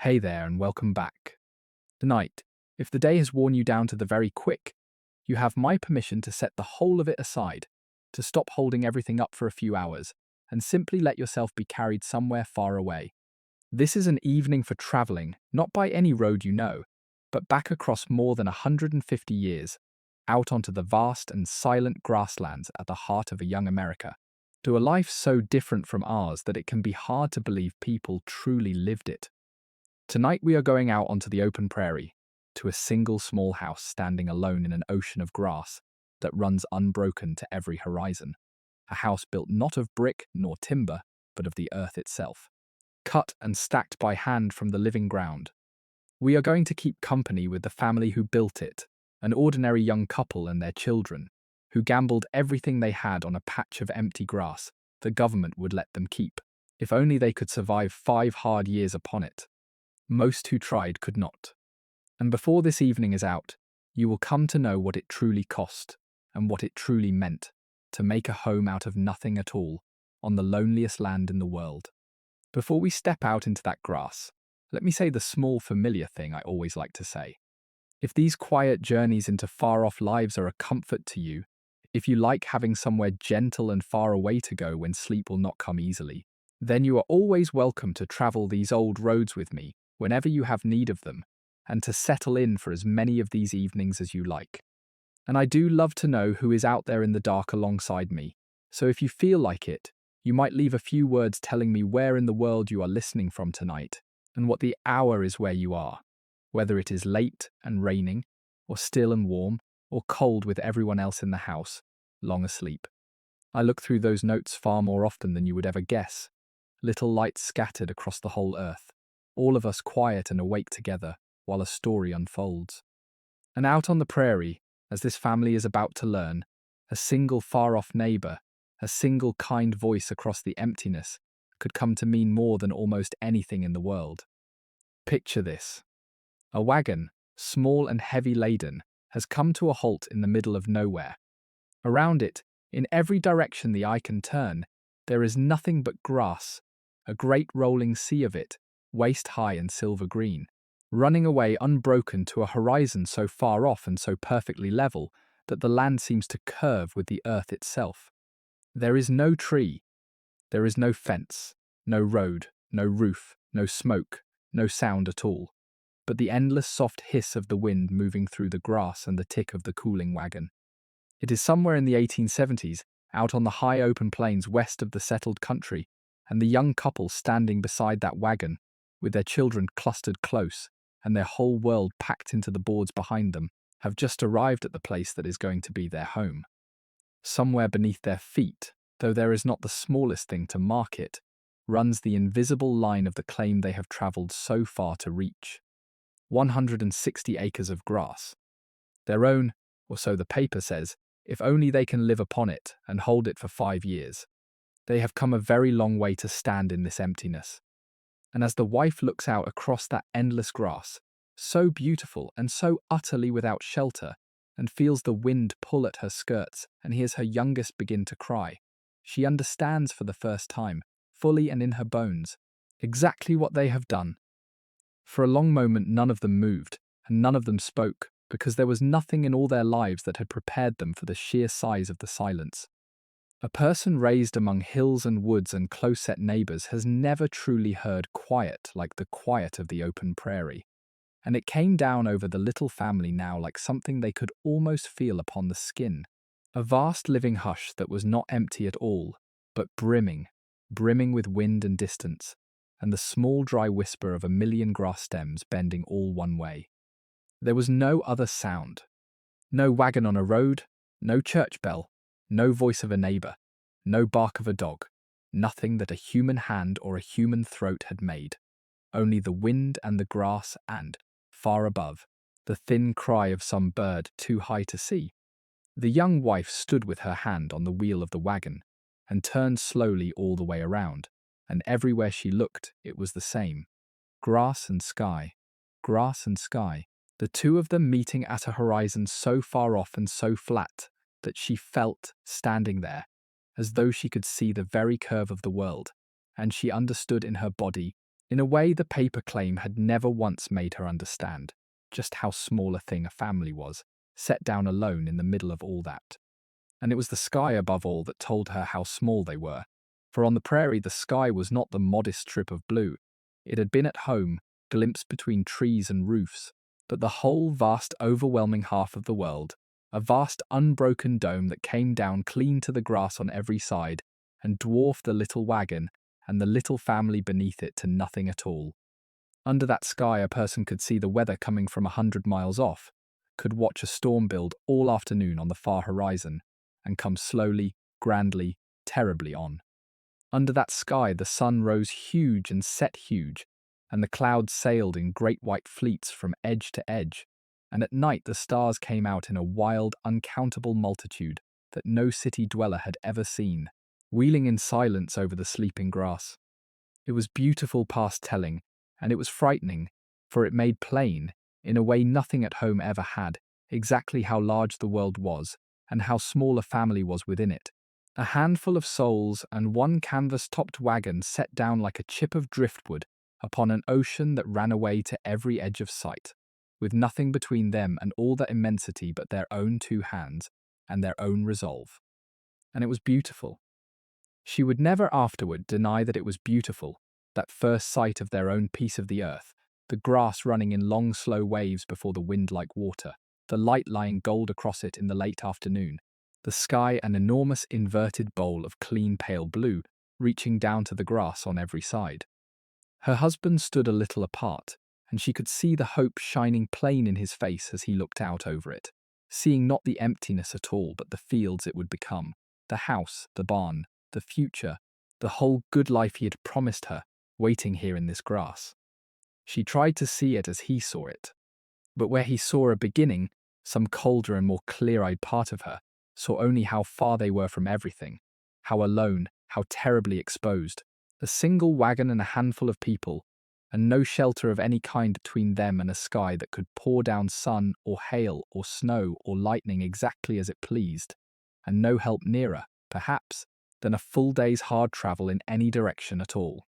Hey there and welcome back. Tonight, if the day has worn you down to the very quick, you have my permission to set the whole of it aside, to stop holding everything up for a few hours, and simply let yourself be carried somewhere far away. This is an evening for travelling, not by any road you know, but back across more than 150 years, out onto the vast and silent grasslands at the heart of a young America, to a life so different from ours that it can be hard to believe people truly lived it. Tonight we are going out onto the open prairie, to a single small house standing alone in an ocean of grass that runs unbroken to every horizon. A house built not of brick nor timber, but of the earth itself, cut and stacked by hand from the living ground. We are going to keep company with the family who built it, an ordinary young couple and their children, who gambled everything they had on a patch of empty grass the government would let them keep, if only they could survive 5 hard years upon it. Most who tried could not. And before this evening is out, you will come to know what it truly cost and what it truly meant to make a home out of nothing at all on the loneliest land in the world. Before we step out into that grass, let me say the small familiar thing I always like to say. If these quiet journeys into far-off lives are a comfort to you, if you like having somewhere gentle and far away to go when sleep will not come easily, then you are always welcome to travel these old roads with me whenever you have need of them, and to settle in for as many of these evenings as you like. And I do love to know who is out there in the dark alongside me, so if you feel like it, you might leave a few words telling me where in the world you are listening from tonight, and what the hour is where you are, whether it is late and raining, or still and warm, or cold with everyone else in the house, long asleep. I look through those notes far more often than you would ever guess, little lights scattered across the whole earth, all of us quiet and awake together while a story unfolds. And out on the prairie, as this family is about to learn, a single far-off neighbour, a single kind voice across the emptiness, could come to mean more than almost anything in the world. Picture this. A wagon, small and heavy laden, has come to a halt in the middle of nowhere. Around it, in every direction the eye can turn, there is nothing but grass, a great rolling sea of it, waist-high and silver-green, running away unbroken to a horizon so far off and so perfectly level that the land seems to curve with the earth itself. There is no tree, there is no fence, no road, no roof, no smoke, no sound at all, but the endless soft hiss of the wind moving through the grass and the tick of the cooling wagon. It is somewhere in the 1870s, out on the high open plains west of the settled country, and the young couple standing beside that wagon, with their children clustered close, and their whole world packed into the boards behind them, have just arrived at the place that is going to be their home. Somewhere beneath their feet, though there is not the smallest thing to mark it, runs the invisible line of the claim they have travelled so far to reach. 160 acres of grass. Their own, or so the paper says, if only they can live upon it and hold it for 5 years. They have come a very long way to stand in this emptiness. And as the wife looks out across that endless grass, so beautiful and so utterly without shelter, and feels the wind pull at her skirts and hears her youngest begin to cry, she understands for the first time, fully and in her bones, exactly what they have done. For a long moment none of them moved, and none of them spoke, because there was nothing in all their lives that had prepared them for the sheer size of the silence. A person raised among hills and woods and close-set neighbours has never truly heard quiet like the quiet of the open prairie, and it came down over the little family now like something they could almost feel upon the skin. A vast living hush that was not empty at all, but brimming with wind and distance, and the small dry whisper of a million grass stems bending all one way. There was no other sound. No wagon on a road, no church bell, no voice of a neighbour, no bark of a dog, nothing that a human hand or a human throat had made. Only the wind and the grass and, far above, the thin cry of some bird too high to see. The young wife stood with her hand on the wheel of the wagon and turned slowly all the way around, and everywhere she looked it was the same. Grass and sky, the two of them meeting at a horizon so far off and so flat that she felt standing there, as though she could see the very curve of the world, and she understood in her body In a way, the paper claim had never once made her understand just how small a thing a family was, set down alone in the middle of all that. And it was the sky above all that told her how small they were. For on the prairie, the sky was not the modest strip of blue. It had been at home, glimpsed between trees and roofs, but the whole vast, overwhelming half of the world, a vast, unbroken dome that came down clean to the grass on every side and dwarfed the little wagon and the little family beneath it to nothing at all. Under that sky, a person could see the weather coming from 100 miles off, could watch a storm build all afternoon on the far horizon, and come slowly, grandly, terribly on. Under that sky, the sun rose huge and set huge, and the clouds sailed in great white fleets from edge to edge, and at night the stars came out in a wild, uncountable multitude that no city dweller had ever seen, wheeling in silence over the sleeping grass. It was beautiful past telling, and it was frightening, for it made plain, in a way nothing at home ever had, exactly how large the world was, and how small a family was within it. A handful of souls and one canvas-topped wagon set down like a chip of driftwood upon an ocean that ran away to every edge of sight, with nothing between them and all that immensity but their own two hands and their own resolve. And it was beautiful. She would never afterward deny that it was beautiful, that first sight of their own piece of the earth, the grass running in long slow waves before the wind like water, the light lying gold across it in the late afternoon, the sky an enormous inverted bowl of clean pale blue, reaching down to the grass on every side. Her husband stood a little apart, and she could see the hope shining plain in his face as he looked out over it, seeing not the emptiness at all but the fields it would become, the house, the barn, the future, the whole good life he had promised her, waiting here in this grass. She tried to see it as he saw it, but where he saw a beginning, some colder and more clear-eyed part of her saw only how far they were from everything, how alone, how terribly exposed, a single wagon and a handful of people, and no shelter of any kind between them and a sky that could pour down sun or hail or snow or lightning exactly as it pleased, and no help nearer, perhaps, than a full day's hard travel in any direction at all.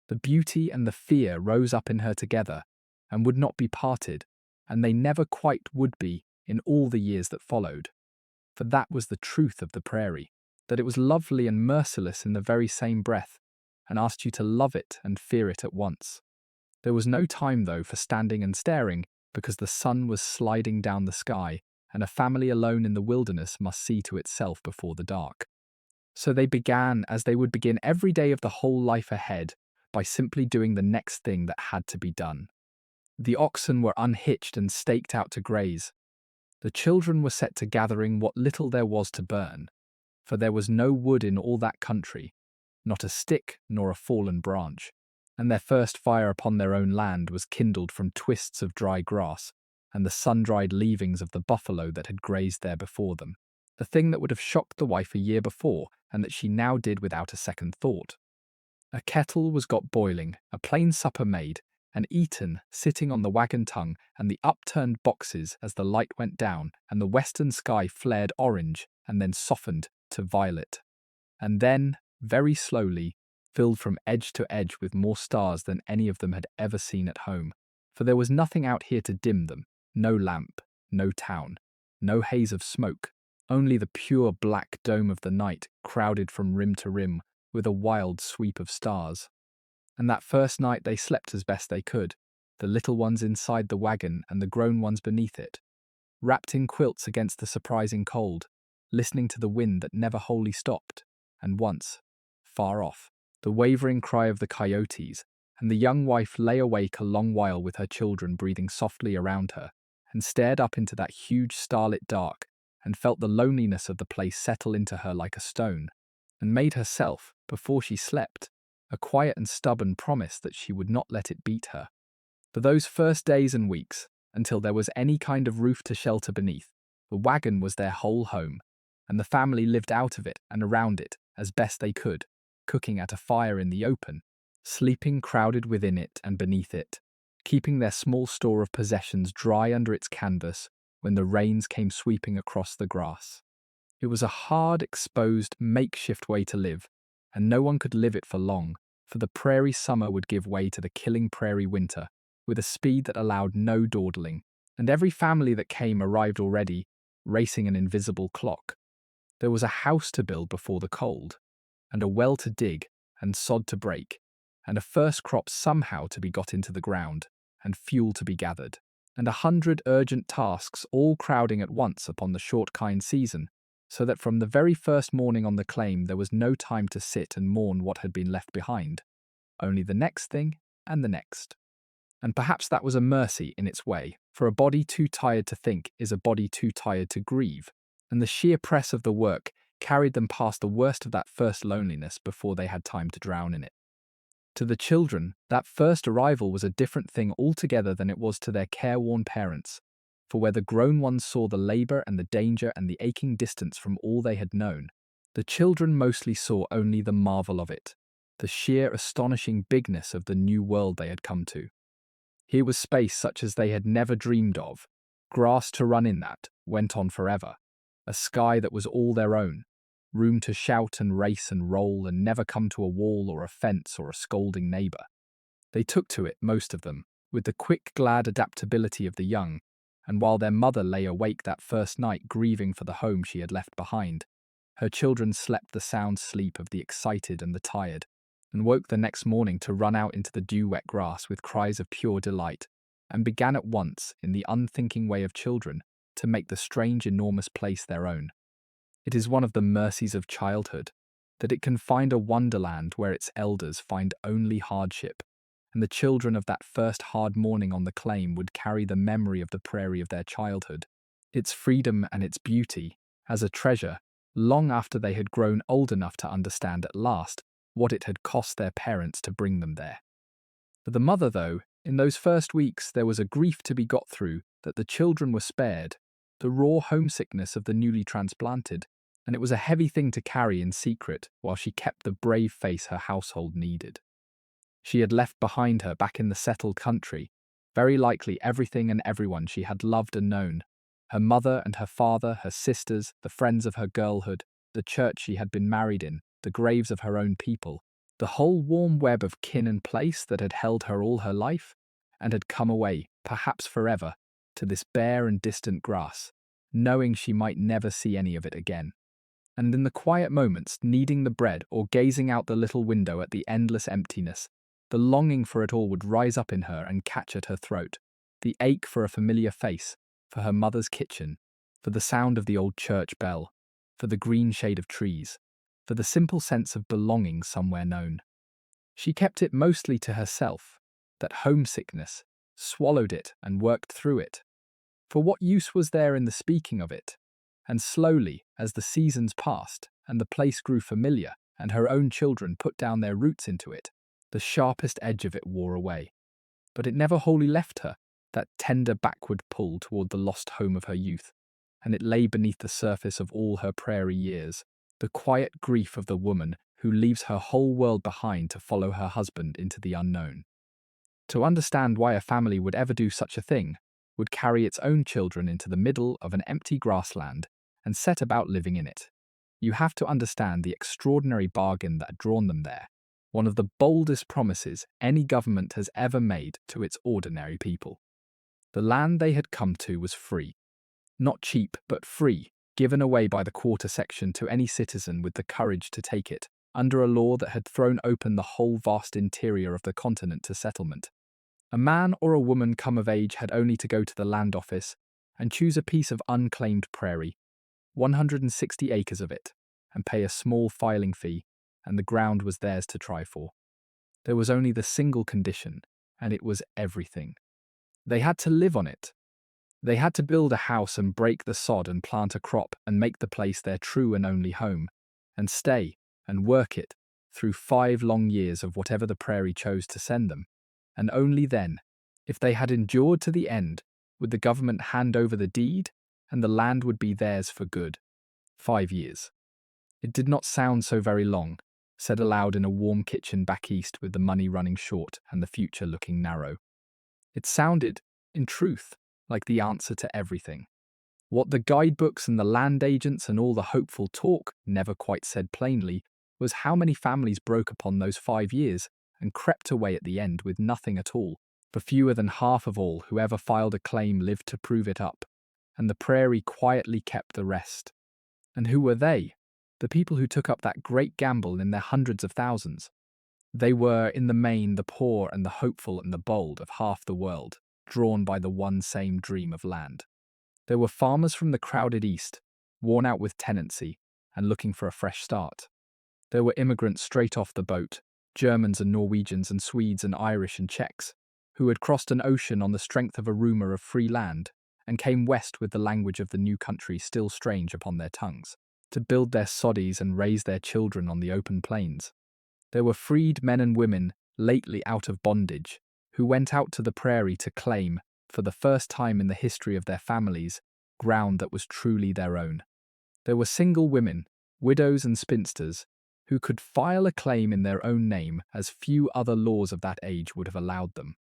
The beauty and the fear rose up in her together, and would not be parted, and they never quite would be in all the years that followed. For that was the truth of the prairie, that it was lovely and merciless in the very same breath, and asked you to love it and fear it at once. There was no time, though, for standing and staring, because the sun was sliding down the sky, and a family alone in the wilderness must see to itself before the dark. So they began, as they would begin every day of the whole life ahead, by simply doing the next thing that had to be done. The oxen were unhitched and staked out to graze. The children were set to gathering what little there was to burn, for there was no wood in all that country, not a stick nor a fallen branch, and their first fire upon their own land was kindled from twists of dry grass and the sun-dried leavings of the buffalo that had grazed there before them, the thing that would have shocked the wife a year before and that she now did without a second thought. A kettle was got boiling, a plain supper made, and eaten, sitting on the wagon tongue and the upturned boxes as the light went down and the western sky flared orange and then softened to violet. And then, very slowly, filled from edge to edge with more stars than any of them had ever seen at home. For there was nothing out here to dim them, no lamp, no town, no haze of smoke, only the pure black dome of the night crowded from rim to rim with a wild sweep of stars. And that first night they slept as best they could, the little ones inside the wagon and the grown ones beneath it, wrapped in quilts against the surprising cold, listening to the wind that never wholly stopped, and once, far off, the wavering cry of the coyotes, and the young wife lay awake a long while with her children breathing softly around her, and stared up into that huge starlit dark, and felt the loneliness of the place settle into her like a stone, and made herself, before she slept, a quiet and stubborn promise that she would not let it beat her. For those first days and weeks, until there was any kind of roof to shelter beneath, the wagon was their whole home, and the family lived out of it and around it as best they could, cooking at a fire in the open, sleeping crowded within it and beneath it, keeping their small store of possessions dry under its canvas when the rains came sweeping across the grass. It was a hard, exposed, makeshift way to live, and no one could live it for long, for the prairie summer would give way to the killing prairie winter, with a speed that allowed no dawdling, and every family that came arrived already, racing an invisible clock. There was a house to build before the cold, and a well to dig, and sod to break, and a first crop somehow to be got into the ground, and fuel to be gathered, and 100 urgent tasks all crowding at once upon the short kind season, so that from the very first morning on the claim there was no time to sit and mourn what had been left behind, only the next thing and the next. And perhaps that was a mercy in its way, for a body too tired to think is a body too tired to grieve, and the sheer press of the work carried them past the worst of that first loneliness before they had time to drown in it. To the children, that first arrival was a different thing altogether than it was to their careworn parents, for where the grown ones saw the labour and the danger and the aching distance from all they had known, the children mostly saw only the marvel of it, the sheer astonishing bigness of the new world they had come to. Here was space such as they had never dreamed of, grass to run in that went on forever, a sky that was all their own, room to shout and race and roll and never come to a wall or a fence or a scolding neighbour. They took to it, most of them, with the quick, glad adaptability of the young, and while their mother lay awake that first night grieving for the home she had left behind, her children slept the sound sleep of the excited and the tired, and woke the next morning to run out into the dew-wet grass with cries of pure delight, and began at once, in the unthinking way of children, to make the strange, enormous place their own. It is one of the mercies of childhood, that it can find a wonderland where its elders find only hardship, and the children of that first hard morning on the claim would carry the memory of the prairie of their childhood, its freedom and its beauty, as a treasure, long after they had grown old enough to understand at last what it had cost their parents to bring them there. For the mother, though, in those first weeks there was a grief to be got through that the children were spared, the raw homesickness of the newly transplanted, and it was a heavy thing to carry in secret while she kept the brave face her household needed. She had left behind her back in the settled country, very likely everything and everyone she had loved and known, her mother and her father, her sisters, the friends of her girlhood, the church she had been married in, the graves of her own people, the whole warm web of kin and place that had held her all her life, and had come away, perhaps forever, to this bare and distant grass, knowing she might never see any of it again. And in the quiet moments, kneading the bread or gazing out the little window at the endless emptiness, the longing for it all would rise up in her and catch at her throat, the ache for a familiar face, for her mother's kitchen, for the sound of the old church bell, for the green shade of trees, for the simple sense of belonging somewhere known. She kept it mostly to herself, that homesickness, swallowed it and worked through it. For what use was there in the speaking of it? And slowly, as the seasons passed, and the place grew familiar, and her own children put down their roots into it, the sharpest edge of it wore away. But it never wholly left her, that tender backward pull toward the lost home of her youth, and it lay beneath the surface of all her prairie years, the quiet grief of the woman who leaves her whole world behind to follow her husband into the unknown. To understand why a family would ever do such a thing, would carry its own children into the middle of an empty grassland and set about living in it. You have to understand the extraordinary bargain that had drawn them there, one of the boldest promises any government has ever made to its ordinary people. The land they had come to was free. Not cheap, but free, given away by the quarter section to any citizen with the courage to take it, under a law that had thrown open the whole vast interior of the continent to settlement. A man or a woman come of age had only to go to the land office and choose a piece of unclaimed prairie, 160 acres of it, and pay a small filing fee, and the ground was theirs to try for. There was only the single condition, and it was everything. They had to live on it. They had to build a house and break the sod and plant a crop and make the place their true and only home, and stay and work it through 5 long years of whatever the prairie chose to send them. And only then, if they had endured to the end, would the government hand over the deed, and the land would be theirs for good. 5 years. It did not sound so very long, said aloud in a warm kitchen back east with the money running short and the future looking narrow. It sounded, in truth, like the answer to everything. What the guidebooks and the land agents and all the hopeful talk never quite said plainly was how many families broke upon those 5 years and crept away at the end with nothing at all. For fewer than half of all who ever filed a claim lived to prove it up, and the Prairie quietly kept the rest. And who were they? The people who took up that great gamble in their hundreds of thousands. They were, in the main, the poor and the hopeful and the bold of half the world, drawn by the one same dream of land. There were farmers from the crowded East, worn out with tenancy and looking for a fresh start. There were immigrants straight off the boat, Germans and Norwegians and Swedes and Irish and Czechs, who had crossed an ocean on the strength of a rumour of free land and came west with the language of the new country still strange upon their tongues, to build their soddies and raise their children on the open plains. There were freed men and women, lately out of bondage, who went out to the prairie to claim, for the first time in the history of their families, ground that was truly their own. There were single women, widows and spinsters, who could file a claim in their own name as few other laws of that age would have allowed them,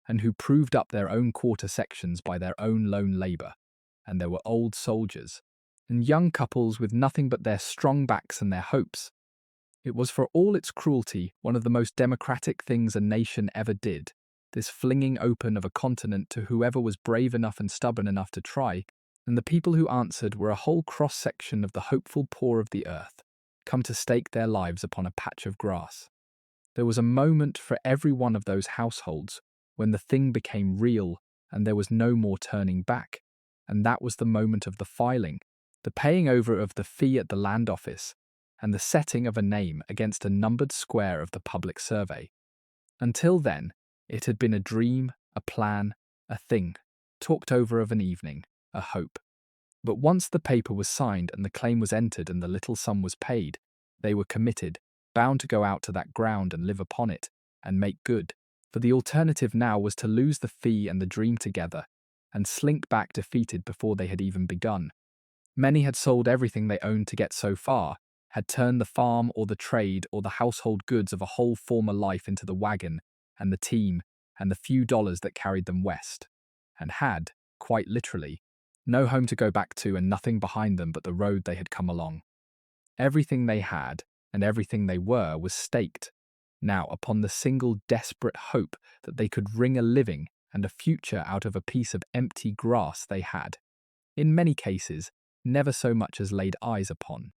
and who proved up their own quarter sections by their own lone labour. And there were old soldiers, and young couples with nothing but their strong backs and their hopes. It was, for all its cruelty, one of the most democratic things a nation ever did, this flinging open of a continent to whoever was brave enough and stubborn enough to try, and the people who answered were a whole cross-section of the hopeful poor of the earth, come to stake their lives upon a patch of grass. There was a moment for every one of those households when the thing became real and there was no more turning back, and that was the moment of the filing, the paying over of the fee at the land office, and the setting of a name against a numbered square of the public survey. Until then, it had been a dream, a plan, a thing, talked over of an evening, a hope. But once the paper was signed and the claim was entered and the little sum was paid, they were committed, bound to go out to that ground and live upon it, and make good. For the alternative now was to lose the fee and the dream together, and slink back defeated before they had even begun. Many had sold everything they owned to get so far, had turned the farm or the trade or the household goods of a whole former life into the wagon and the team and the few dollars that carried them west, and had, quite literally, no home to go back to and nothing behind them but the road they had come along. Everything they had and everything they were was staked, now upon the single desperate hope that they could wring a living and a future out of a piece of empty grass they had, in many cases, never so much as laid eyes upon.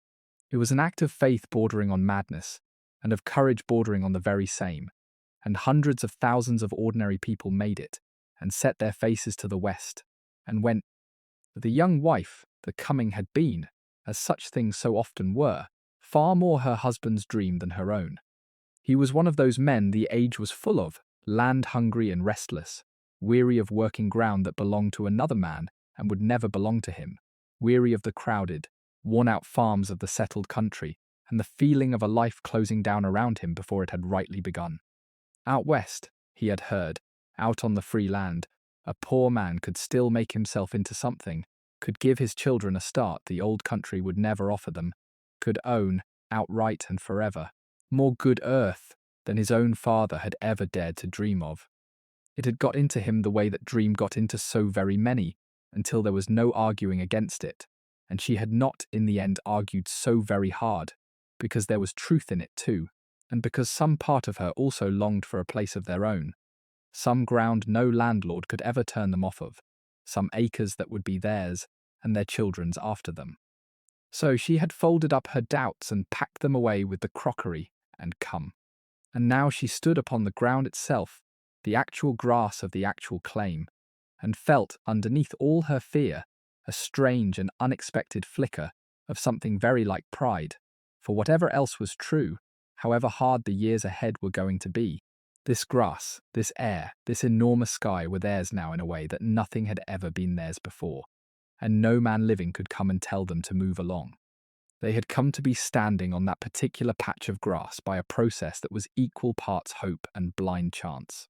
It was an act of faith bordering on madness, and of courage bordering on the very same, and hundreds of thousands of ordinary people made it, and set their faces to the west, and went. The young wife, the coming had been, as such things so often were, far more her husband's dream than her own. He was one of those men the age was full of, land-hungry and restless, weary of working ground that belonged to another man and would never belong to him, weary of the crowded, worn-out farms of the settled country, and the feeling of a life closing down around him before it had rightly begun. Out west, he had heard, out on the free land, a poor man could still make himself into something, could give his children a start the old country would never offer them, could own, outright and forever, more good earth than his own father had ever dared to dream of. It had got into him the way that dream got into so very many, until there was no arguing against it, and she had not in the end argued so very hard, because there was truth in it too, and because some part of her also longed for a place of their own, some ground no landlord could ever turn them off of, some acres that would be theirs and their children's after them. So she had folded up her doubts and packed them away with the crockery and come. And now she stood upon the ground itself, the actual grass of the actual claim, and felt, underneath all her fear, a strange and unexpected flicker of something very like pride, for whatever else was true, however hard the years ahead were going to be, this grass, this air, this enormous sky were theirs now in a way that nothing had ever been theirs before, and no man living could come and tell them to move along. They had come to be standing on that particular patch of grass by a process that was equal parts hope and blind chance.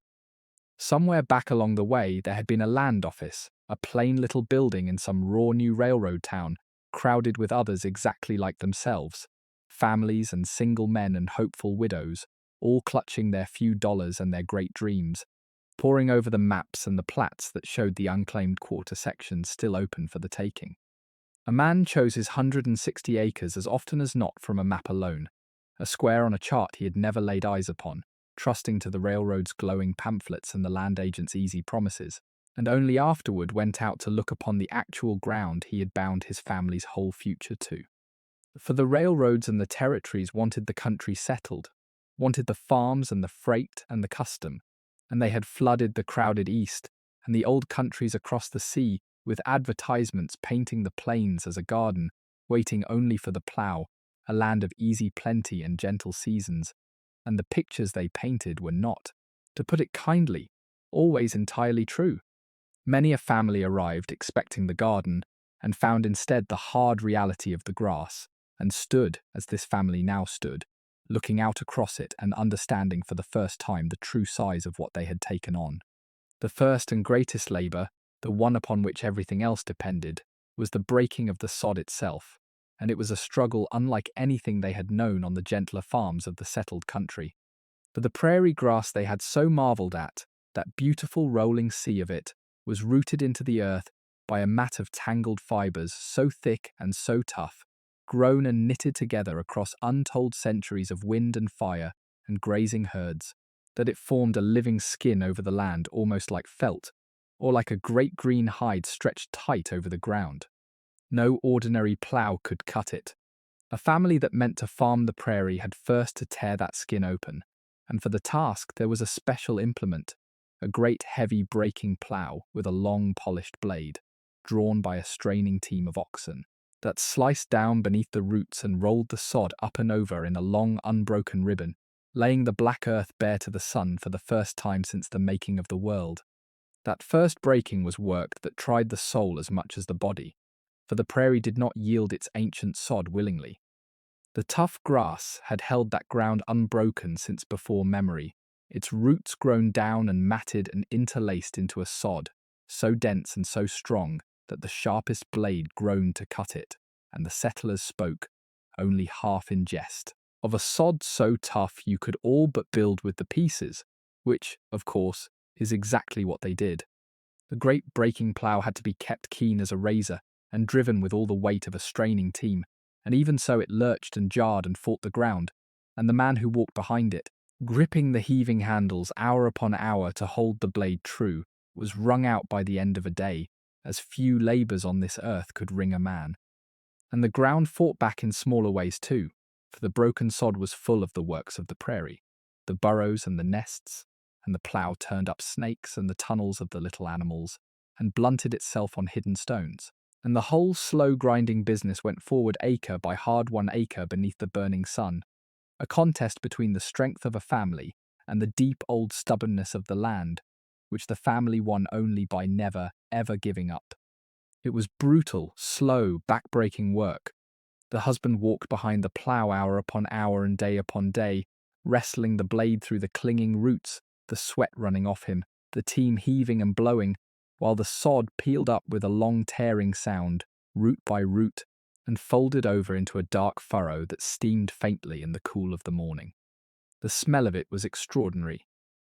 Somewhere back along the way there had been a land office, a plain little building in some raw new railroad town, crowded with others exactly like themselves, families and single men and hopeful widows, all clutching their few dollars and their great dreams, poring over the maps and the plats that showed the unclaimed quarter sections still open for the taking. A man chose his 160 acres as often as not from a map alone, a square on a chart he had never laid eyes upon, trusting to the railroad's glowing pamphlets and the land agent's easy promises, and only afterward went out to look upon the actual ground he had bound his family's whole future to. For the railroads and the territories wanted the country settled, wanted the farms and the freight and the custom, and they had flooded the crowded east and the old countries across the sea with advertisements painting the plains as a garden, waiting only for the plough, a land of easy plenty and gentle seasons. And the pictures they painted were not, to put it kindly, always entirely true. Many a family arrived expecting the garden and found instead the hard reality of the grass, and stood, as this family now stood, looking out across it and understanding for the first time the true size of what they had taken on. The first and greatest labour, the one upon which everything else depended, was the breaking of the sod itself, and it was a struggle unlike anything they had known on the gentler farms of the settled country. For the prairie grass they had so marvelled at, that beautiful rolling sea of it, was rooted into the earth by a mat of tangled fibres so thick and so tough, grown and knitted together across untold centuries of wind and fire and grazing herds, that it formed a living skin over the land almost like felt, or like a great green hide stretched tight over the ground. No ordinary plough could cut it. A family that meant to farm the prairie had first to tear that skin open, and for the task there was a special implement, a great heavy breaking plough with a long polished blade, drawn by a straining team of oxen, that sliced down beneath the roots and rolled the sod up and over in a long unbroken ribbon, laying the black earth bare to the sun for the first time since the making of the world. That first breaking was work that tried the soul as much as the body, for the prairie did not yield its ancient sod willingly. The tough grass had held that ground unbroken since before memory, its roots grown down and matted and interlaced into a sod, so dense and so strong that the sharpest blade groaned to cut it, and the settlers spoke, only half in jest, of a sod so tough you could all but build with the pieces, which, of course, is exactly what they did. The great breaking plough had to be kept keen as a razor and driven with all the weight of a straining team, and even so it lurched and jarred and fought the ground, and the man who walked behind it, gripping the heaving handles hour upon hour to hold the blade true, was wrung out by the end of a day, as few labours on this earth could wring a man. And the ground fought back in smaller ways too, for the broken sod was full of the works of the prairie, the burrows and the nests, and the plough turned up snakes and the tunnels of the little animals, and blunted itself on hidden stones. And the whole slow grinding business went forward acre by hard-won acre beneath the burning sun, a contest between the strength of a family and the deep old stubbornness of the land, which the family won only by never, ever giving up. It was brutal, slow, back-breaking work. The husband walked behind the plough hour upon hour and day upon day, wrestling the blade through the clinging roots, the sweat running off him, the team heaving and blowing, while the sod peeled up with a long tearing sound, root by root, and folded over into a dark furrow that steamed faintly in the cool of the morning. The smell of it was extraordinary,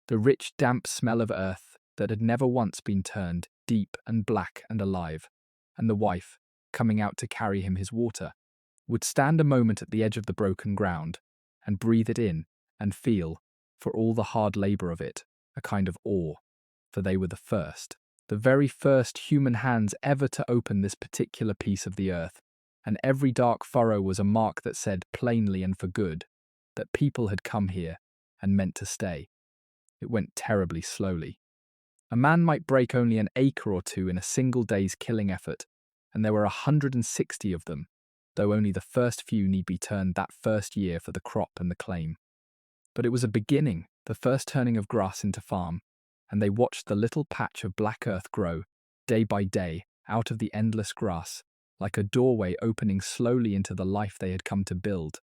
the rich, damp smell of earth that had never once been turned deep and black and alive, and the wife, coming out to carry him his water, would stand a moment at the edge of the broken ground and breathe it in and feel, for all the hard labour of it, a kind of awe, for they were the very first human hands ever to open this particular piece of the earth, and every dark furrow was a mark that said plainly and for good that people had come here and meant to stay. It went terribly slowly. A man might break only an acre or two in a single day's killing effort, and there were 160 of them, though only the first few need be turned that first year for the crop and the claim. But it was a beginning, the first turning of grass into farm, and they watched the little patch of black earth grow, day by day, out of the endless grass, like a doorway opening slowly into the life they had come to build.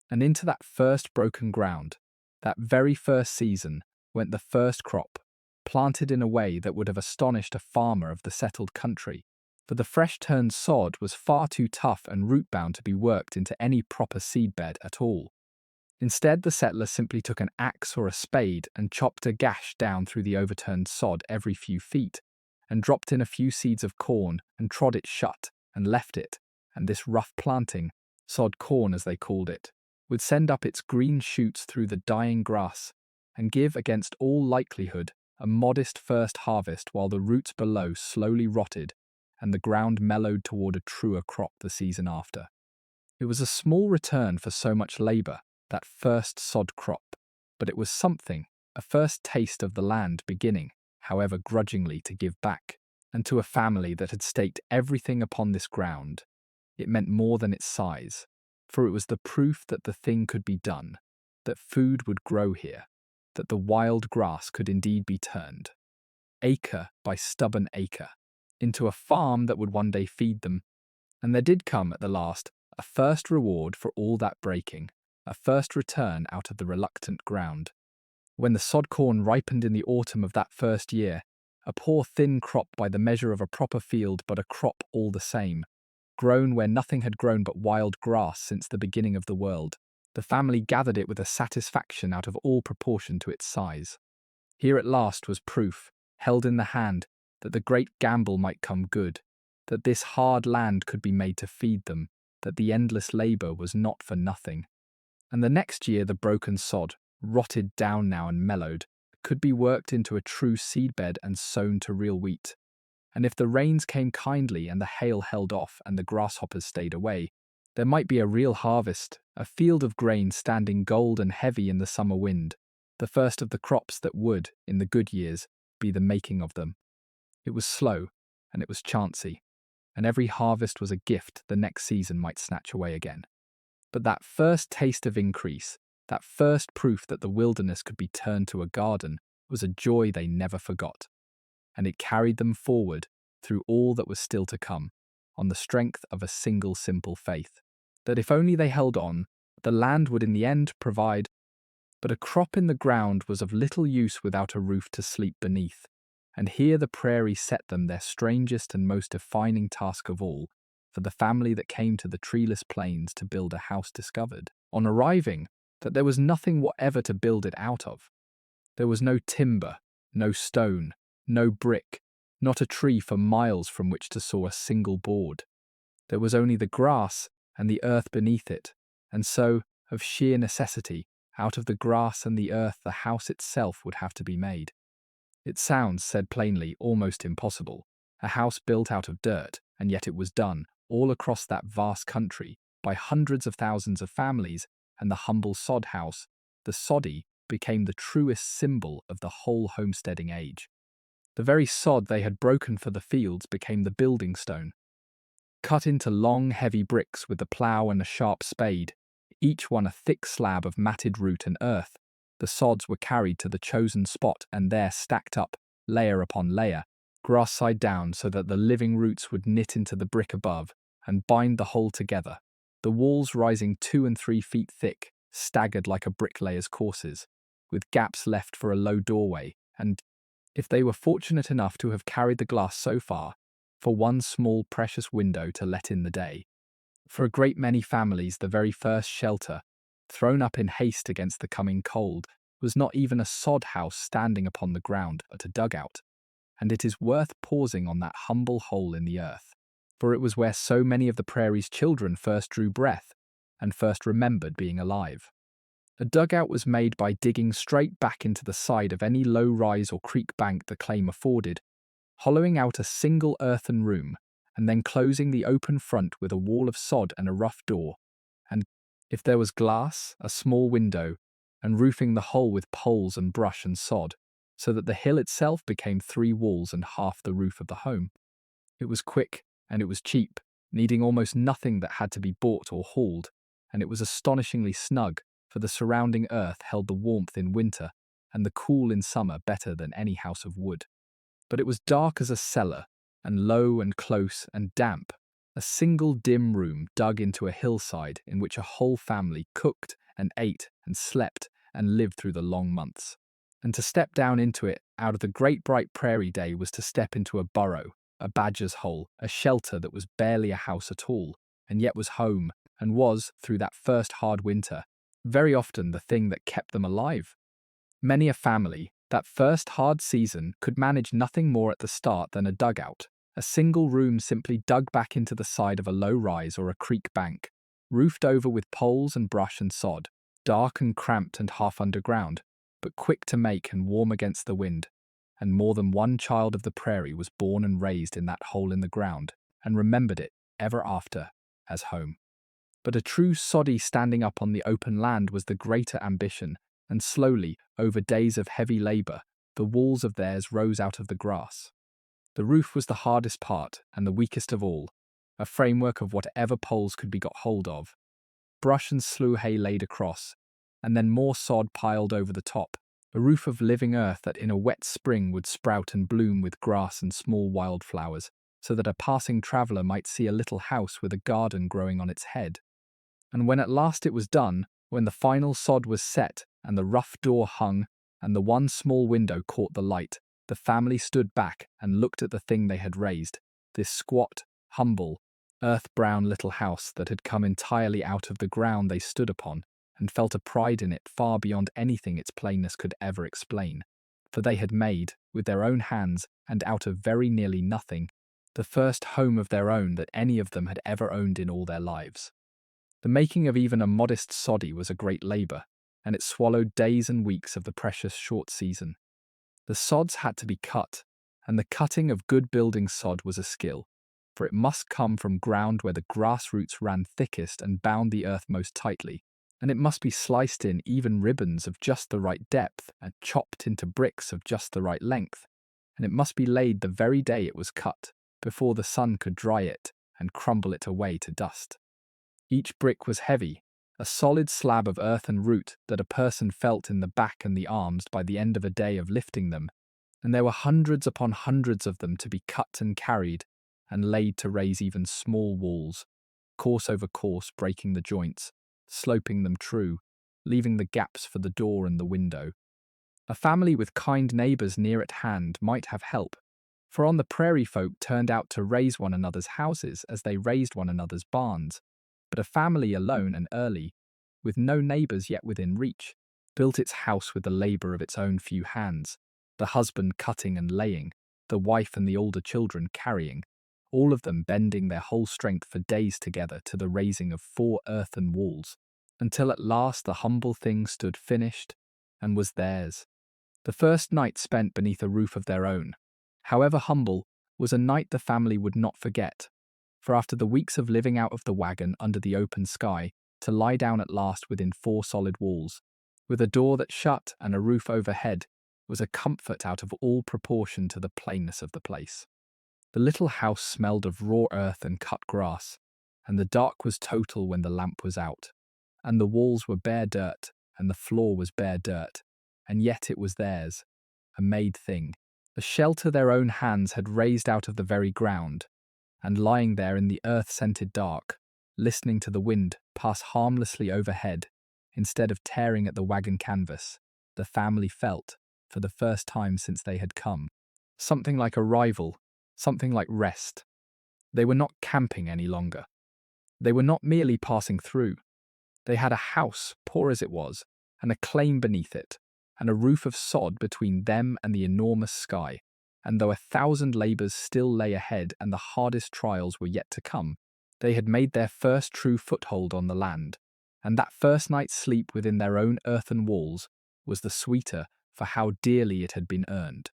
And into that first broken ground, that very first season, went the first crop, planted in a way that would have astonished a farmer of the settled country, for the fresh-turned sod was far too tough and root-bound to be worked into any proper seedbed at all. Instead, the settler simply took an axe or a spade and chopped a gash down through the overturned sod every few feet, and dropped in a few seeds of corn and trod it shut and left it, and this rough planting, sod corn as they called it, would send up its green shoots through the dying grass and give, against all likelihood, a modest first harvest while the roots below slowly rotted and the ground mellowed toward a truer crop the season after. It was a small return for so much labour, that first sod crop, but it was something, a first taste of the land beginning, however grudgingly, to give back. And to a family that had staked everything upon this ground, it meant more than its size, for it was the proof that the thing could be done, that food would grow here, that the wild grass could indeed be turned, acre by stubborn acre, into a farm that would one day feed them. And there did come, at the last, a first reward for all that breaking, a first return out of the reluctant ground. When the sod corn ripened in the autumn of that first year, a poor thin crop by the measure of a proper field, but a crop all the same, grown where nothing had grown but wild grass since the beginning of the world, the family gathered it with a satisfaction out of all proportion to its size. Here at last was proof, held in the hand, that the great gamble might come good, that this hard land could be made to feed them, that the endless labour was not for nothing. And the next year the broken sod, rotted down now and mellowed, could be worked into a true seedbed and sown to real wheat. And if the rains came kindly and the hail held off and the grasshoppers stayed away, there might be a real harvest, a field of grain standing gold and heavy in the summer wind, the first of the crops that would, in the good years, be the making of them. It was slow, and it was chancy, and every harvest was a gift the next season might snatch away again. But that first taste of increase, that first proof that the wilderness could be turned to a garden, was a joy they never forgot. And it carried them forward through all that was still to come, on the strength of a single simple faith, that if only they held on, the land would in the end provide. But a crop in the ground was of little use without a roof to sleep beneath, and here the prairie set them their strangest and most defining task of all, for the family that came to the treeless plains to build a house discovered, on arriving, that there was nothing whatever to build it out of. There was no timber, no stone, no brick, not a tree for miles from which to saw a single board. There was only the grass and the earth beneath it, and so, of sheer necessity, out of the grass and the earth the house itself would have to be made. It sounds, said plainly, almost impossible, a house built out of dirt, and yet it was done, all across that vast country, by hundreds of thousands of families, and the humble sod house, the soddy, became the truest symbol of the whole homesteading age. The very sod they had broken for the fields became the building stone. Cut into long, heavy bricks with the plough and a sharp spade, each one a thick slab of matted root and earth, the sods were carried to the chosen spot and there stacked up, layer upon layer, grass side down, so that the living roots would knit into the brick above and bind the whole together, the walls rising 2 and 3 feet thick, staggered like a bricklayer's courses, with gaps left for a low doorway, and, if they were fortunate enough to have carried the glass so far, for one small precious window to let in the day. For a great many families, the very first shelter, thrown up in haste against the coming cold, was not even a sod house standing upon the ground, but a dugout. And it is worth pausing on that humble hole in the earth, for it was where so many of the prairie's children first drew breath and first remembered being alive. A dugout was made by digging straight back into the side of any low rise or creek bank the claim afforded, hollowing out a single earthen room, and then closing the open front with a wall of sod and a rough door, and, if there was glass, a small window, and roofing the whole with poles and brush and sod, so that the hill itself became 3 walls and half the roof of the home. It was quick, and it was cheap, needing almost nothing that had to be bought or hauled, and it was astonishingly snug, for the surrounding earth held the warmth in winter and the cool in summer better than any house of wood. But it was dark as a cellar, and low and close and damp, a single dim room dug into a hillside in which a whole family cooked and ate and slept and lived through the long months. And to step down into it out of the great bright prairie day was to step into a burrow, a badger's hole, a shelter that was barely a house at all, and yet was home, and was, through that first hard winter, very often the thing that kept them alive. Many a family, that first hard season, could manage nothing more at the start than a dugout, a single room simply dug back into the side of a low rise or a creek bank, roofed over with poles and brush and sod, dark and cramped and half underground, but quick to make and warm against the wind, and more than one child of the prairie was born and raised in that hole in the ground, and remembered it ever after as home. But a true soddy standing up on the open land was the greater ambition, and slowly, over days of heavy labour, the walls of theirs rose out of the grass. The roof was the hardest part and the weakest of all, a framework of whatever poles could be got hold of. Brush and slough hay laid across, and then more sod piled over the top, a roof of living earth that in a wet spring would sprout and bloom with grass and small wildflowers, so that a passing traveller might see a little house with a garden growing on its head. And when at last it was done, when the final sod was set, and the rough door hung, and the one small window caught the light, the family stood back and looked at the thing they had raised, this squat, humble, earth-brown little house that had come entirely out of the ground they stood upon, and felt a pride in it far beyond anything its plainness could ever explain. For they had made, with their own hands, and out of very nearly nothing, the first home of their own that any of them had ever owned in all their lives. The making of even a modest soddy was a great labour, and it swallowed days and weeks of the precious short season. The sods had to be cut, and the cutting of good building sod was a skill, for it must come from ground where the grass roots ran thickest and bound the earth most tightly, and it must be sliced in even ribbons of just the right depth and chopped into bricks of just the right length, and it must be laid the very day it was cut, before the sun could dry it and crumble it away to dust. Each brick was heavy, a solid slab of earth and root that a person felt in the back and the arms by the end of a day of lifting them, and there were hundreds upon hundreds of them to be cut and carried and laid to raise even small walls, course over course breaking the joints, sloping them true, leaving the gaps for the door and the window. A family with kind neighbours near at hand might have help, for on the prairie folk turned out to raise one another's houses as they raised one another's barns. But a family alone and early, with no neighbours yet within reach, built its house with the labour of its own few hands, the husband cutting and laying, the wife and the older children carrying, all of them bending their whole strength for days together to the raising of 4 earthen walls, until at last the humble thing stood finished and was theirs. The first night spent beneath a roof of their own, however humble, was a night the family would not forget. For after the weeks of living out of the wagon under the open sky, to lie down at last within 4 solid walls, with a door that shut and a roof overhead, was a comfort out of all proportion to the plainness of the place. The little house smelled of raw earth and cut grass, and the dark was total when the lamp was out, and the walls were bare dirt, and the floor was bare dirt, and yet it was theirs, a made thing, a shelter their own hands had raised out of the very ground, and lying there in the earth-scented dark, listening to the wind pass harmlessly overhead, instead of tearing at the wagon canvas, the family felt, for the first time since they had come, something like arrival, something like rest. They were not camping any longer. They were not merely passing through. They had a house, poor as it was, and a claim beneath it, and a roof of sod between them and the enormous sky. And though 1,000 labours still lay ahead and the hardest trials were yet to come, they had made their first true foothold on the land, and that first night's sleep within their own earthen walls was the sweeter for how dearly it had been earned.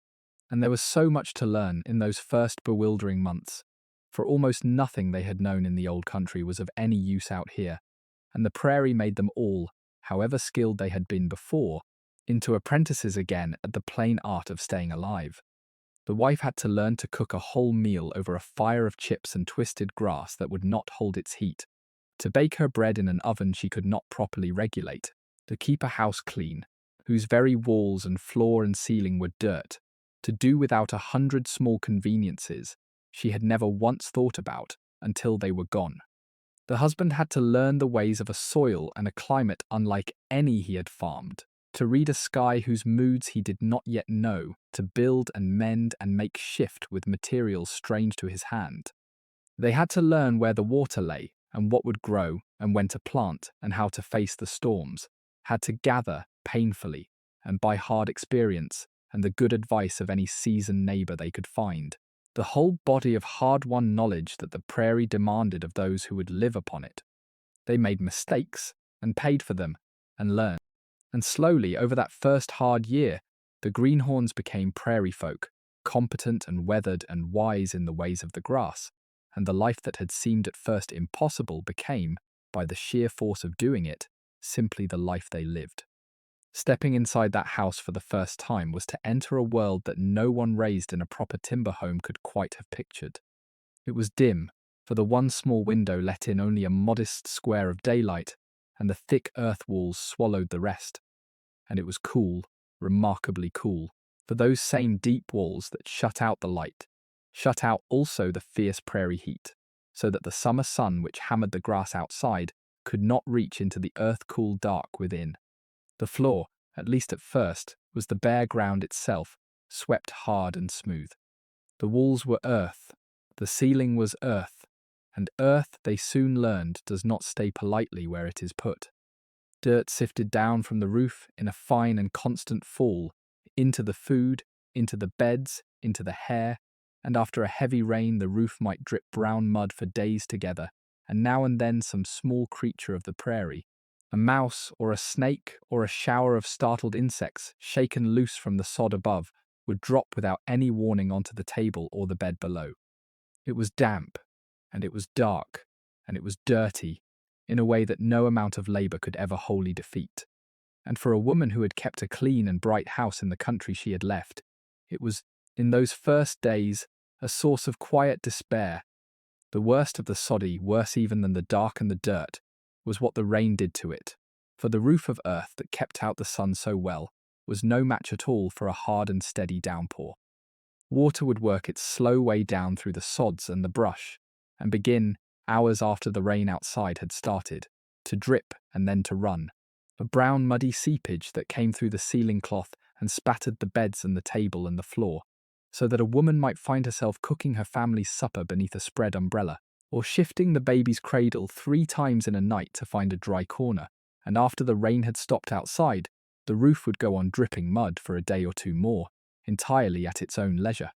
And there was so much to learn in those first bewildering months, for almost nothing they had known in the old country was of any use out here, and the prairie made them all, however skilled they had been before, into apprentices again at the plain art of staying alive. The wife had to learn to cook a whole meal over a fire of chips and twisted grass that would not hold its heat, to bake her bread in an oven she could not properly regulate, to keep a house clean, whose very walls and floor and ceiling were dirt, to do without 100 small conveniences she had never once thought about until they were gone. The husband had to learn the ways of a soil and a climate unlike any he had farmed, to read a sky whose moods he did not yet know, to build and mend and make shift with materials strange to his hand. They had to learn where the water lay, and what would grow, and when to plant, and how to face the storms, had to gather, painfully, and by hard experience, and the good advice of any seasoned neighbour they could find, the whole body of hard-won knowledge that the prairie demanded of those who would live upon it. They made mistakes, and paid for them, and learned. And slowly, over that first hard year, the greenhorns became prairie folk, competent and weathered and wise in the ways of the grass, and the life that had seemed at first impossible became, by the sheer force of doing it, simply the life they lived. Stepping inside that house for the first time was to enter a world that no one raised in a proper timber home could quite have pictured. It was dim, for the one small window let in only a modest square of daylight, and the thick earth walls swallowed the rest. And it was cool, remarkably cool, for those same deep walls that shut out the light, shut out also the fierce prairie heat, so that the summer sun which hammered the grass outside could not reach into the earth-cool dark within. The floor, at least at first, was the bare ground itself, swept hard and smooth. The walls were earth, the ceiling was earth, and earth, they soon learned, does not stay politely where it is put. Dirt sifted down from the roof in a fine and constant fall, into the food, into the beds, into the hair, and after a heavy rain the roof might drip brown mud for days together, and now and then some small creature of the prairie, a mouse or a snake or a shower of startled insects shaken loose from the sod above, would drop without any warning onto the table or the bed below. It was damp, and it was dark, and it was dirty, in a way that no amount of labour could ever wholly defeat. And for a woman who had kept a clean and bright house in the country she had left, it was, in those first days, a source of quiet despair. The worst of the soddy, worse even than the dark and the dirt, was what the rain did to it, for the roof of earth that kept out the sun so well was no match at all for a hard and steady downpour. Water would work its slow way down through the sods and the brush, and begin, hours after the rain outside had started, to drip and then to run, a brown muddy seepage that came through the ceiling cloth and spattered the beds and the table and the floor, so that a woman might find herself cooking her family's supper beneath a spread umbrella, or shifting the baby's cradle 3 times in a night to find a dry corner, and after the rain had stopped outside, the roof would go on dripping mud for a day or 2 more, entirely at its own leisure.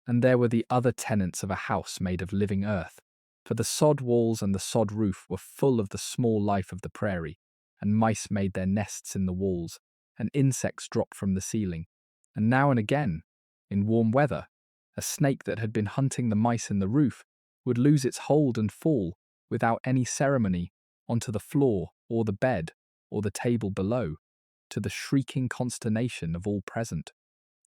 And there were the other tenants of a house made of living earth, for the sod walls and the sod roof were full of the small life of the prairie, and mice made their nests in the walls, and insects dropped from the ceiling, and now and again, in warm weather, a snake that had been hunting the mice in the roof would lose its hold and fall, without any ceremony, onto the floor or the bed or the table below, to the shrieking consternation of all present.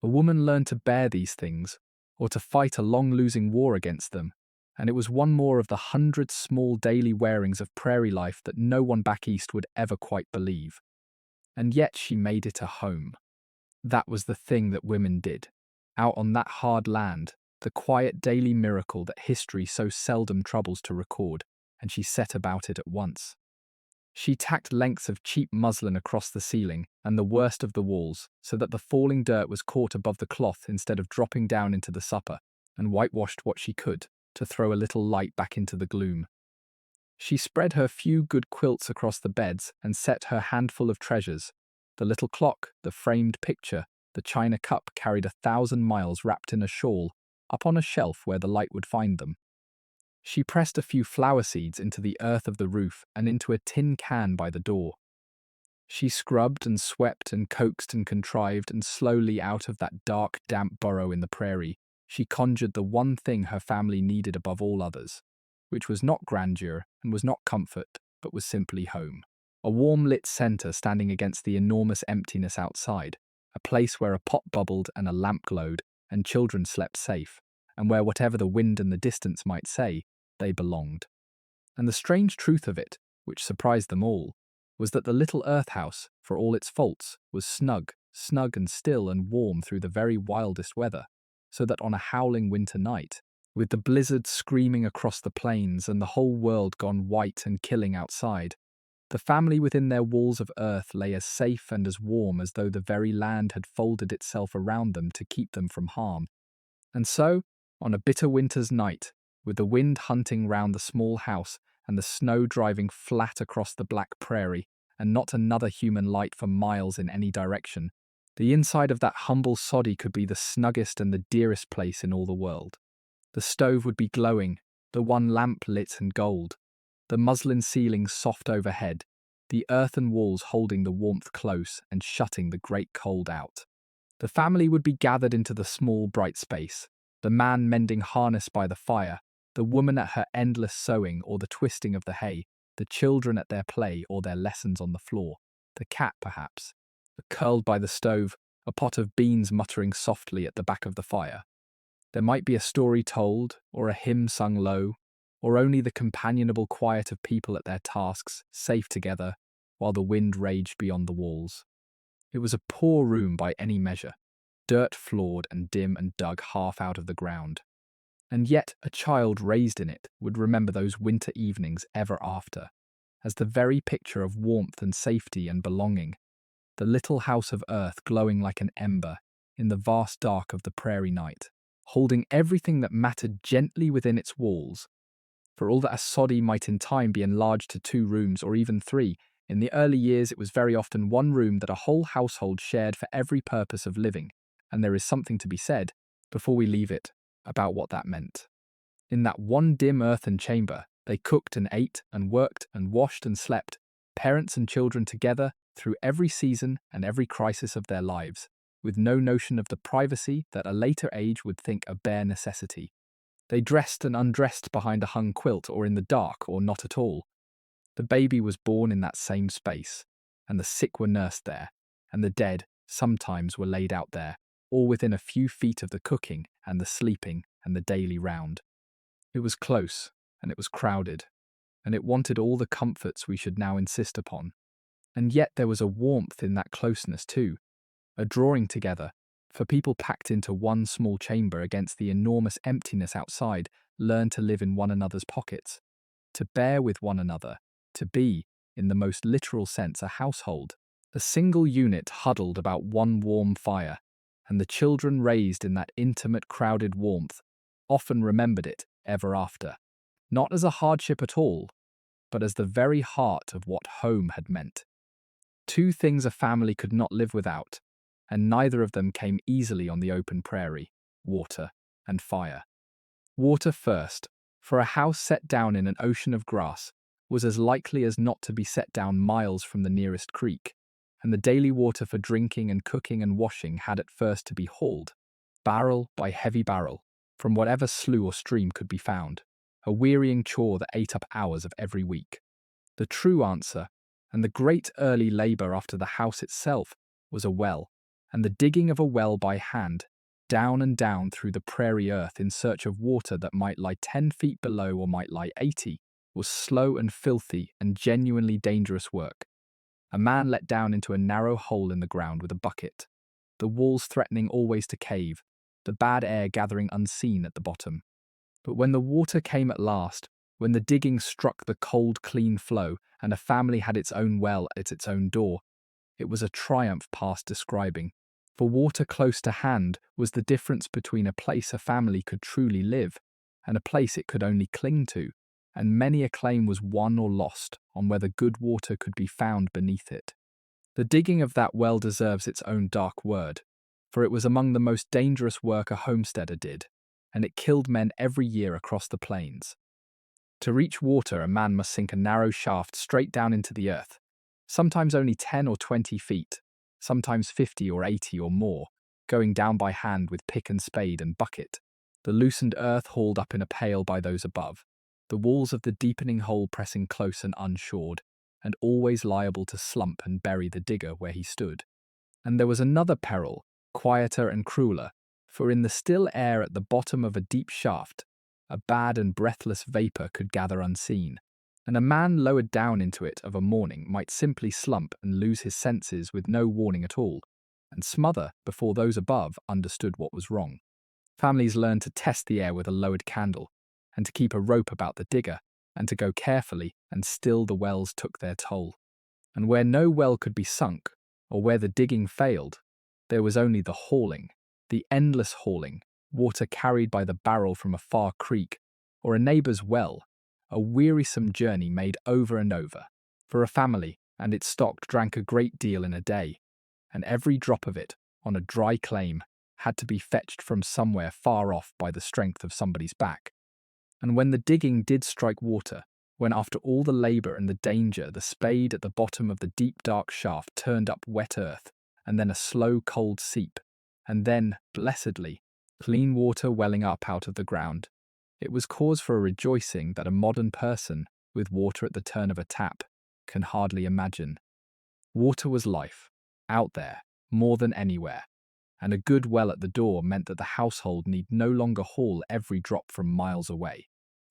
A woman learned to bear these things, or to fight a long-losing war against them, and it was one more of the 100 small daily wearings of prairie life that no one back east would ever quite believe. And yet she made it a home. That was the thing that women did. Out on that hard land, the quiet daily miracle that history so seldom troubles to record, and she set about it at once. She tacked lengths of cheap muslin across the ceiling and the worst of the walls, so that the falling dirt was caught above the cloth instead of dropping down into the supper, and whitewashed what she could, to throw a little light back into the gloom. She spread her few good quilts across the beds and set her handful of treasures. The little clock, the framed picture, the china cup carried 1,000 miles wrapped in a shawl, up on a shelf where the light would find them. She pressed a few flower seeds into the earth of the roof and into a tin can by the door. She scrubbed and swept and coaxed and contrived, and slowly out of that dark, damp burrow in the prairie, she conjured the one thing her family needed above all others, which was not grandeur and was not comfort, but was simply home. A warm-lit centre standing against the enormous emptiness outside, a place where a pot bubbled and a lamp glowed, and children slept safe, and where whatever the wind and the distance might say, they belonged. And the strange truth of it, which surprised them all, was that the little earth house, for all its faults, was snug and still and warm through the very wildest weather, so that on a howling winter night, with the blizzard screaming across the plains and the whole world gone white and killing outside, the family within their walls of earth lay as safe and as warm as though the very land had folded itself around them to keep them from harm. And so, on a bitter winter's night, with the wind hunting round the small house and the snow driving flat across the black prairie, and not another human light for miles in any direction, the inside of that humble soddy could be the snuggest and the dearest place in all the world. The stove would be glowing, the one lamp lit and gold, the muslin ceiling soft overhead, the earthen walls holding the warmth close and shutting the great cold out. The family would be gathered into the small, bright space, the man mending harness by the fire, the woman at her endless sewing or the twisting of the hay, the children at their play or their lessons on the floor, the cat, perhaps, curled by the stove, a pot of beans muttering softly at the back of the fire. There might be a story told, or a hymn sung low, or only the companionable quiet of people at their tasks, safe together, while the wind raged beyond the walls. It was a poor room by any measure, dirt-floored and dim and dug half out of the ground. And yet a child raised in it would remember those winter evenings ever after, as the very picture of warmth and safety and belonging, the little house of earth glowing like an ember in the vast dark of the prairie night, holding everything that mattered gently within its walls. For all that a soddy might in time be enlarged to 2 rooms or even 3, in the early years it was very often one room that a whole household shared for every purpose of living, and there is something to be said, before we leave it, about what that meant. In that one dim earthen chamber, they cooked and ate and worked and washed and slept, parents and children together through every season and every crisis of their lives, with no notion of the privacy that a later age would think a bare necessity. They dressed and undressed behind a hung quilt or in the dark or not at all. The baby was born in that same space, and the sick were nursed there, and the dead sometimes were laid out there, all within a few feet of the cooking and the sleeping and the daily round. It was close, and it was crowded, and it wanted all the comforts we should now insist upon. And yet there was a warmth in that closeness too, a drawing together, for people packed into one small chamber against the enormous emptiness outside learned to live in one another's pockets, to bear with one another, to be, in the most literal sense, a household, a single unit huddled about one warm fire, and the children raised in that intimate, crowded warmth often remembered it ever after, not as a hardship at all, but as the very heart of what home had meant. 2 things a family could not live without, and neither of them came easily on the open prairie: water and fire. Water first, for a house set down in an ocean of grass was as likely as not to be set down miles from the nearest creek, and the daily water for drinking and cooking and washing had at first to be hauled, barrel by heavy barrel, from whatever slough or stream could be found, a wearying chore that ate up hours of every week. The true answer, and the great early labour after the house itself, was a well, and the digging of a well by hand, down and down through the prairie earth in search of water that might lie 10 feet below or might lie 80, was slow and filthy and genuinely dangerous work. A man let down into a narrow hole in the ground with a bucket, the walls threatening always to cave, the bad air gathering unseen at the bottom. But when the water came at last, when the digging struck the cold, clean flow, and a family had its own well at its own door, it was a triumph past describing. For water close to hand was the difference between a place a family could truly live and a place it could only cling to, and many a claim was won or lost on whether good water could be found beneath it. The digging of that well deserves its own dark word, for it was among the most dangerous work a homesteader did, and it killed men every year across the plains. To reach water, a man must sink a narrow shaft straight down into the earth, sometimes only 10 or 20 feet, sometimes 50 or 80 or more, going down by hand with pick and spade and bucket, the loosened earth hauled up in a pail by those above, the walls of the deepening hole pressing close and unshored, and always liable to slump and bury the digger where he stood. And there was another peril, quieter and crueler, for in the still air at the bottom of a deep shaft, a bad and breathless vapour could gather unseen, and a man lowered down into it of a morning might simply slump and lose his senses with no warning at all, and smother before those above understood what was wrong. Families learned to test the air with a lowered candle, and to keep a rope about the digger, and to go carefully, and still the wells took their toll. And where no well could be sunk, or where the digging failed, there was only the hauling, the endless hauling, water carried by the barrel from a far creek, or a neighbour's well, a wearisome journey made over and over. For a family and its stock drank a great deal in a day, and every drop of it, on a dry claim, had to be fetched from somewhere far off by the strength of somebody's back. And when the digging did strike water, when after all the labour and the danger, the spade at the bottom of the deep dark shaft turned up wet earth, and then a slow cold seep, and then, blessedly, clean water welling up out of the ground. It was cause for a rejoicing that a modern person, with water at the turn of a tap, can hardly imagine. Water was life, out there, more than anywhere, and a good well at the door meant that the household need no longer haul every drop from miles away.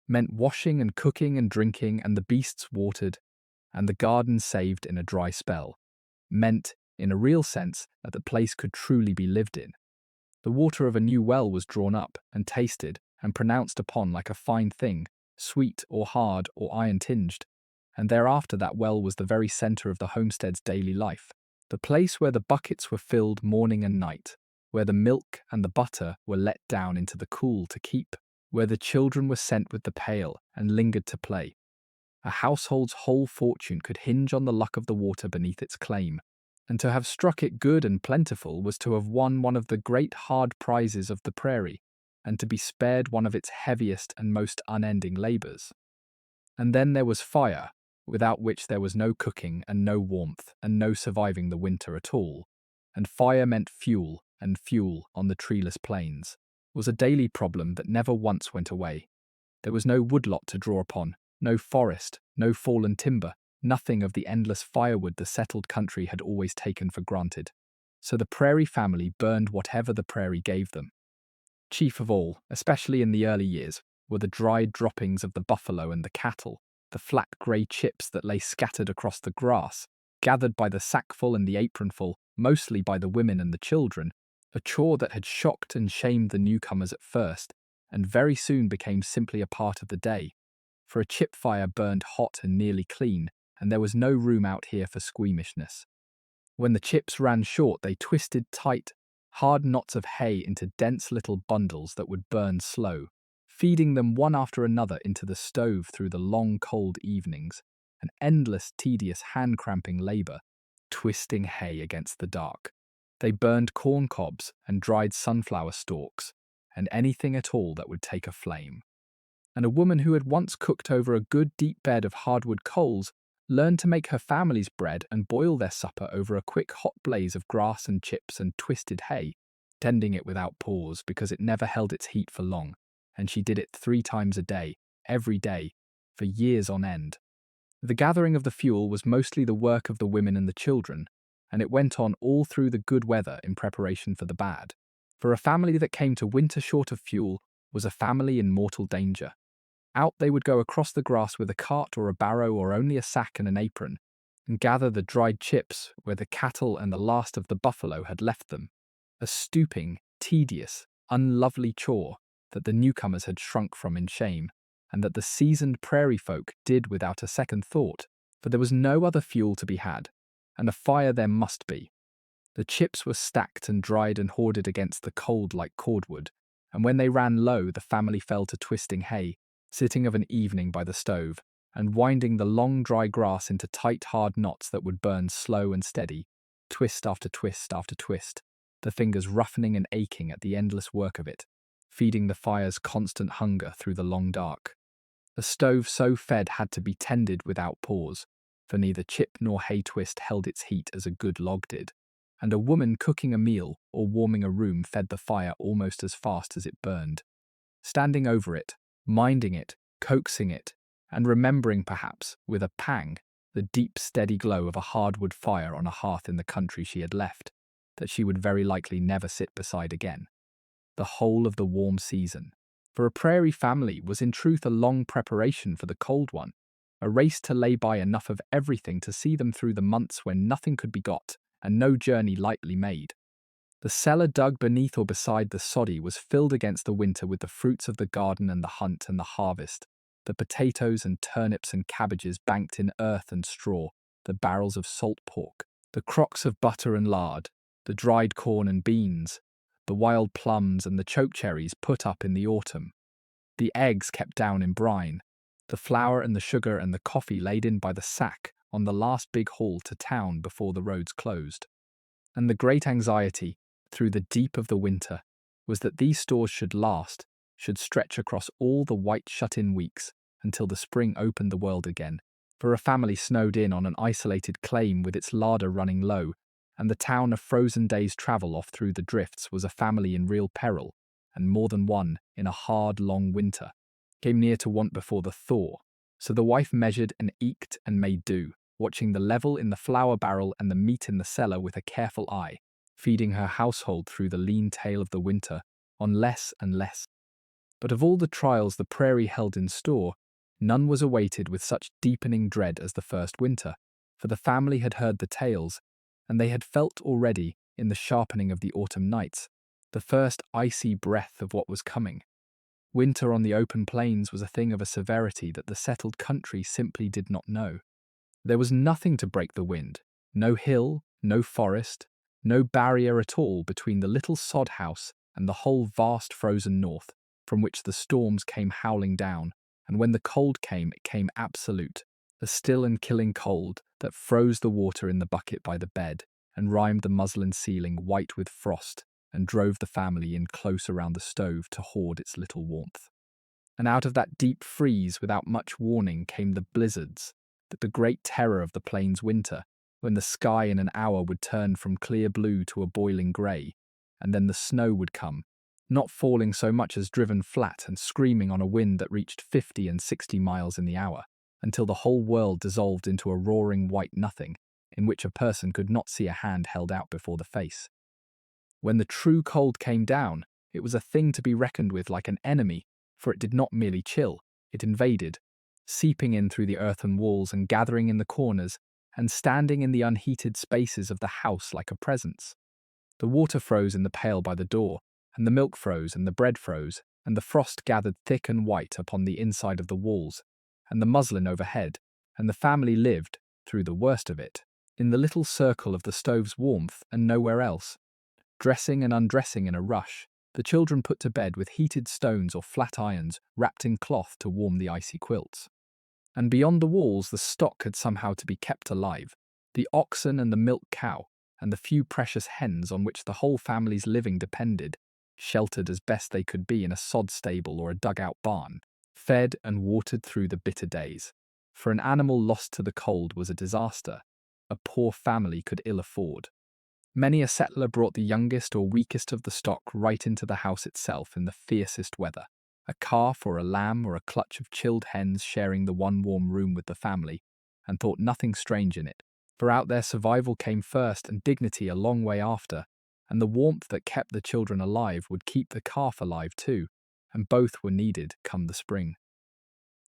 Meant washing and cooking and drinking and the beasts watered, and the garden saved in a dry spell. Meant, in a real sense, that the place could truly be lived in. The water of a new well was drawn up and tasted and pronounced upon like a fine thing, sweet or hard or iron-tinged, and thereafter that well was the very centre of the homestead's daily life, the place where the buckets were filled morning and night, where the milk and the butter were let down into the cool to keep, where the children were sent with the pail and lingered to play. A household's whole fortune could hinge on the luck of the water beneath its claim, and to have struck it good and plentiful was to have won one of the great hard prizes of the prairie, and to be spared one of its heaviest and most unending labours. And then there was fire, without which there was no cooking and no warmth and no surviving the winter at all, and fire meant fuel, and fuel on the treeless plains was a daily problem that never once went away. There was no woodlot to draw upon, no forest, no fallen timber, nothing of the endless firewood the settled country had always taken for granted. So the Prairie family burned whatever the prairie gave them. Chief of all, especially in the early years, were the dried droppings of the buffalo and the cattle, the flat grey chips that lay scattered across the grass, gathered by the sackful and the apronful, mostly by the women and the children, a chore that had shocked and shamed the newcomers at first, and very soon became simply a part of the day. For a chip fire burned hot and nearly clean, and there was no room out here for squeamishness. When the chips ran short, they twisted tight, hard knots of hay into dense little bundles that would burn slow, feeding them one after another into the stove through the long cold evenings, an endless tedious hand-cramping labour, twisting hay against the dark. They burned corn cobs and dried sunflower stalks, and anything at all that would take a flame. And a woman who had once cooked over a good deep bed of hardwood coals learned to make her family's bread and boil their supper over a quick hot blaze of grass and chips and twisted hay, tending it without pause because it never held its heat for long, and she did it 3 times a day, every day, for years on end. The gathering of the fuel was mostly the work of the women and the children, and it went on all through the good weather in preparation for the bad. For a family that came to winter short of fuel was a family in mortal danger. Out they would go across the grass with a cart or a barrow or only a sack and an apron, and gather the dried chips where the cattle and the last of the buffalo had left them, a stooping, tedious, unlovely chore that the newcomers had shrunk from in shame, and that the seasoned prairie folk did without a second thought, for there was no other fuel to be had, and a fire there must be. The chips were stacked and dried and hoarded against the cold like cordwood, and when they ran low the family fell to twisting hay, sitting of an evening by the stove, and winding the long dry grass into tight hard knots that would burn slow and steady, twist after twist after twist, the fingers roughening and aching at the endless work of it, feeding the fire's constant hunger through the long dark. The stove so fed had to be tended without pause, for neither chip nor hay twist held its heat as a good log did, and a woman cooking a meal or warming a room fed the fire almost as fast as it burned. Standing over it, minding it, coaxing it, and remembering perhaps, with a pang, the deep steady glow of a hardwood fire on a hearth in the country she had left, that she would very likely never sit beside again. The whole of the warm season, for a prairie family, was in truth a long preparation for the cold one, a race to lay by enough of everything to see them through the months when nothing could be got, and no journey lightly made. The cellar dug beneath or beside the soddy was filled against the winter with the fruits of the garden and the hunt and the harvest, the potatoes and turnips and cabbages banked in earth and straw, the barrels of salt pork, the crocks of butter and lard, the dried corn and beans, the wild plums and the chokecherries put up in the autumn, the eggs kept down in brine, the flour and the sugar and the coffee laid in by the sack on the last big haul to town before the roads closed. And the great anxiety, through the deep of the winter, was that these stores should last, should stretch across all the white shut-in weeks, until the spring opened the world again. For a family snowed in on an isolated claim with its larder running low, and the town of frozen days' travel off through the drifts was a family in real peril, and more than one, in a hard, long winter, came near to want before the thaw. So the wife measured and eked and made do, watching the level in the flour barrel and the meat in the cellar with a careful eye, feeding her household through the lean tail of the winter on less and less. But of all the trials the prairie held in store, none was awaited with such deepening dread as the first winter, for the family had heard the tales, and they had felt already, in the sharpening of the autumn nights, the first icy breath of what was coming. Winter on the open plains was a thing of a severity that the settled country simply did not know. There was nothing to break the wind, no hill, no forest, no barrier at all between the little sod house and the whole vast frozen north, from which the storms came howling down, and when the cold came, it came absolute, a still and killing cold that froze the water in the bucket by the bed, and rimed the muslin ceiling white with frost, and drove the family in close around the stove to hoard its little warmth. And out of that deep freeze, without much warning, came the blizzards, the great terror of the plains winter, when the sky in an hour would turn from clear blue to a boiling grey, and then the snow would come, not falling so much as driven flat and screaming on a wind that reached 50 and 60 miles in the hour, until the whole world dissolved into a roaring white nothing, in which a person could not see a hand held out before the face. When the true cold came down, it was a thing to be reckoned with like an enemy, for it did not merely chill, it invaded, seeping in through the earthen walls and gathering in the corners, and standing in the unheated spaces of the house like a presence. The water froze in the pail by the door, and the milk froze and the bread froze, and the frost gathered thick and white upon the inside of the walls, and the muslin overhead, and the family lived, through the worst of it, in the little circle of the stove's warmth and nowhere else. Dressing and undressing in a rush, the children put to bed with heated stones or flat irons wrapped in cloth to warm the icy quilts. And beyond the walls the stock had somehow to be kept alive, the oxen and the milk cow, and the few precious hens on which the whole family's living depended, sheltered as best they could be in a sod stable or a dug-out barn, fed and watered through the bitter days. For an animal lost to the cold was a disaster a poor family could ill afford. Many a settler brought the youngest or weakest of the stock right into the house itself in the fiercest weather, a calf or a lamb or a clutch of chilled hens sharing the one warm room with the family, and thought nothing strange in it, for out there survival came first and dignity a long way after, and the warmth that kept the children alive would keep the calf alive too, and both were needed come the spring.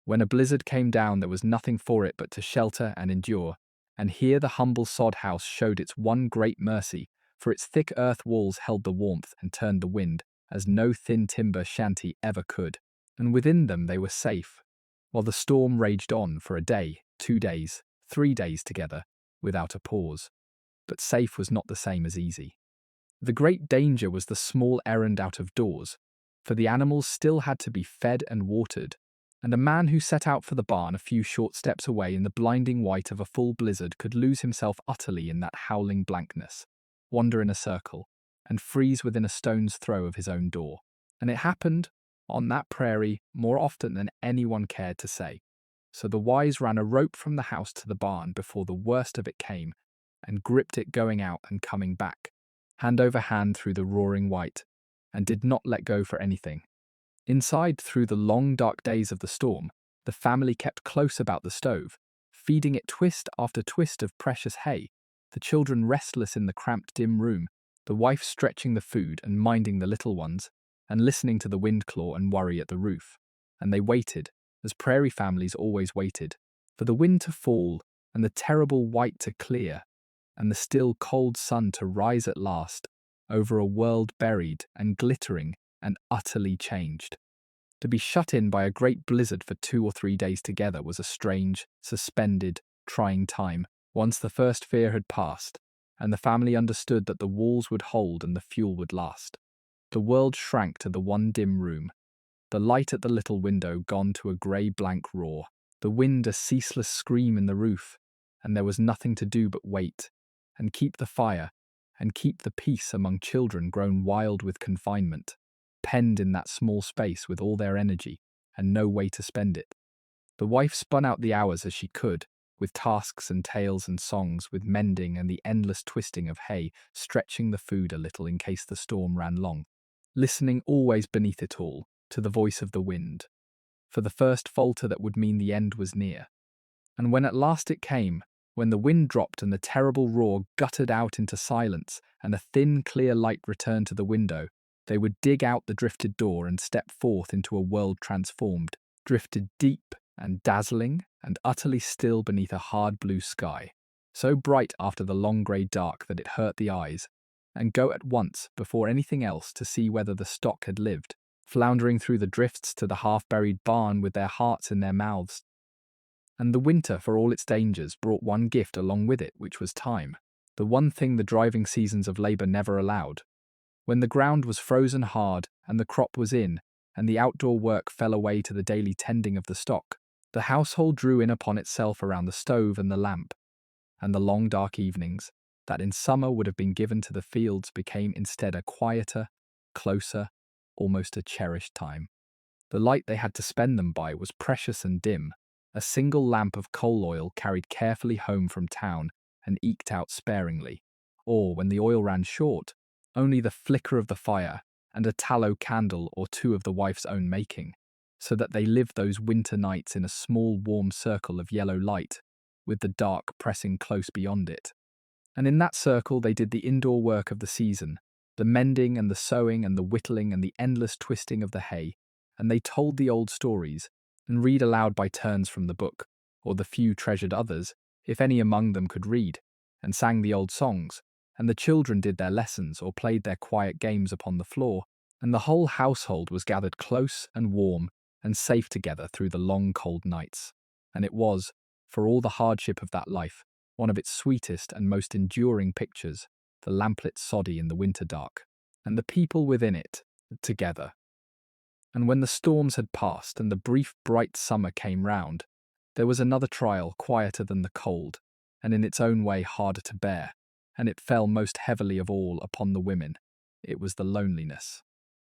When a blizzard came down, there was nothing for it but to shelter and endure, and here the humble sod house showed its one great mercy, for its thick earth walls held the warmth and turned the wind, as no thin timber shanty ever could, and within them they were safe, while the storm raged on for a day, 2 days, 3 days together, without a pause. But safe was not the same as easy. The great danger was the small errand out of doors, for the animals still had to be fed and watered, and a man who set out for the barn a few short steps away in the blinding white of a full blizzard could lose himself utterly in that howling blankness, wander in a circle, and freeze within a stone's throw of his own door. And it happened, on that prairie, more often than anyone cared to say. So the wise ran a rope from the house to the barn before the worst of it came, and gripped it going out and coming back, hand over hand through the roaring white, and did not let go for anything. Inside, through the long dark days of the storm, the family kept close about the stove, feeding it twist after twist of precious hay, the children restless in the cramped dim room, the wife stretching the food and minding the little ones, and listening to the wind claw and worry at the roof. And they waited, as prairie families always waited, for the wind to fall and the terrible white to clear, and the still cold sun to rise at last, over a world buried and glittering and utterly changed. To be shut in by a great blizzard for 2 or 3 days together was a strange, suspended, trying time, once the first fear had passed, and the family understood that the walls would hold and the fuel would last. The world shrank to the one dim room, the light at the little window gone to a grey blank roar, the wind a ceaseless scream in the roof, and there was nothing to do but wait, and keep the fire, and keep the peace among children grown wild with confinement, penned in that small space with all their energy, and no way to spend it. The wife spun out the hours as she could, with tasks and tales and songs, with mending and the endless twisting of hay, stretching the food a little in case the storm ran long, listening always beneath it all to the voice of the wind, for the first falter that would mean the end was near. And when at last it came, when the wind dropped and the terrible roar guttered out into silence and a thin, clear light returned to the window, they would dig out the drifted door and step forth into a world transformed, drifted deep and dazzling and utterly still beneath a hard blue sky, so bright after the long grey dark that it hurt the eyes, and go at once, before anything else, to see whether the stock had lived, floundering through the drifts to the half-buried barn with their hearts in their mouths. And the winter, for all its dangers, brought one gift along with it, which was time, the one thing the driving seasons of labour never allowed. When the ground was frozen hard and the crop was in, and the outdoor work fell away to the daily tending of the stock, the household drew in upon itself around the stove and the lamp, and the long dark evenings, that in summer would have been given to the fields, became instead a quieter, closer, almost a cherished time. The light they had to spend them by was precious and dim, a single lamp of coal oil carried carefully home from town and eked out sparingly, or, when the oil ran short, only the flicker of the fire and a tallow candle or two of the wife's own making, so that they lived those winter nights in a small warm circle of yellow light, with the dark pressing close beyond it. And in that circle they did the indoor work of the season, the mending and the sewing and the whittling and the endless twisting of the hay, and they told the old stories, and read aloud by turns from the book, or the few treasured others, if any among them could read, and sang the old songs, and the children did their lessons or played their quiet games upon the floor, and the whole household was gathered close and warm and safe together through the long cold nights. And it was, for all the hardship of that life, one of its sweetest and most enduring pictures, the lamplit soddy in the winter dark, and the people within it, together. And when the storms had passed and the brief bright summer came round, there was another trial quieter than the cold, and in its own way harder to bear, and it fell most heavily of all upon the women. It was the loneliness.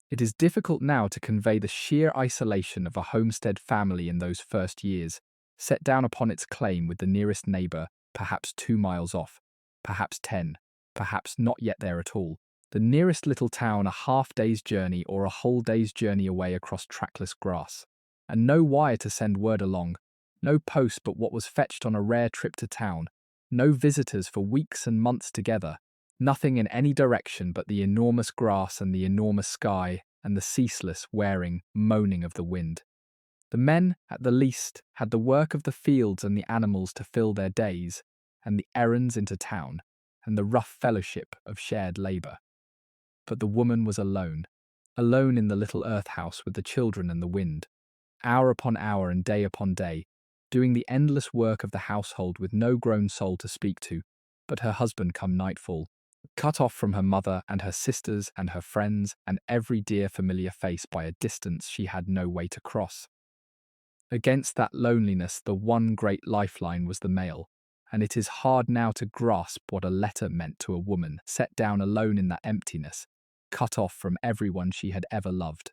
It is difficult now to convey the sheer isolation of a homestead family in those first years, set down upon its claim with the nearest neighbour, perhaps 2 miles off, perhaps 10, perhaps not yet there at all, the nearest little town a half-day's journey or a whole day's journey away across trackless grass, and no wire to send word along, no post but what was fetched on a rare trip to town, no visitors for weeks and months together, nothing in any direction but the enormous grass and the enormous sky and the ceaseless, wearing, moaning of the wind. The men, at the least, had the work of the fields and the animals to fill their days, and the errands into town, and the rough fellowship of shared labour. But the woman was alone, alone in the little earth house with the children and the wind, hour upon hour and day upon day, doing the endless work of the household with no grown soul to speak to, but her husband come nightfall, cut off from her mother and her sisters and her friends and every dear familiar face by a distance she had no way to cross. Against that loneliness, the one great lifeline was the mail, and it is hard now to grasp what a letter meant to a woman set down alone in that emptiness, cut off from everyone she had ever loved.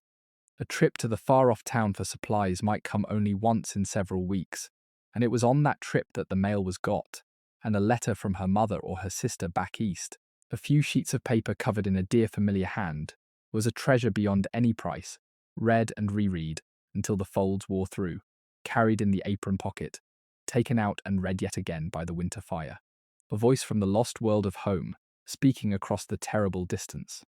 A trip to the far-off town for supplies might come only once in several weeks, and it was on that trip that the mail was got, and a letter from her mother or her sister back east, a few sheets of paper covered in a dear familiar hand, was a treasure beyond any price, read and reread until the folds wore through, carried in the apron pocket, taken out and read yet again by the winter fire. A voice from the lost world of home, speaking across the terrible distance.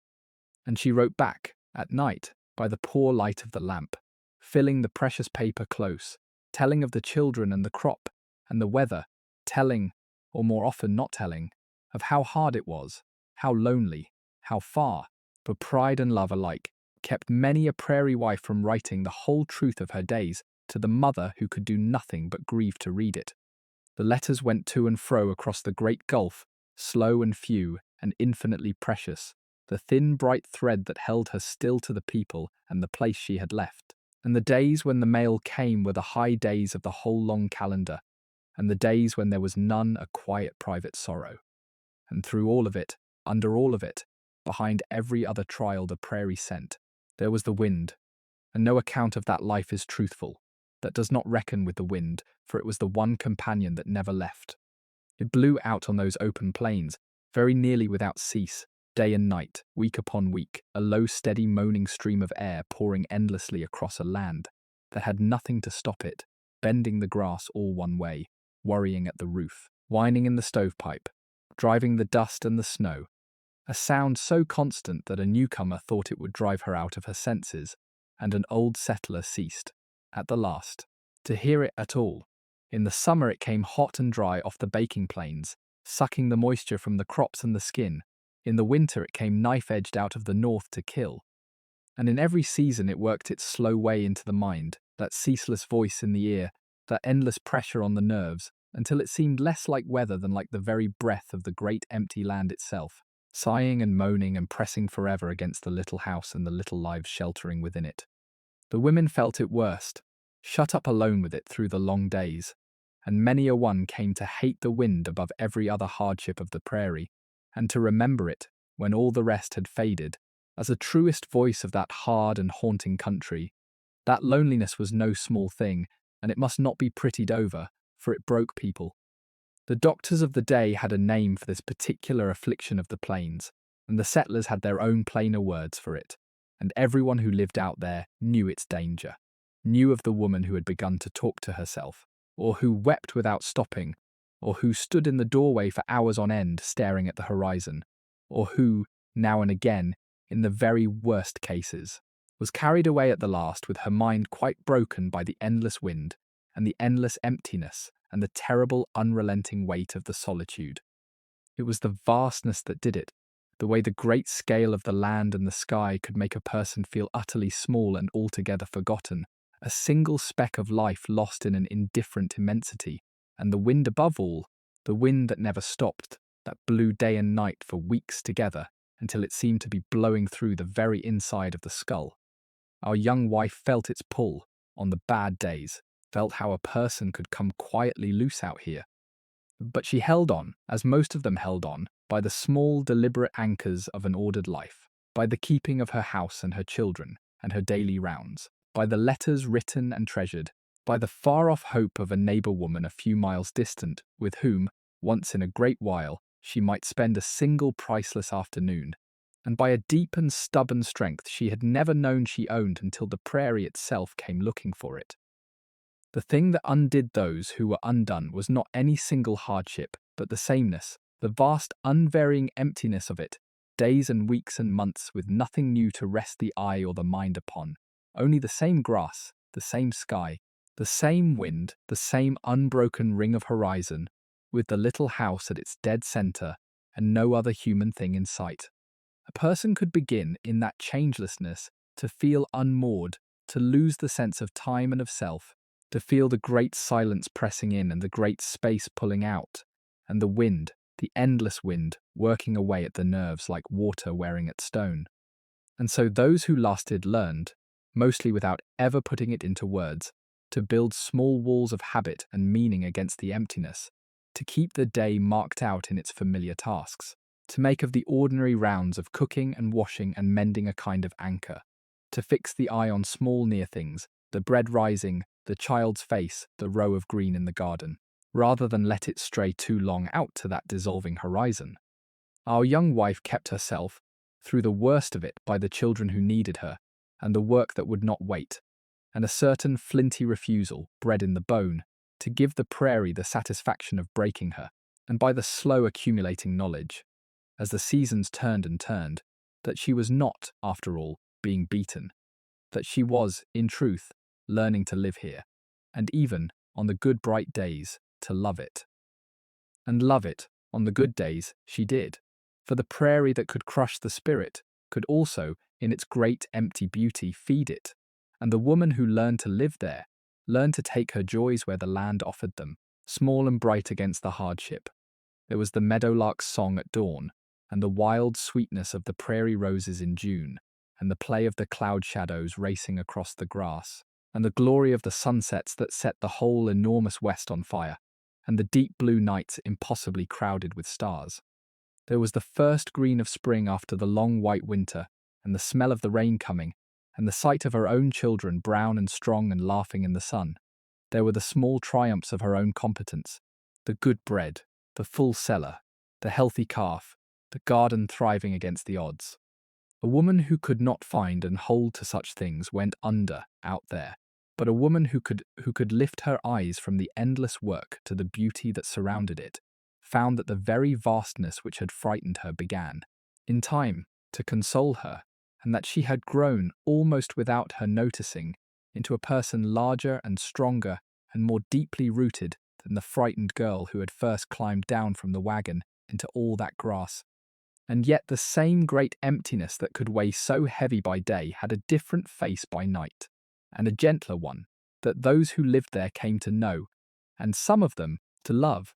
And she wrote back, at night, by the poor light of the lamp, filling the precious paper close, telling of the children and the crop and the weather, telling, or more often not telling, of how hard it was, how lonely, how far, for pride and love alike, kept many a prairie wife from writing the whole truth of her days to the mother who could do nothing but grieve to read it. The letters went to and fro across the great gulf, slow and few and infinitely precious, the thin bright thread that held her still to the people and the place she had left. And the days when the mail came were the high days of the whole long calendar, and the days when there was none a quiet private sorrow. And through all of it, under all of it, behind every other trial the prairie sent, there was the wind, and no account of that life is truthful. that does not reckon with the wind, for it was the one companion that never left. It blew out on those open plains, very nearly without cease, day and night, week upon week, a low, steady, moaning stream of air pouring endlessly across a land that had nothing to stop it, bending the grass all one way, worrying at the roof, whining in the stovepipe, driving the dust and the snow, a sound so constant that a newcomer thought it would drive her out of her senses, and an old settler ceased, at the last, to hear it at all. In the summer it came hot and dry off the baking plains, sucking the moisture from the crops and the skin. In the winter it came knife-edged out of the north to kill. And in every season it worked its slow way into the mind, that ceaseless voice in the ear, that endless pressure on the nerves, until it seemed less like weather than like the very breath of the great empty land itself, sighing and moaning and pressing forever against the little house and the little lives sheltering within it. The women felt it worst, shut up alone with it through the long days, and many a one came to hate the wind above every other hardship of the prairie, and to remember it, when all the rest had faded, as the truest voice of that hard and haunting country. That loneliness was no small thing, and it must not be prettied over, for it broke people. The doctors of the day had a name for this particular affliction of the plains, and the settlers had their own plainer words for it, and everyone who lived out there knew its danger, knew of the woman who had begun to talk to herself, or who wept without stopping, or who stood in the doorway for hours on end staring at the horizon, or who, now and again, in the very worst cases, was carried away at the last with her mind quite broken by the endless wind and the endless emptiness and the terrible unrelenting weight of the solitude. It was the vastness that did it, the way the great scale of the land and the sky could make a person feel utterly small and altogether forgotten, a single speck of life lost in an indifferent immensity, and the wind above all, the wind that never stopped, that blew day and night for weeks together, until it seemed to be blowing through the very inside of the skull. Our young wife felt its pull, on the bad days, felt how a person could come quietly loose out here. But she held on, as most of them held on, by the small, deliberate anchors of an ordered life, by the keeping of her house and her children, and her daily rounds, by the letters written and treasured, by the far-off hope of a neighbour woman a few miles distant, with whom, once in a great while, she might spend a single priceless afternoon, and by a deep and stubborn strength she had never known she owned until the prairie itself came looking for it. The thing that undid those who were undone was not any single hardship, but the sameness, the vast unvarying emptiness of it, days and weeks and months with nothing new to rest the eye or the mind upon, only the same grass, the same sky, the same wind, the same unbroken ring of horizon, with the little house at its dead centre, and no other human thing in sight. A person could begin, in that changelessness, to feel unmoored, to lose the sense of time and of self, to feel the great silence pressing in and the great space pulling out, and the wind, the endless wind, working away at the nerves like water wearing at stone. And so those who lasted learned, mostly without ever putting it into words, to build small walls of habit and meaning against the emptiness, to keep the day marked out in its familiar tasks, to make of the ordinary rounds of cooking and washing and mending a kind of anchor, to fix the eye on small near things, the bread rising, the child's face, the row of green in the garden, rather than let it stray too long out to that dissolving horizon. Our young wife kept herself, through the worst of it, by the children who needed her, and the work that would not wait, and a certain flinty refusal, bred in the bone, to give the prairie the satisfaction of breaking her, and by the slow accumulating knowledge, as the seasons turned and turned, that she was not, after all, being beaten, that she was, in truth, learning to live here, and even, on the good bright days, to love it. And love it, on the good days, she did, for the prairie that could crush the spirit could also, in its great empty beauty, feed it, and the woman who learned to live there, learned to take her joys where the land offered them, small and bright against the hardship. There was the meadowlark's song at dawn, and the wild sweetness of the prairie roses in June, and the play of the cloud shadows racing across the grass, and the glory of the sunsets that set the whole enormous west on fire, and the deep blue nights impossibly crowded with stars. There was the first green of spring after the long white winter, and the smell of the rain coming, and the sight of her own children brown and strong and laughing in the sun, There were the small triumphs of her own competence, the good bread, the full cellar, the healthy calf, the garden thriving against the odds. A woman who could not find and hold to such things went under out there, but a woman who could lift her eyes from the endless work to the beauty that surrounded it, found that the very vastness which had frightened her began, in time, to console her, and that she had grown, almost without her noticing, into a person larger and stronger and more deeply rooted than the frightened girl who had first climbed down from the wagon into all that grass. And yet the same great emptiness that could weigh so heavy by day had a different face by night, and a gentler one, that those who lived there came to know, and some of them to love.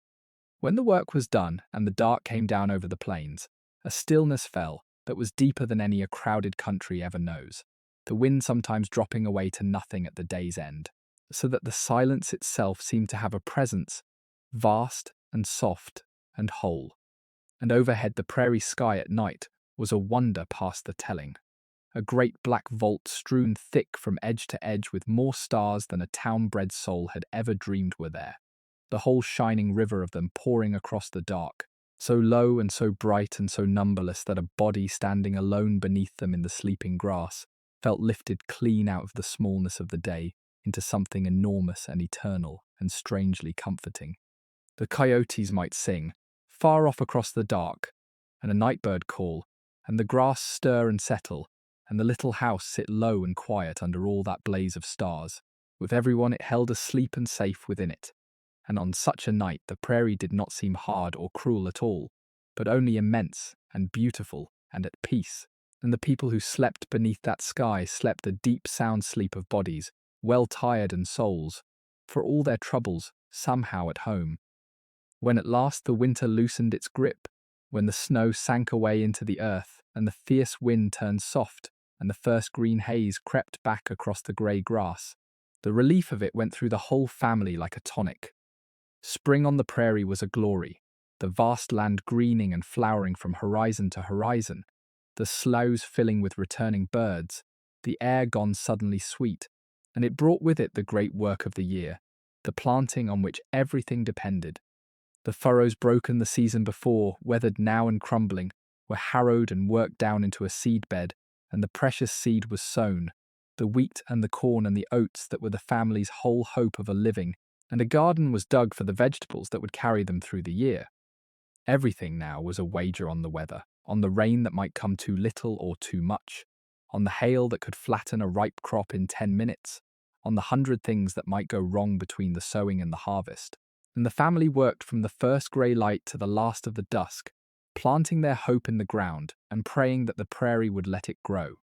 When the work was done and the dark came down over the plains, a stillness fell that was deeper than any a crowded country ever knows, the wind sometimes dropping away to nothing at the day's end, so that the silence itself seemed to have a presence, vast and soft and whole. And overhead the prairie sky at night was a wonder past the telling. A great black vault strewn thick from edge to edge with more stars than a town-bred soul had ever dreamed were there, the whole shining river of them pouring across the dark, so low and so bright and so numberless that a body standing alone beneath them in the sleeping grass felt lifted clean out of the smallness of the day into something enormous and eternal and strangely comforting. The coyotes might sing, far off across the dark, and a night-bird call, and the grass stir and settle, and the little house sit low and quiet under all that blaze of stars, with everyone it held asleep and safe within it. And on such a night the prairie did not seem hard or cruel at all, but only immense and beautiful and at peace. And the people who slept beneath that sky slept the deep sound sleep of bodies, well tired and souls, for all their troubles, somehow at home. When at last the winter loosened its grip, when the snow sank away into the earth, and the fierce wind turned soft, and the first green haze crept back across the grey grass, the relief of it went through the whole family like a tonic. Spring on the prairie was a glory, the vast land greening and flowering from horizon to horizon, the sloughs filling with returning birds, the air gone suddenly sweet, and it brought with it the great work of the year, the planting on which everything depended. The furrows broken the season before, weathered now and crumbling, were harrowed and worked down into a seed bed, and the precious seed was sown, the wheat and the corn and the oats that were the family's whole hope of a living, and a garden was dug for the vegetables that would carry them through the year. Everything now was a wager on the weather, on the rain that might come too little or too much, on the hail that could flatten a ripe crop in 10 minutes, on the 100 things that might go wrong between the sowing and the harvest. And the family worked from the first grey light to the last of the dusk, planting their hope in the ground and praying that the prairie would let it grow.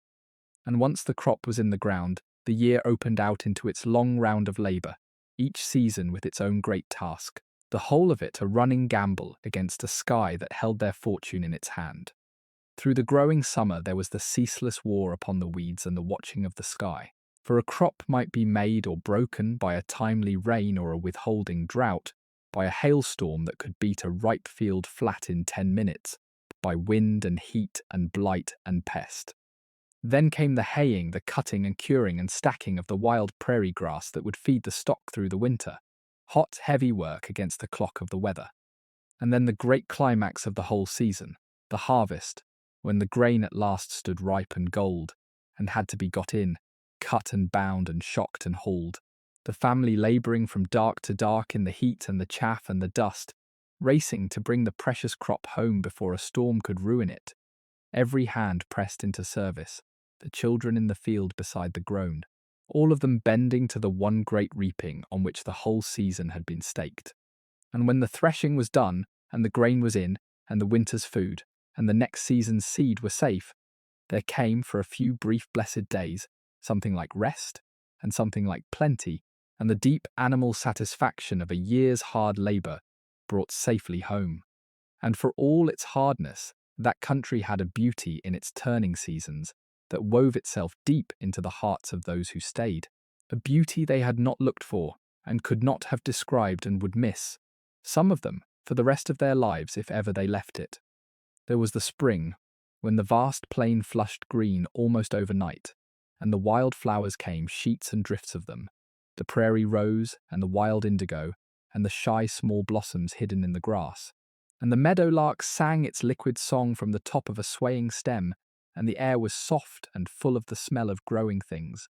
And once the crop was in the ground, the year opened out into its long round of labour, each season with its own great task, the whole of it a running gamble against a sky that held their fortune in its hand. Through the growing summer there was the ceaseless war upon the weeds and the watching of the sky, for a crop might be made or broken by a timely rain or a withholding drought, by a hailstorm that could beat a ripe field flat in 10 minutes, by wind and heat and blight and pest. Then came the haying, the cutting and curing and stacking of the wild prairie grass that would feed the stock through the winter, hot, heavy work against the clock of the weather. And then the great climax of the whole season, the harvest, when the grain at last stood ripe and gold, and had to be got in, cut and bound and shocked and hauled, the family labouring from dark to dark in the heat and the chaff and the dust, racing to bring the precious crop home before a storm could ruin it. Every hand pressed into service, the children in the field beside the grown, all of them bending to the one great reaping on which the whole season had been staked. And when the threshing was done, and the grain was in, and the winter's food, and the next season's seed were safe, there came, for a few brief blessed days, something like rest, and something like plenty, and the deep animal satisfaction of a year's hard labour brought safely home. And for all its hardness, that country had a beauty in its turning seasons that wove itself deep into the hearts of those who stayed, a beauty they had not looked for and could not have described and would miss, some of them, for the rest of their lives if ever they left it. There was the spring, when the vast plain flushed green almost overnight, and the wild flowers came, sheets and drifts of them, the prairie rose and the wild indigo, and the shy small blossoms hidden in the grass. And the meadowlark sang its liquid song from the top of a swaying stem, and the air was soft and full of the smell of growing things.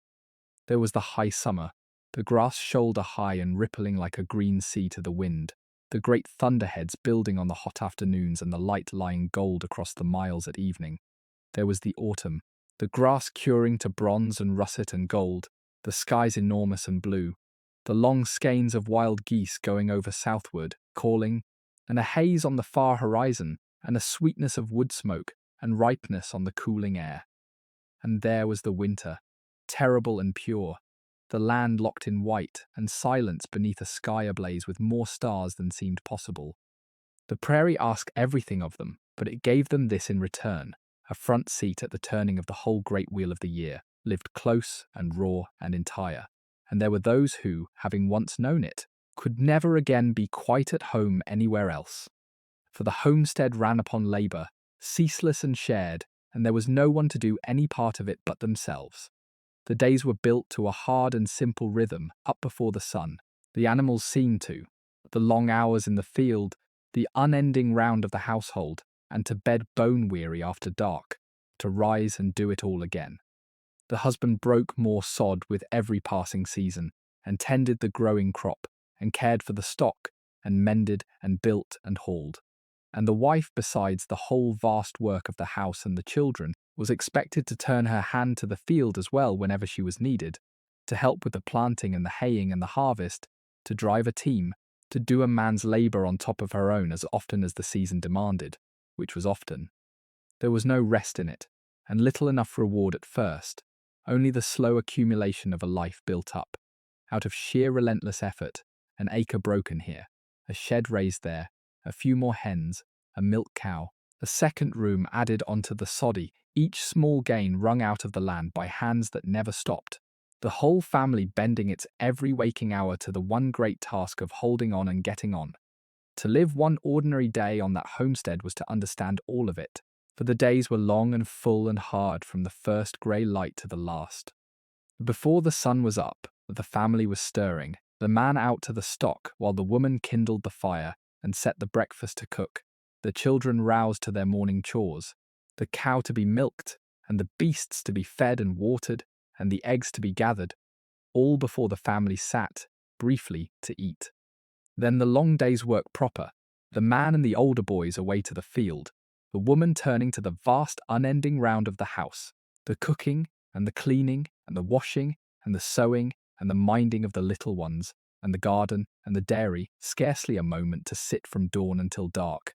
There was the high summer, the grass shoulder high and rippling like a green sea to the wind, the great thunderheads building on the hot afternoons and the light lying gold across the miles at evening. There was the autumn, the grass curing to bronze and russet and gold, the skies enormous and blue, the long skeins of wild geese going over southward, calling, and a haze on the far horizon, and a sweetness of wood smoke, and ripeness on the cooling air. And there was the winter, terrible and pure, the land locked in white, and silence beneath a sky ablaze with more stars than seemed possible. The prairie asked everything of them, but it gave them this in return, a front seat at the turning of the whole great wheel of the year, lived close and raw and entire. And there were those who, having once known it, could never again be quite at home anywhere else. For the homestead ran upon labour, ceaseless and shared, and there was no one to do any part of it but themselves. The days were built to a hard and simple rhythm, up before the sun. The animals seemed to. The long hours in the field, the unending round of the household, and to bed bone-weary after dark, to rise and do it all again. The husband broke more sod with every passing season, and tended the growing crop, and cared for the stock, and mended and built and hauled. And the wife, besides the whole vast work of the house and the children, was expected to turn her hand to the field as well whenever she was needed, to help with the planting and the haying and the harvest, to drive a team, to do a man's labour on top of her own as often as the season demanded, which was often. There was no rest in it, and little enough reward at first, only the slow accumulation of a life built up, out of sheer relentless effort, an acre broken here, a shed raised there, a few more hens, a milk cow, a second room added onto the soddy, each small gain wrung out of the land by hands that never stopped, the whole family bending its every waking hour to the one great task of holding on and getting on. To live one ordinary day on that homestead was to understand all of it, for the days were long and full and hard from the first grey light to the last. Before the sun was up, the family was stirring, the man out to the stock while the woman kindled the fire and set the breakfast to cook, the children roused to their morning chores, the cow to be milked, and the beasts to be fed and watered, and the eggs to be gathered, all before the family sat, briefly, to eat. Then the long day's work proper, the man and the older boys away to the field, the woman turning to the vast unending round of the house, the cooking and the cleaning and the washing and the sewing and the minding of the little ones, and the garden and the dairy, scarcely a moment to sit from dawn until dark,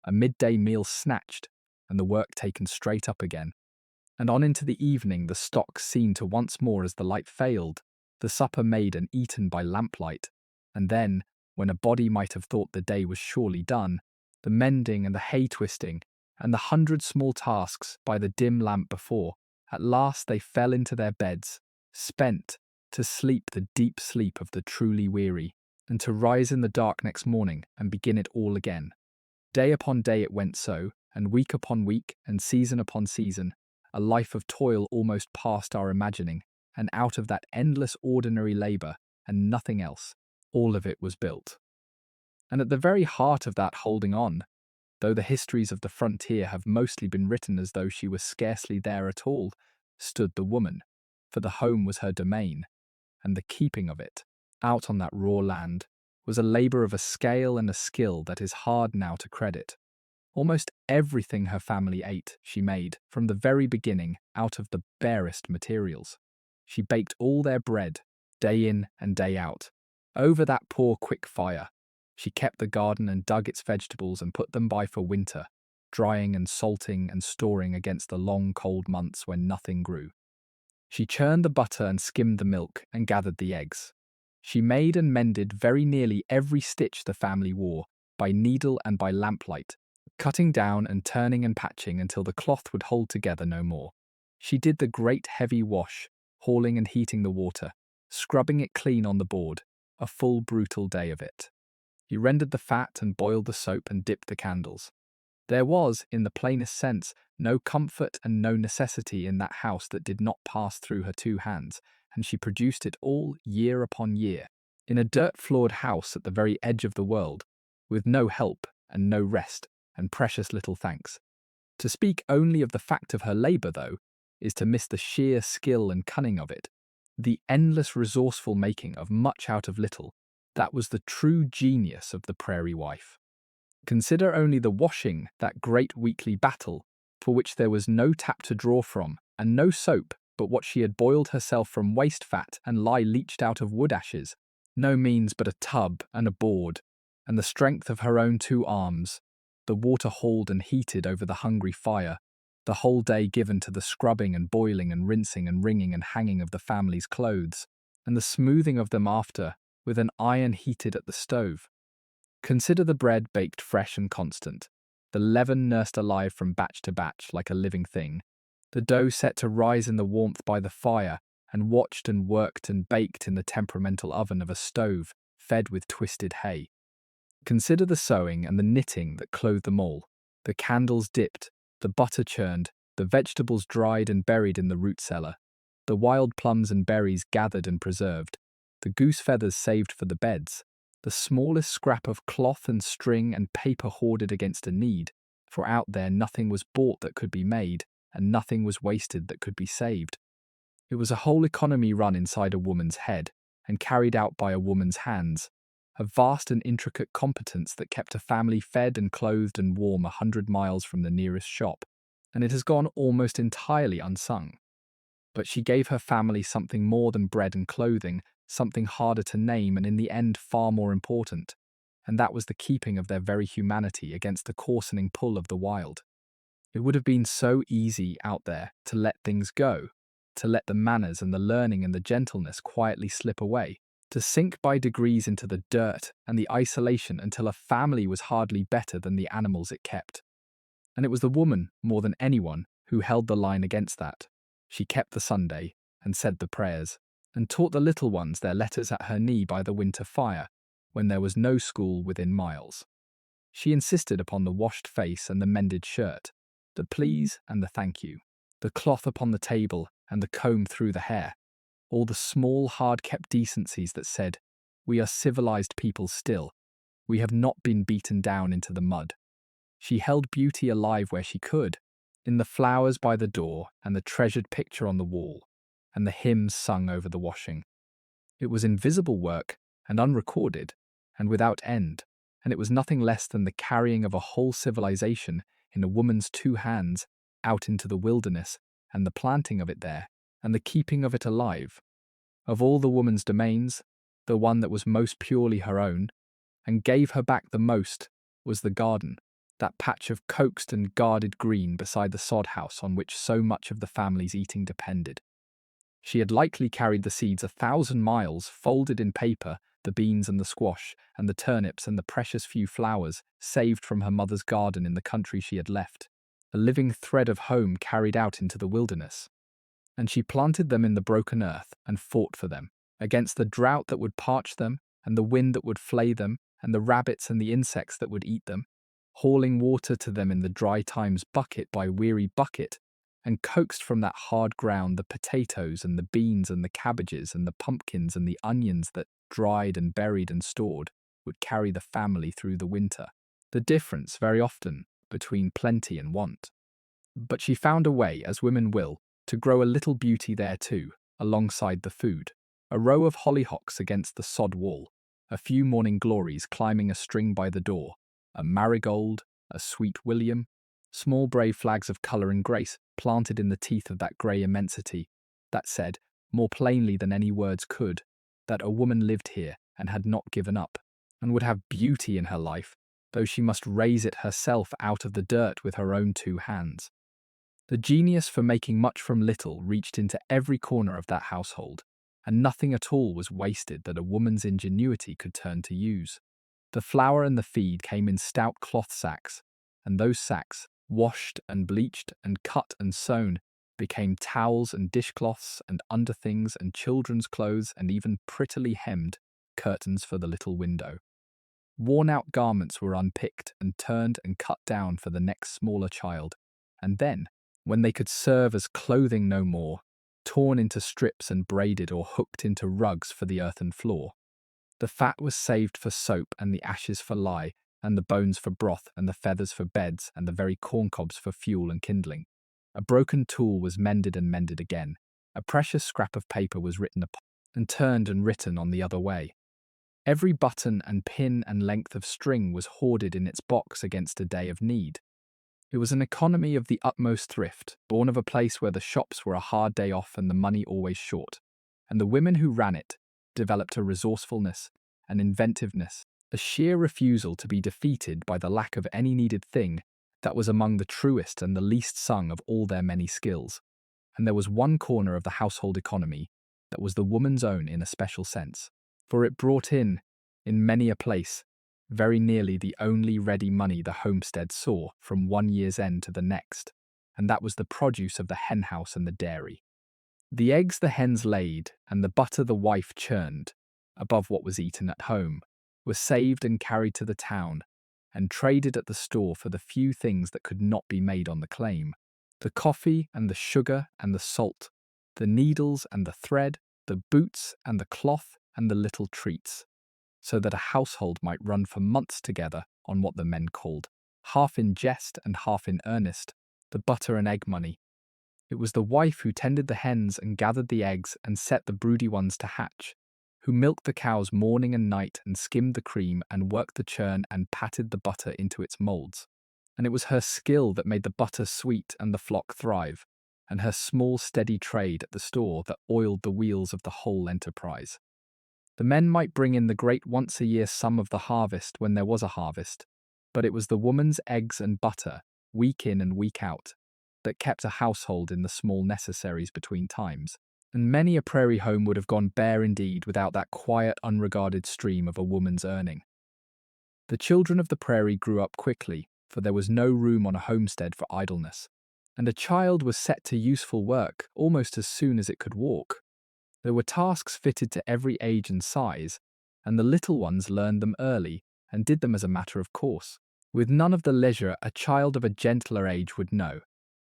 a midday meal snatched, and the work taken straight up again, and on into the evening the stock seen to once more as the light failed, the supper made and eaten by lamplight, and then, when a body might have thought the day was surely done, the mending and the hay twisting, and the 100 small tasks by the dim lamp before, at last they fell into their beds, spent, to sleep the deep sleep of the truly weary, and to rise in the dark next morning and begin it all again. Day upon day it went so, and week upon week, and season upon season, a life of toil almost past our imagining, and out of that endless ordinary labour, and nothing else, all of it was built. And at the very heart of that holding on, though the histories of the frontier have mostly been written as though she was scarcely there at all, stood the woman, for the home was her domain, and the keeping of it, out on that raw land, was a labour of a scale and a skill that is hard now to credit. Almost everything her family ate, she made, from the very beginning, out of the barest materials. She baked all their bread, day in and day out, over that poor quick fire. She kept the garden and dug its vegetables and put them by for winter, drying and salting and storing against the long cold months when nothing grew. She churned the butter and skimmed the milk and gathered the eggs. She made and mended very nearly every stitch the family wore, by needle and by lamplight, cutting down and turning and patching until the cloth would hold together no more. She did the great heavy wash, hauling and heating the water, scrubbing it clean on the board, a full brutal day of it. He rendered the fat and boiled the soap and dipped the candles. There was, in the plainest sense, no comfort and no necessity in that house that did not pass through her two hands, and she produced it all year upon year, in a dirt-floored house at the very edge of the world, with no help and no rest and precious little thanks. To speak only of the fact of her labour, though, is to miss the sheer skill and cunning of it, the endless resourceful making of much out of little. That was the true genius of the prairie wife. Consider only the washing, that great weekly battle, for which there was no tap to draw from, and no soap but what she had boiled herself from waste fat and lye leached out of wood ashes, no means but a tub and a board, and the strength of her own 2 arms, the water hauled and heated over the hungry fire, the whole day given to the scrubbing and boiling and rinsing and wringing and hanging of the family's clothes, and the smoothing of them after, with an iron heated at the stove. Consider the bread baked fresh and constant, the leaven nursed alive from batch to batch like a living thing, the dough set to rise in the warmth by the fire, and watched and worked and baked in the temperamental oven of a stove fed with twisted hay. Consider the sewing and the knitting that clothed them all, the candles dipped, the butter churned, the vegetables dried and buried in the root cellar, the wild plums and berries gathered and preserved, the goose feathers saved for the beds, the smallest scrap of cloth and string and paper hoarded against a need, for out there nothing was bought that could be made, and nothing was wasted that could be saved. It was a whole economy run inside a woman's head, and carried out by a woman's hands, a vast and intricate competence that kept a family fed and clothed and warm 100 miles from the nearest shop, and it has gone almost entirely unsung. But she gave her family something more than bread and clothing, something harder to name and in the end far more important, and that was the keeping of their very humanity against the coarsening pull of the wild. It would have been so easy out there to let things go, to let the manners and the learning and the gentleness quietly slip away, to sink by degrees into the dirt and the isolation until a family was hardly better than the animals it kept. And it was the woman, more than anyone, who held the line against that. She kept the Sunday, and said the prayers, and taught the little ones their letters at her knee by the winter fire, when there was no school within miles. She insisted upon the washed face and the mended shirt, the please and the thank you, the cloth upon the table and the comb through the hair, all the small, hard-kept decencies that said, "We are civilized people still. We have not been beaten down into the mud." She held beauty alive where she could, in the flowers by the door and the treasured picture on the wall, and the hymns sung over the washing. It was invisible work and unrecorded and without end, and it was nothing less than the carrying of a whole civilization in a woman's 2 hands out into the wilderness, and the planting of it there, and the keeping of it alive. Of all the woman's domains, the one that was most purely her own, and gave her back the most, was the garden, that patch of coaxed and guarded green beside the sod house on which so much of the family's eating depended. She had likely carried the seeds 1,000 miles, folded in paper, the beans and the squash, and the turnips and the precious few flowers, saved from her mother's garden in the country she had left, a living thread of home carried out into the wilderness. And she planted them in the broken earth and fought for them, against the drought that would parch them, and the wind that would flay them, and the rabbits and the insects that would eat them, hauling water to them in the dry times bucket by weary bucket, and coaxed from that hard ground the potatoes and the beans and the cabbages and the pumpkins and the onions that, dried and buried and stored, would carry the family through the winter. The difference, very often, between plenty and want. But she found a way, as women will, to grow a little beauty there too, alongside the food. A row of hollyhocks against the sod wall, a few morning glories climbing a string by the door, a marigold, a sweet william, small brave flags of colour and grace planted in the teeth of that grey immensity, that said, more plainly than any words could, that a woman lived here and had not given up, and would have beauty in her life, though she must raise it herself out of the dirt with her own 2 hands. The genius for making much from little reached into every corner of that household, and nothing at all was wasted that a woman's ingenuity could turn to use. The flour and the feed came in stout cloth sacks, and those sacks, washed and bleached and cut and sewn, became towels and dishcloths and underthings and children's clothes and even prettily hemmed curtains for the little window. Worn-out garments were unpicked and turned and cut down for the next smaller child, and then, when they could serve as clothing no more, torn into strips and braided or hooked into rugs for the earthen floor. The fat was saved for soap and the ashes for lye, and the bones for broth and the feathers for beds and the very corncobs for fuel and kindling. A broken tool was mended and mended again. A precious scrap of paper was written upon and turned and written on the other way. Every button and pin and length of string was hoarded in its box against a day of need. It was an economy of the utmost thrift, born of a place where the shops were a hard day off and the money always short. And the women who ran it developed a resourcefulness, an inventiveness, a sheer refusal to be defeated by the lack of any needed thing that was among the truest and the least sung of all their many skills. And there was one corner of the household economy that was the woman's own in a special sense, for it brought in many a place, very nearly the only ready money the homestead saw from one year's end to the next, and that was the produce of the henhouse and the dairy. The eggs the hens laid and the butter the wife churned, above what was eaten at home, were saved and carried to the town and traded at the store for the few things that could not be made on the claim. The coffee and the sugar and the salt, the needles and the thread, the boots and the cloth and the little treats, so that a household might run for months together on what the men called, half in jest and half in earnest, the butter and egg money. It was the wife who tended the hens and gathered the eggs and set the broody ones to hatch, who milked the cows morning and night and skimmed the cream and worked the churn and patted the butter into its moulds. And it was her skill that made the butter sweet and the flock thrive, and her small steady trade at the store that oiled the wheels of the whole enterprise. The men might bring in the great once-a-year sum of the harvest when there was a harvest, but it was the woman's eggs and butter, week in and week out, that kept a household in the small necessaries between times. And many a prairie home would have gone bare indeed without that quiet, unregarded stream of a woman's earning. The children of the prairie grew up quickly, for there was no room on a homestead for idleness, and a child was set to useful work almost as soon as it could walk. There were tasks fitted to every age and size, and the little ones learned them early and did them as a matter of course, with none of the leisure a child of a gentler age would know.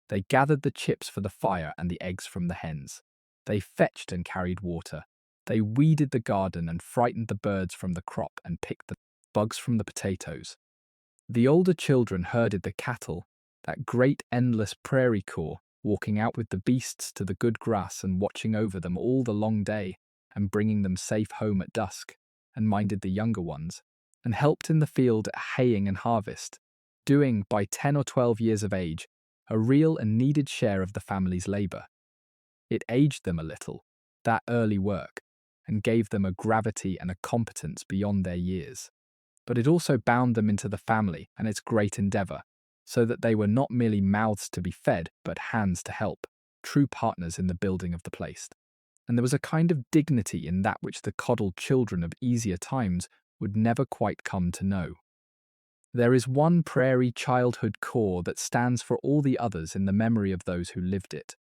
They gathered the chips for the fire and the eggs from the hens. They fetched and carried water. They weeded the garden and frightened the birds from the crop and picked the bugs from the potatoes. The older children herded the cattle, that great endless prairie corps, walking out with the beasts to the good grass and watching over them all the long day and bringing them safe home at dusk, and minded the younger ones, and helped in the field at haying and harvest, doing, by 10 or 12 years of age, a real and needed share of the family's labour. It aged them a little, that early work, and gave them a gravity and a competence beyond their years. But it also bound them into the family and its great endeavour, so that they were not merely mouths to be fed, but hands to help, true partners in the building of the place. And there was a kind of dignity in that which the coddled children of easier times would never quite come to know. There is one prairie childhood core that stands for all the others in the memory of those who lived it,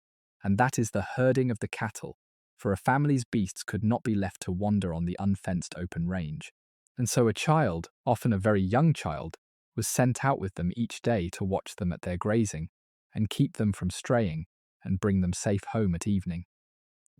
and that is the herding of the cattle, for a family's beasts could not be left to wander on the unfenced open range. And so a child, often a very young child, was sent out with them each day to watch them at their grazing, and keep them from straying, and bring them safe home at evening.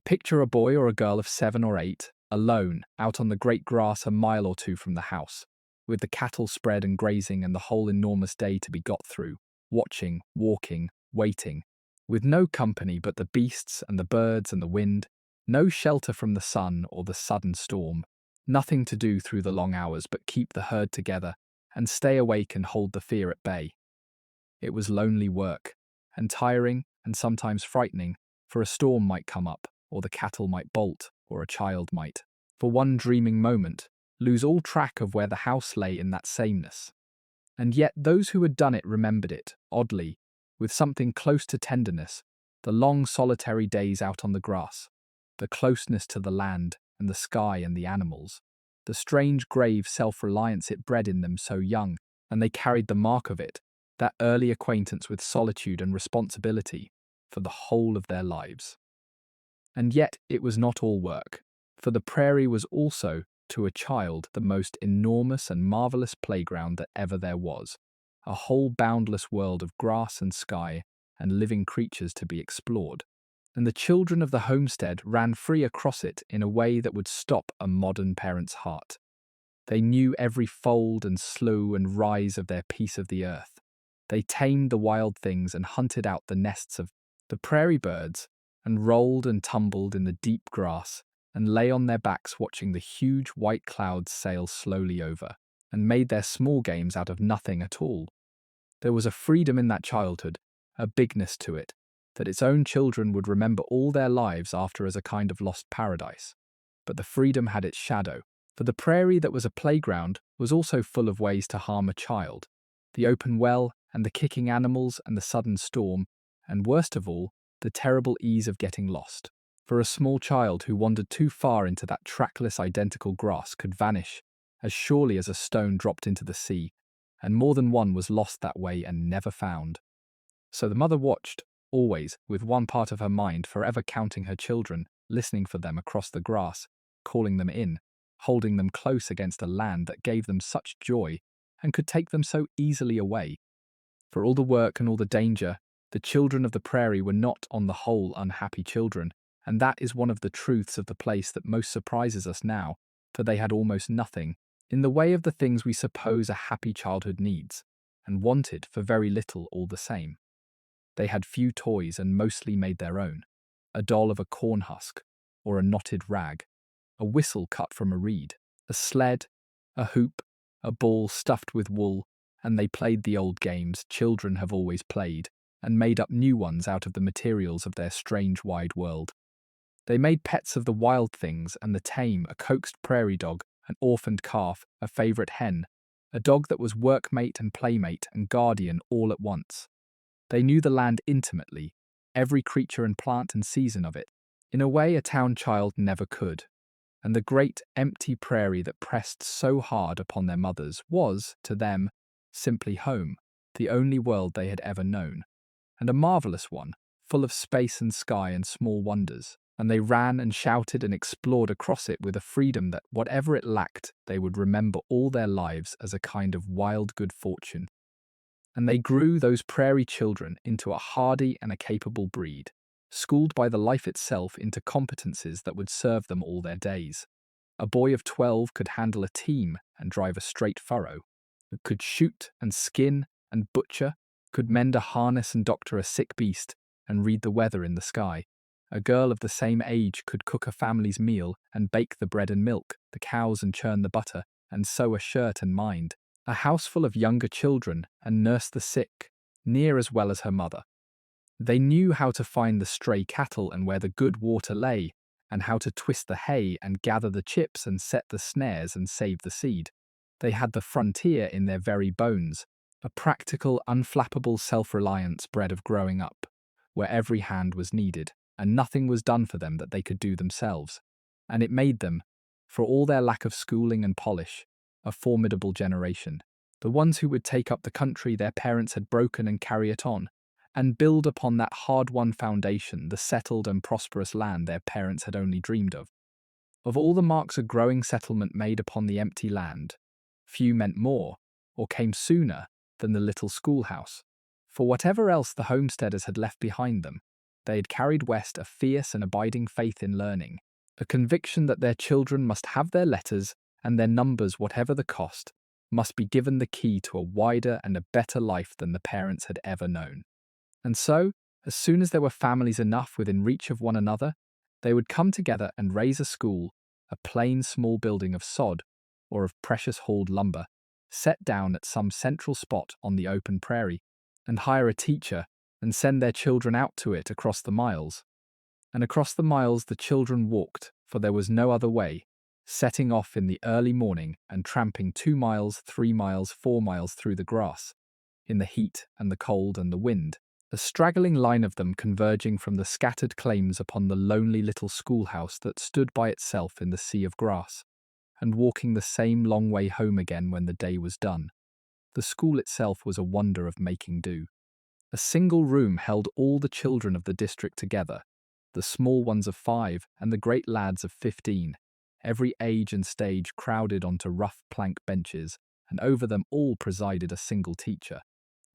Picture a boy or a girl of 7 or 8, alone, out on the great grass a mile or two from the house, with the cattle spread and grazing and the whole enormous day to be got through, watching, walking, waiting, with no company but the beasts and the birds and the wind, no shelter from the sun or the sudden storm, nothing to do through the long hours but keep the herd together and stay awake and hold the fear at bay. It was lonely work, and tiring and sometimes frightening, for a storm might come up, or the cattle might bolt, or a child might, for one dreaming moment, lose all track of where the house lay in that sameness. And yet those who had done it remembered it, oddly, with something close to tenderness, the long solitary days out on the grass, the closeness to the land and the sky and the animals, the strange grave self-reliance it bred in them so young, and they carried the mark of it, that early acquaintance with solitude and responsibility, for the whole of their lives. And yet it was not all work, for the prairie was also, to a child, the most enormous and marvellous playground that ever there was, a whole boundless world of grass and sky and living creatures to be explored. and the children of the homestead ran free across it in a way that would stop a modern parent's heart. They knew every fold and slough and rise of their piece of the earth. They tamed the wild things and hunted out the nests of the prairie birds, and rolled and tumbled in the deep grass, and lay on their backs watching the huge white clouds sail slowly over, and made their small games out of nothing at all. There was a freedom in that childhood, a bigness to it, that its own children would remember all their lives after as a kind of lost paradise. But the freedom had its shadow, for the prairie that was a playground was also full of ways to harm a child. The open well, and the kicking animals, and the sudden storm, and worst of all, the terrible ease of getting lost. For a small child who wandered too far into that trackless identical grass could vanish as surely as a stone dropped into the sea, and more than one was lost that way and never found. So the mother watched, always, with one part of her mind forever counting her children, listening for them across the grass, calling them in, holding them close against a land that gave them such joy and could take them so easily away. For all the work and all the danger, the children of the prairie were not on the whole unhappy children, and that is one of the truths of the place that most surprises us now, for they had almost nothing in the way of the things we suppose a happy childhood needs, and wanted for very little all the same. They had few toys and mostly made their own, a doll of a corn husk, or a knotted rag, a whistle cut from a reed, a sled, a hoop, a ball stuffed with wool, and they played the old games children have always played, and made up new ones out of the materials of their strange wide world. They made pets of the wild things and the tame, a coaxed prairie dog, an orphaned calf, a favourite hen, a dog that was workmate and playmate and guardian all at once. They knew the land intimately, every creature and plant and season of it, in a way a town child never could. And the great, empty prairie that pressed so hard upon their mothers was, to them, simply home, the only world they had ever known, and a marvellous one, full of space and sky and small wonders, and they ran and shouted and explored across it with a freedom that, whatever it lacked, they would remember all their lives as a kind of wild good fortune. And they grew those prairie children into a hardy and a capable breed, schooled by the life itself into competencies that would serve them all their days. A boy of 12 could handle a team and drive a straight furrow, could shoot and skin and butcher, could mend a harness and doctor a sick beast, and read the weather in the sky. A girl of the same age could cook a family's meal and bake the bread and milk, the cows and churn the butter, and sew a shirt and mind. A house full of younger children and nurse the sick, near as well as her mother. They knew how to find the stray cattle and where the good water lay, and how to twist the hay and gather the chips and set the snares and save the seed. They had the frontier in their very bones, a practical, unflappable self-reliance bred of growing up, where every hand was needed, and nothing was done for them that they could do themselves. And it made them, for all their lack of schooling and polish, a formidable generation, the ones who would take up the country their parents had broken and carry it on, and build upon that hard-won foundation the settled and prosperous land their parents had only dreamed of. Of all the marks a growing settlement made upon the empty land, few meant more, or came sooner, than the little schoolhouse. For whatever else the homesteaders had left behind them, they had carried west a fierce and abiding faith in learning, a conviction that their children must have their letters and their numbers whatever the cost, must be given the key to a wider and a better life than the parents had ever known. And so, as soon as there were families enough within reach of one another, they would come together and raise a school, a plain small building of sod, or of precious hauled lumber, set down at some central spot on the open prairie, and hire a teacher and send their children out to it across the miles. And across the miles the children walked, for there was no other way, setting off in the early morning and tramping 2 miles, 3 miles, 4 miles through the grass, in the heat and the cold and the wind, a straggling line of them converging from the scattered claims upon the lonely little schoolhouse that stood by itself in the sea of grass, and walking the same long way home again when the day was done. The school itself was a wonder of making do. A single room held all the children of the district together, the small ones of 5 and the great lads of 15, every age and stage crowded onto rough plank benches, and over them all presided a single teacher.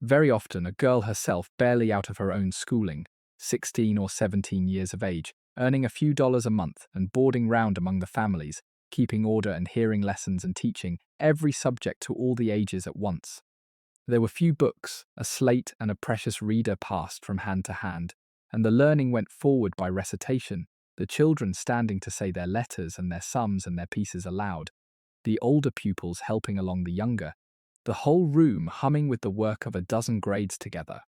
Very often a girl herself barely out of her own schooling, 16 or 17 years of age, earning a few dollars a month and boarding round among the families, keeping order and hearing lessons and teaching every subject to all the ages at once. There were few books, a slate and a precious reader passed from hand to hand, and the learning went forward by recitation, the children standing to say their letters and their sums and their pieces aloud, the older pupils helping along the younger, the whole room humming with the work of a dozen grades together.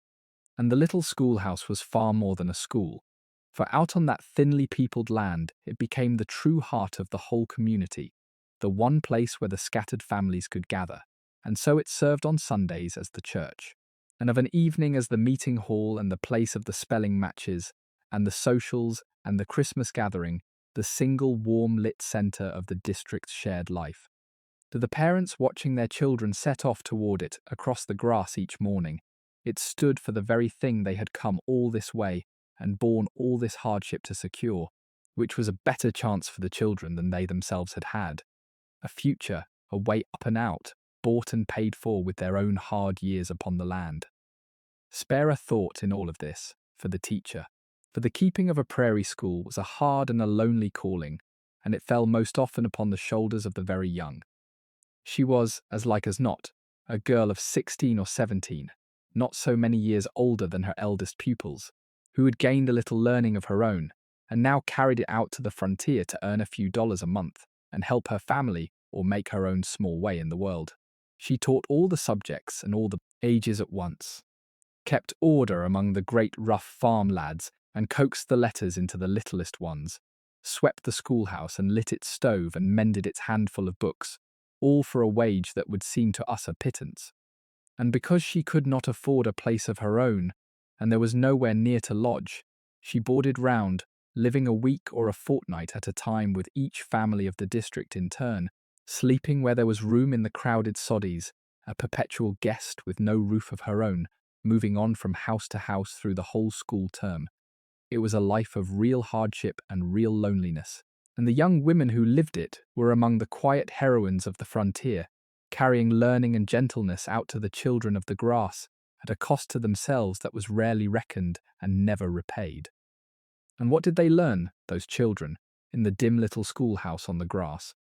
And the little schoolhouse was far more than a school, for out on that thinly peopled land it became the true heart of the whole community, the one place where the scattered families could gather, and so it served on Sundays as the church, and of an evening as the meeting hall and the place of the spelling matches, and the socials and the Christmas gathering, the single warm-lit centre of the district's shared life. To the parents watching their children set off toward it across the grass each morning, it stood for the very thing they had come all this way and borne all this hardship to secure, which was a better chance for the children than they themselves had had. A future, a way up and out, bought and paid for with their own hard years upon the land. Spare a thought in all of this for the teacher, for the keeping of a prairie school was a hard and a lonely calling, and it fell most often upon the shoulders of the very young. She was, as like as not, a girl of 16 or 17, not so many years older than her eldest pupils, who had gained a little learning of her own, and now carried it out to the frontier to earn a few dollars a month, and help her family or make her own small way in the world. She taught all the subjects and all the ages at once, kept order among the great rough farm lads, and coaxed the letters into the littlest ones, swept the schoolhouse and lit its stove and mended its handful of books, all for a wage that would seem to us a pittance. And because she could not afford a place of her own, and there was nowhere near to lodge, she boarded round, living a week or a fortnight at a time with each family of the district in turn, sleeping where there was room in the crowded soddies, a perpetual guest with no roof of her own, moving on from house to house through the whole school term. It was a life of real hardship and real loneliness, and the young women who lived it were among the quiet heroines of the frontier, carrying learning and gentleness out to the children of the grass at a cost to themselves that was rarely reckoned and never repaid. And what did they learn, those children, in the dim little schoolhouse on the grass?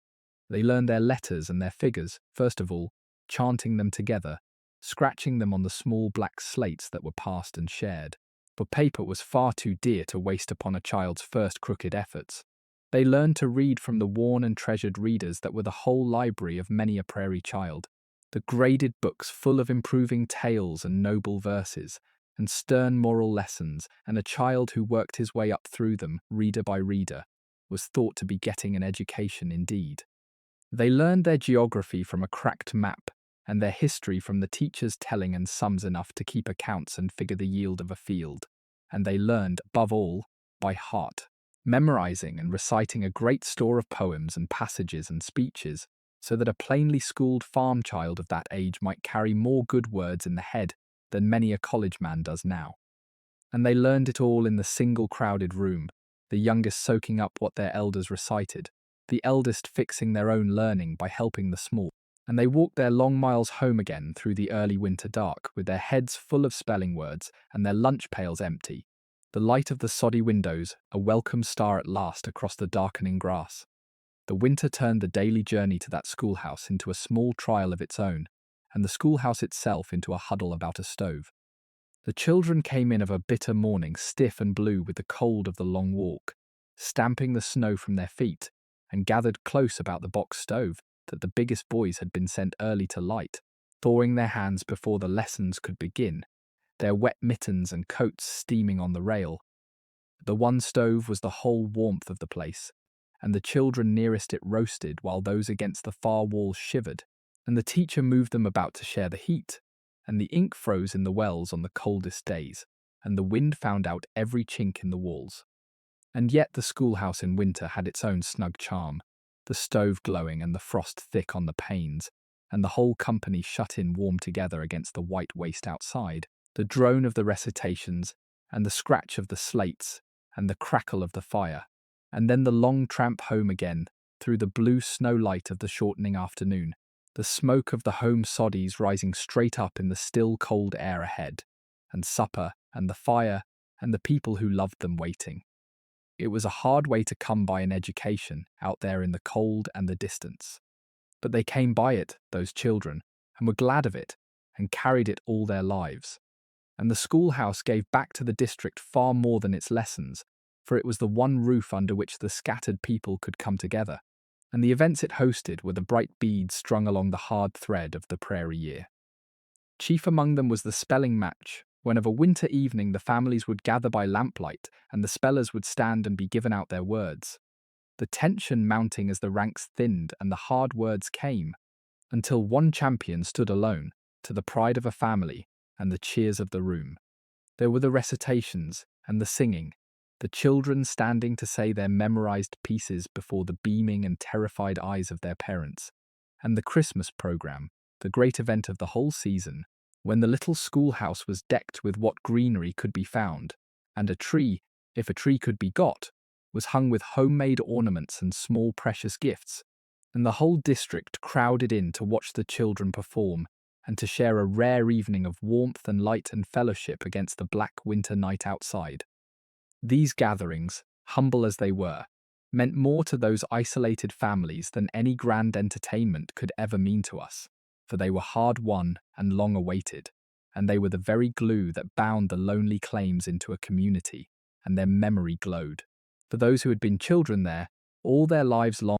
They learned their letters and their figures, first of all, chanting them together, scratching them on the small black slates that were passed and shared, for paper was far too dear to waste upon a child's first crooked efforts. They learned to read from the worn and treasured readers that were the whole library of many a prairie child, the graded books full of improving tales and noble verses, and stern moral lessons, and a child who worked his way up through them, reader by reader, was thought to be getting an education indeed. They learned their geography from a cracked map, and their history from the teacher's telling and sums enough to keep accounts and figure the yield of a field. And they learned, above all, by heart, memorizing and reciting a great store of poems and passages and speeches, so that a plainly schooled farm child of that age might carry more good words in the head than many a college man does now. And they learned it all in the single crowded room, the youngest soaking up what their elders recited, the eldest fixing their own learning by helping the small. And they walked their long miles home again through the early winter dark, with their heads full of spelling words and their lunch pails empty, the light of the soddy windows a welcome star at last across the darkening grass. The winter turned the daily journey to that schoolhouse into a small trial of its own, and the schoolhouse itself into a huddle about a stove. The children came in of a bitter morning, stiff and blue with the cold of the long walk, stamping the snow from their feet, and gathered close about the box stove that the biggest boys had been sent early to light, thawing their hands before the lessons could begin, their wet mittens and coats steaming on the rail. The one stove was the whole warmth of the place, and the children nearest it roasted while those against the far walls shivered, and the teacher moved them about to share the heat, and the ink froze in the wells on the coldest days, and the wind found out every chink in the walls. And yet the schoolhouse in winter had its own snug charm, the stove glowing and the frost thick on the panes, and the whole company shut in warm together against the white waste outside, the drone of the recitations, and the scratch of the slates, and the crackle of the fire, and then the long tramp home again, through the blue snow light of the shortening afternoon, the smoke of the home soddies rising straight up in the still cold air ahead, and supper, and the fire, and the people who loved them waiting. It was a hard way to come by an education out there in the cold and the distance. But they came by it, those children, and were glad of it, and carried it all their lives. And the schoolhouse gave back to the district far more than its lessons, for it was the one roof under which the scattered people could come together, and the events it hosted were the bright beads strung along the hard thread of the Prairie year. Chief among them was the spelling match, when of a winter evening the families would gather by lamplight, and the spellers would stand and be given out their words. The tension mounting as the ranks thinned and the hard words came, until one champion stood alone, to the pride of a family and the cheers of the room. There were the recitations and the singing, the children standing to say their memorized pieces before the beaming and terrified eyes of their parents, and the Christmas program, the great event of the whole season, when the little schoolhouse was decked with what greenery could be found, and a tree, if a tree could be got, was hung with homemade ornaments and small precious gifts, and the whole district crowded in to watch the children perform and to share a rare evening of warmth and light and fellowship against the black winter night outside. These gatherings, humble as they were, meant more to those isolated families than any grand entertainment could ever mean to us, for they were hard won and long awaited, and they were the very glue that bound the lonely claims into a community, and their memory glowed. For those who had been children there, all their lives long.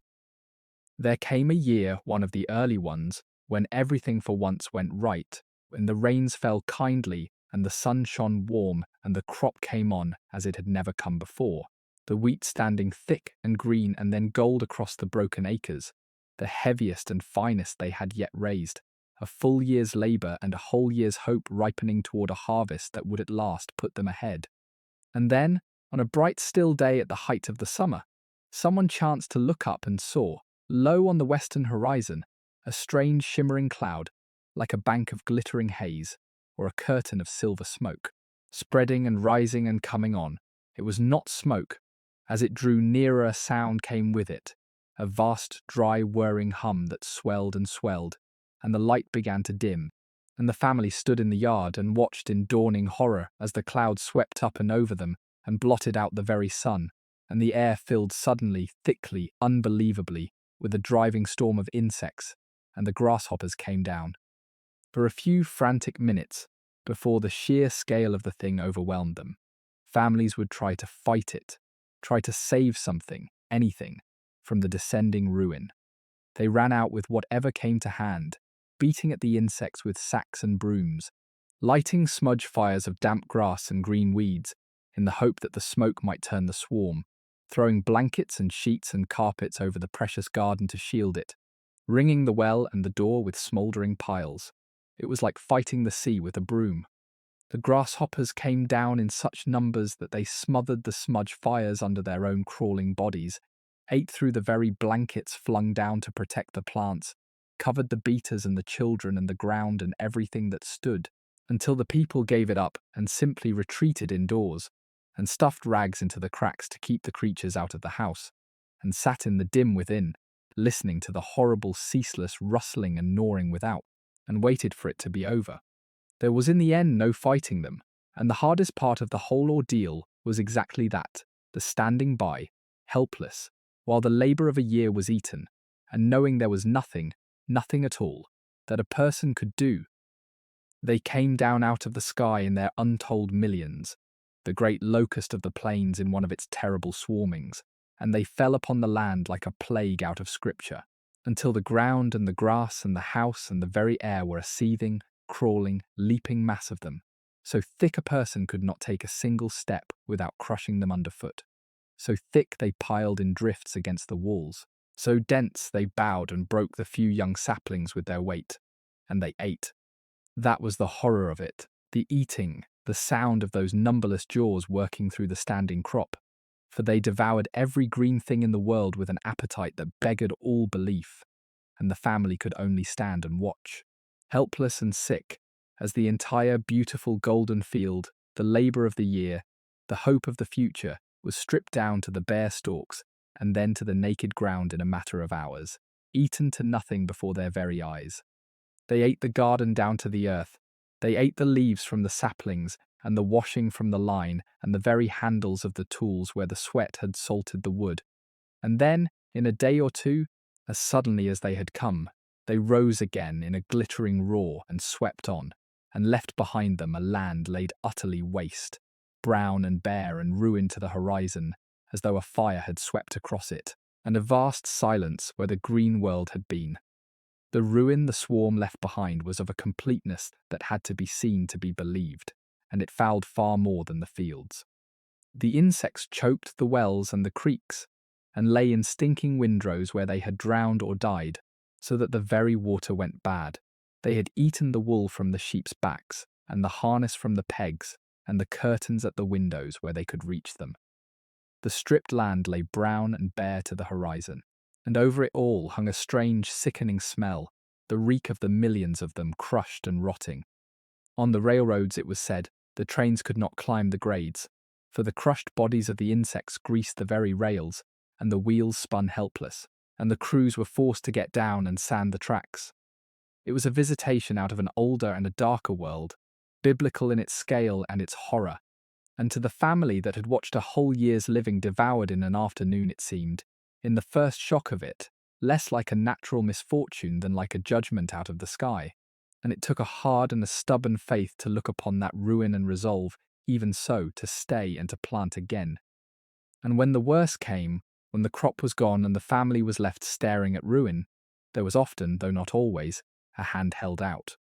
There came a year, one of the early ones, when everything for once went right, when the rains fell kindly and the sun shone warm and the crop came on as it had never come before, the wheat standing thick and green and then gold across the broken acres, the heaviest and finest they had yet raised, a full year's labour and a whole year's hope ripening toward a harvest that would at last put them ahead. And then, on a bright still day at the height of the summer, someone chanced to look up and saw, low on the western horizon, a strange shimmering cloud, like a bank of glittering haze, or a curtain of silver smoke, spreading and rising and coming on. It was not smoke. As it drew nearer, a sound came with it, a vast, dry, whirring hum that swelled and swelled, and the light began to dim, and the family stood in the yard and watched in dawning horror as the cloud swept up and over them and blotted out the very sun, and the air filled suddenly, thickly, unbelievably, with a driving storm of insects, and the grasshoppers came down. For a few frantic minutes, before the sheer scale of the thing overwhelmed them, families would try to fight it, try to save something, anything, from the descending ruin. They ran out with whatever came to hand, beating at the insects with sacks and brooms, lighting smudge fires of damp grass and green weeds, in the hope that the smoke might turn the swarm, throwing blankets and sheets and carpets over the precious garden to shield it, ringing the well and the door with smouldering piles. It was like fighting the sea with a broom. The grasshoppers came down in such numbers that they smothered the smudge fires under their own crawling bodies, ate through the very blankets flung down to protect the plants, covered the beaters and the children and the ground and everything that stood, until the people gave it up and simply retreated indoors, and stuffed rags into the cracks to keep the creatures out of the house, and sat in the dim within, listening to the horrible ceaseless rustling and gnawing without, and waited for it to be over. There was in the end no fighting them, and the hardest part of the whole ordeal was exactly that, the standing by, helpless, while the labour of a year was eaten, and knowing there was nothing, nothing at all, that a person could do. They came down out of the sky in their untold millions, the great locust of the plains in one of its terrible swarmings, and they fell upon the land like a plague out of Scripture, until the ground and the grass and the house and the very air were a seething, crawling, leaping mass of them, so thick a person could not take a single step without crushing them underfoot. So thick they piled in drifts against the walls, so dense they bowed and broke the few young saplings with their weight, and they ate. That was the horror of it, the eating, the sound of those numberless jaws working through the standing crop, for they devoured every green thing in the world with an appetite that beggared all belief, and the family could only stand and watch, helpless and sick, as the entire beautiful golden field, the labour of the year, the hope of the future, was stripped down to the bare stalks and then to the naked ground in a matter of hours, eaten to nothing before their very eyes. They ate the garden down to the earth. They ate the leaves from the saplings, and the washing from the line, and the very handles of the tools where the sweat had salted the wood. And then, in a day or two, as suddenly as they had come, they rose again in a glittering roar and swept on, and left behind them a land laid utterly waste, brown and bare and ruined to the horizon, as though a fire had swept across it, and a vast silence where the green world had been. The ruin the swarm left behind was of a completeness that had to be seen to be believed, and it fouled far more than the fields. The insects choked the wells and the creeks, and lay in stinking windrows where they had drowned or died, so that the very water went bad. They had eaten the wool from the sheep's backs, and the harness from the pegs, and the curtains at the windows where they could reach them. The stripped land lay brown and bare to the horizon, and over it all hung a strange, sickening smell, the reek of the millions of them crushed and rotting. On the railroads, it was said, the trains could not climb the grades, for the crushed bodies of the insects greased the very rails, and the wheels spun helpless, and the crews were forced to get down and sand the tracks. It was a visitation out of an older and a darker world, biblical in its scale and its horror, and to the family that had watched a whole year's living devoured in an afternoon, it seemed, in the first shock of it, less like a natural misfortune than like a judgment out of the sky. And it took a hard and a stubborn faith to look upon that ruin and resolve, even so, to stay and to plant again. And when the worst came, when the crop was gone and the family was left staring at ruin, there was often, though not always, a hand held out.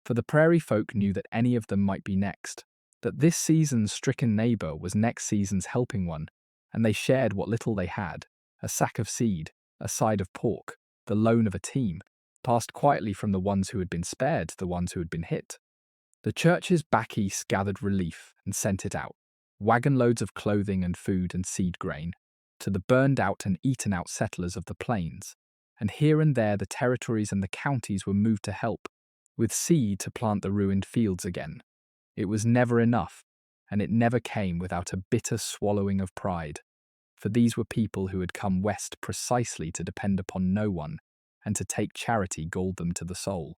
For the prairie folk knew that any of them might be next, that this season's stricken neighbour was next season's helping one, and they shared what little they had, a sack of seed, a side of pork, the loan of a team, passed quietly from the ones who had been spared to the ones who had been hit. The churches back east gathered relief and sent it out, wagon loads of clothing and food and seed grain, to the burned out and eaten out settlers of the plains, and here and there the territories and the counties were moved to help, with seed to plant the ruined fields again. It was never enough, and it never came without a bitter swallowing of pride, for these were people who had come west precisely to depend upon no one, and to take charity galled them to the soul.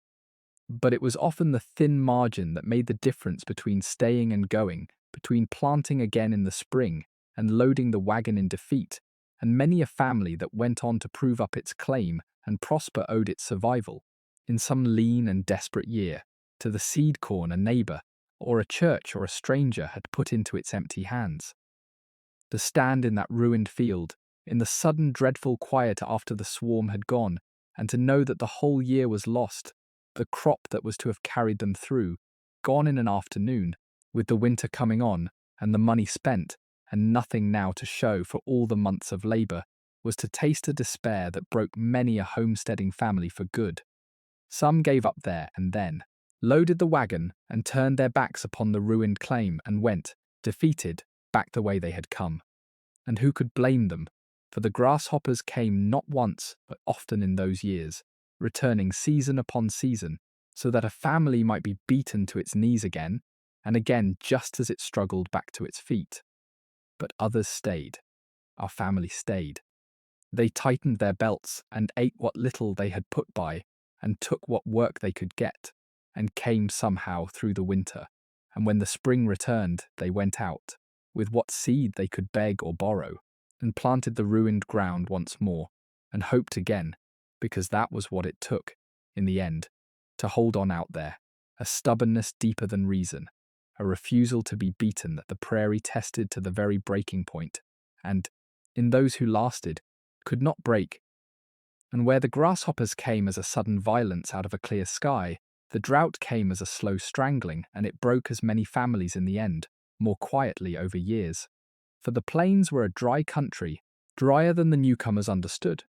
But it was often the thin margin that made the difference between staying and going, between planting again in the spring and loading the wagon in defeat, and many a family that went on to prove up its claim and prosper owed its survival, in some lean and desperate year, to the seed corn a neighbour, or a church or a stranger had put into its empty hands. To stand in that ruined field, in the sudden dreadful quiet after the swarm had gone, and to know that the whole year was lost, the crop that was to have carried them through, gone in an afternoon, with the winter coming on, and the money spent, and nothing now to show for all the months of labour, was to taste a despair that broke many a homesteading family for good. Some gave up there and then, loaded the wagon, and turned their backs upon the ruined claim and went, defeated, back the way they had come. And who could blame them? For the grasshoppers came not once, but often in those years, returning season upon season, so that a family might be beaten to its knees again, and again just as it struggled back to its feet. But others stayed. Our family stayed. They tightened their belts and ate what little they had put by, and took what work they could get, and came somehow through the winter. And when the spring returned, they went out, with what seed they could beg or borrow, and planted the ruined ground once more, and hoped again, because that was what it took, in the end, to hold on out there, a stubbornness deeper than reason, a refusal to be beaten that the prairie tested to the very breaking point, and, in those who lasted, could not break. And where the grasshoppers came as a sudden violence out of a clear sky, the drought came as a slow strangling, and it broke as many families in the end, more quietly over years. For the plains were a dry country, drier than the newcomers understood,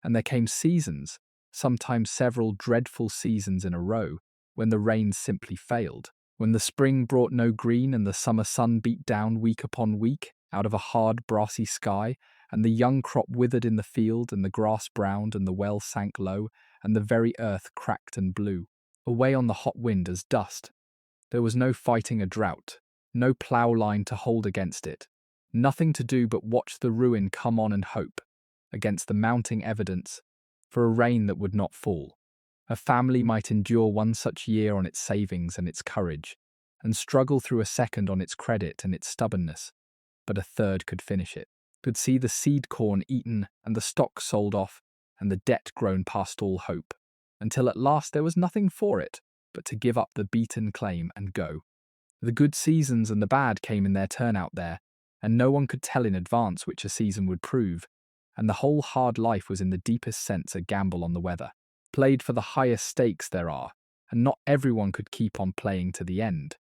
and there came seasons, sometimes several dreadful seasons in a row, when the rains simply failed, when the spring brought no green and the summer sun beat down week upon week out of a hard brassy sky, and the young crop withered in the field, and the grass browned, and the well sank low, and the very earth cracked and blew, away on the hot wind as dust. There was no fighting a drought, no plough line to hold against it, nothing to do but watch the ruin come on and hope, against the mounting evidence, for a rain that would not fall. A family might endure one such year on its savings and its courage, and struggle through a second on its credit and its stubbornness, but a third could finish it, could see the seed corn eaten and the stock sold off and the debt grown past all hope, until at last there was nothing for it but to give up the beaten claim and go. The good seasons and the bad came in their turn out there, and no one could tell in advance which a season would prove, and the whole hard life was in the deepest sense a gamble on the weather, played for the highest stakes there are, and not everyone could keep on playing to the end.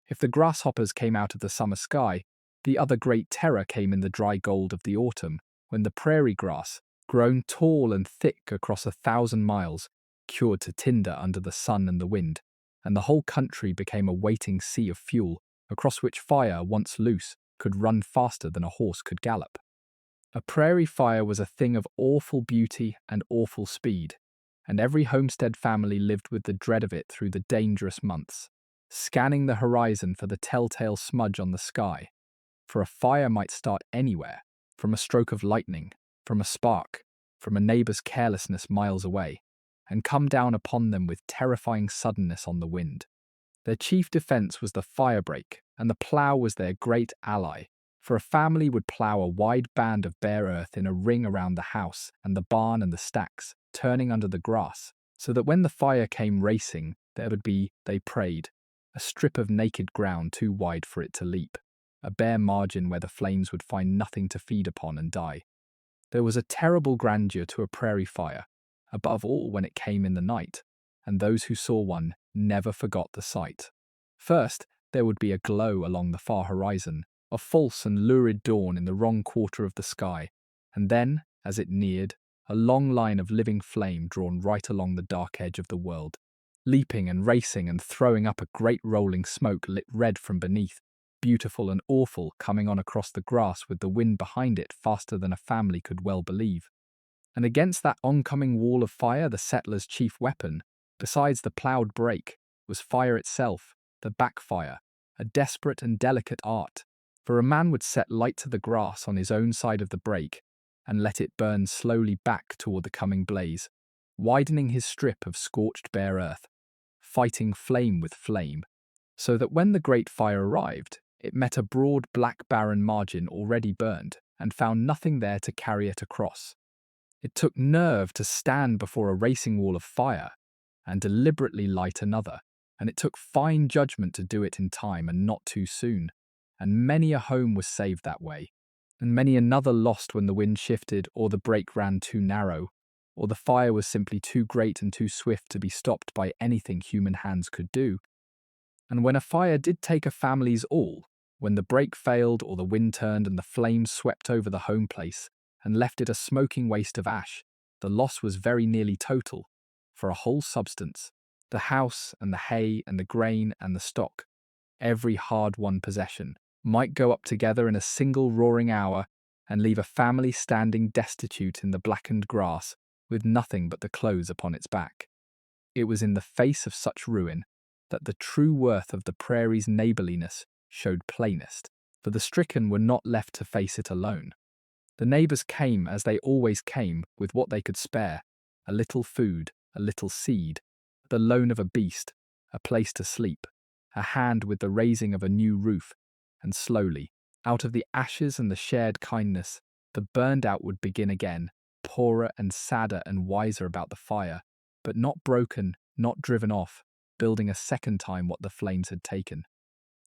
If the grasshoppers came out of the summer sky, the other great terror came in the dry gold of the autumn, when the prairie grass, grown tall and thick across 1,000 miles, cured to tinder under the sun and the wind, and the whole country became a waiting sea of fuel, across which fire, once loose, could run faster than a horse could gallop. A prairie fire was a thing of awful beauty and awful speed, and every homestead family lived with the dread of it through the dangerous months, scanning the horizon for the telltale smudge on the sky. For a fire might start anywhere, from a stroke of lightning, from a spark, from a neighbour's carelessness miles away, and come down upon them with terrifying suddenness on the wind. Their chief defence was the firebreak, and the plough was their great ally, for a family would plough a wide band of bare earth in a ring around the house and the barn and the stacks, turning under the grass, so that when the fire came racing, there would be, they prayed, a strip of naked ground too wide for it to leap, a bare margin where the flames would find nothing to feed upon and die. There was a terrible grandeur to a prairie fire, above all when it came in the night, and those who saw one never forgot the sight. First, there would be a glow along the far horizon, a false and lurid dawn in the wrong quarter of the sky, and then, as it neared, a long line of living flame drawn right along the dark edge of the world, leaping and racing and throwing up a great rolling smoke lit red from beneath, beautiful and awful, coming on across the grass with the wind behind it faster than a family could well believe. And against that oncoming wall of fire, the settler's chief weapon, besides the ploughed brake, was fire itself, the backfire, a desperate and delicate art, for a man would set light to the grass on his own side of the brake and let it burn slowly back toward the coming blaze, widening his strip of scorched bare earth, fighting flame with flame, so that when the great fire arrived, it met a broad black barren margin already burned and found nothing there to carry it across. It took nerve to stand before a racing wall of fire and deliberately light another, and it took fine judgment to do it in time and not too soon, and many a home was saved that way, and many another lost when the wind shifted or the brake ran too narrow, or the fire was simply too great and too swift to be stopped by anything human hands could do. And when a fire did take a family's all, when the brake failed or the wind turned and the flames swept over the home place and left it a smoking waste of ash, the loss was very nearly total, for a whole substance, the house and the hay and the grain and the stock, every hard-won possession, might go up together in a single roaring hour and leave a family standing destitute in the blackened grass with nothing but the clothes upon its back. It was in the face of such ruin that the true worth of the prairie's neighbourliness showed plainest, for the stricken were not left to face it alone. The neighbours came as they always came, with what they could spare, a little food, a little seed, the loan of a beast, a place to sleep, a hand with the raising of a new roof, and slowly, out of the ashes and the shared kindness, the burned out would begin again, poorer and sadder and wiser about the fire, but not broken, not driven off, building a second time what the flames had taken.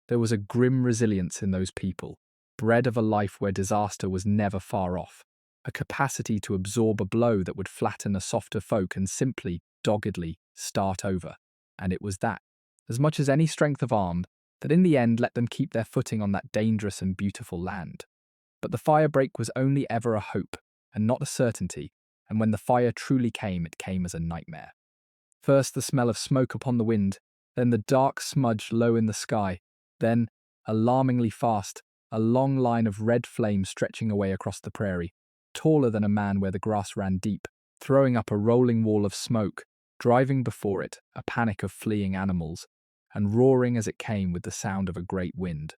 There was a grim resilience in those people, bred of a life where disaster was never far off, a capacity to absorb a blow that would flatten a softer folk and simply, doggedly, start over. And it was that, as much as any strength of arm, that in the end let them keep their footing on that dangerous and beautiful land. But the firebreak was only ever a hope, and not a certainty, and when the fire truly came, it came as a nightmare. First the smell of smoke upon the wind, then the dark smudge low in the sky, then, alarmingly fast, a long line of red flame stretching away across the prairie, taller than a man where the grass ran deep, throwing up a rolling wall of smoke, driving before it a panic of fleeing animals, and roaring as it came with the sound of a great wind.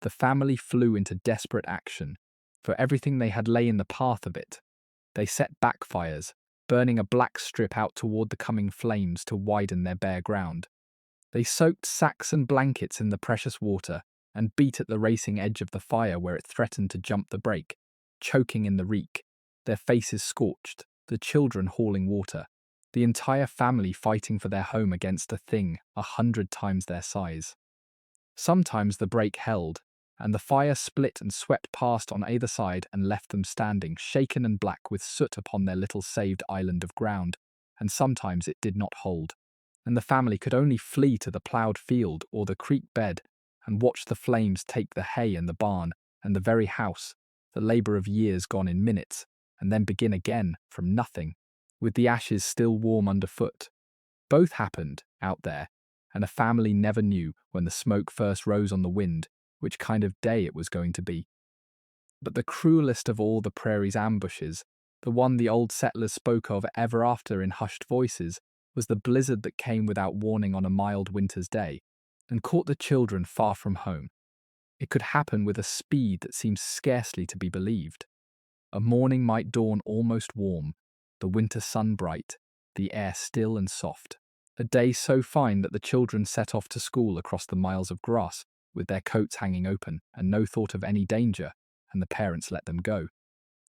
The family flew into desperate action, for everything they had lay in the path of it. They set backfires, burning a black strip out toward the coming flames to widen their bare ground. They soaked sacks and blankets in the precious water and beat at the racing edge of the fire where it threatened to jump the break, choking in the reek, their faces scorched, the children hauling water, the entire family fighting for their home against a thing 100 times their size. Sometimes the break held, and the fire split and swept past on either side and left them standing, shaken and black with soot upon their little saved island of ground, and sometimes it did not hold, and the family could only flee to the ploughed field or the creek bed and watch the flames take the hay and the barn and the very house, the labour of years gone in minutes, and then begin again from nothing, with the ashes still warm underfoot. Both happened, out there, and a family never knew when the smoke first rose on the wind which kind of day it was going to be. But the cruelest of all the prairie's ambushes, the one the old settlers spoke of ever after in hushed voices, was the blizzard that came without warning on a mild winter's day, and caught the children far from home. It could happen with a speed that seems scarcely to be believed. A morning might dawn almost warm, the winter sun bright, the air still and soft. A day so fine that the children set off to school across the miles of grass, with their coats hanging open and no thought of any danger, and the parents let them go.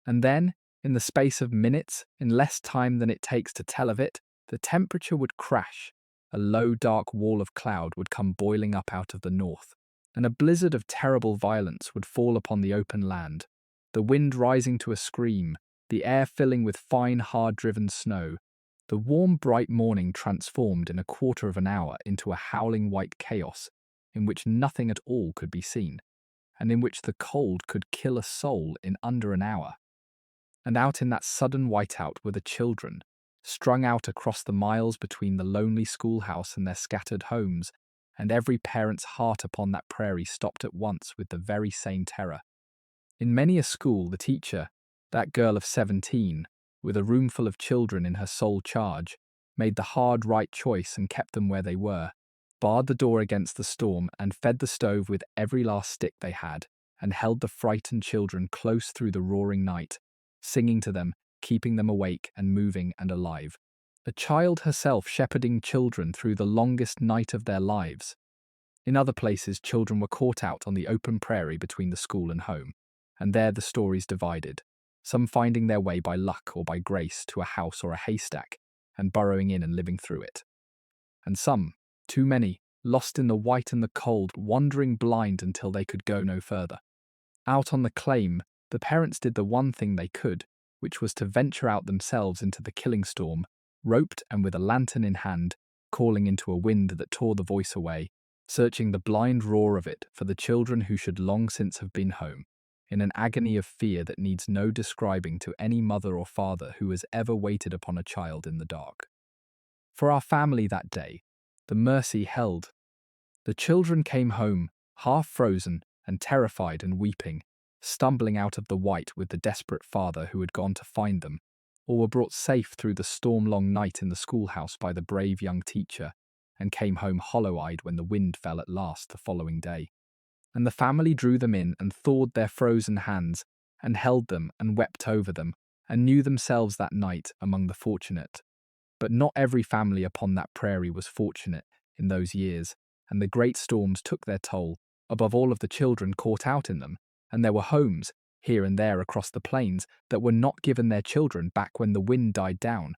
And then, in the space of minutes, in less time than it takes to tell of it, the temperature would crash, a low dark wall of cloud would come boiling up out of the north, and a blizzard of terrible violence would fall upon the open land, the wind rising to a scream, the air filling with fine hard-driven snow, the warm bright morning transformed in a quarter of an hour into a howling white chaos, in which nothing at all could be seen, and in which the cold could kill a soul in under an hour. And out in that sudden whiteout were the children, strung out across the miles between the lonely schoolhouse and their scattered homes, and every parent's heart upon that prairie stopped at once with the very same terror. In many a school, the teacher, that girl of 17, with a roomful of children in her sole charge, made the hard right choice and kept them where they were, barred the door against the storm and fed the stove with every last stick they had, and held the frightened children close through the roaring night, singing to them, keeping them awake and moving and alive. A child herself shepherding children through the longest night of their lives. In other places, children were caught out on the open prairie between the school and home, and there the stories divided, some finding their way by luck or by grace to a house or a haystack, and burrowing in and living through it. And some, too many, lost in the white and the cold, wandering blind until they could go no further. Out on the claim, the parents did the one thing they could, which was to venture out themselves into the killing storm, roped and with a lantern in hand, calling into a wind that tore the voice away, searching the blind roar of it for the children who should long since have been home, in an agony of fear that needs no describing to any mother or father who has ever waited upon a child in the dark. For our family that day, the mercy held. The children came home, half frozen and terrified and weeping, stumbling out of the white with the desperate father who had gone to find them, or were brought safe through the storm-long night in the schoolhouse by the brave young teacher, and came home hollow-eyed when the wind fell at last the following day. And the family drew them in and thawed their frozen hands, and held them and wept over them, and knew themselves that night among the fortunate. But not every family upon that prairie was fortunate in those years, and the great storms took their toll, above all of the children caught out in them, and there were homes, here and there across the plains, that were not given their children back when the wind died down.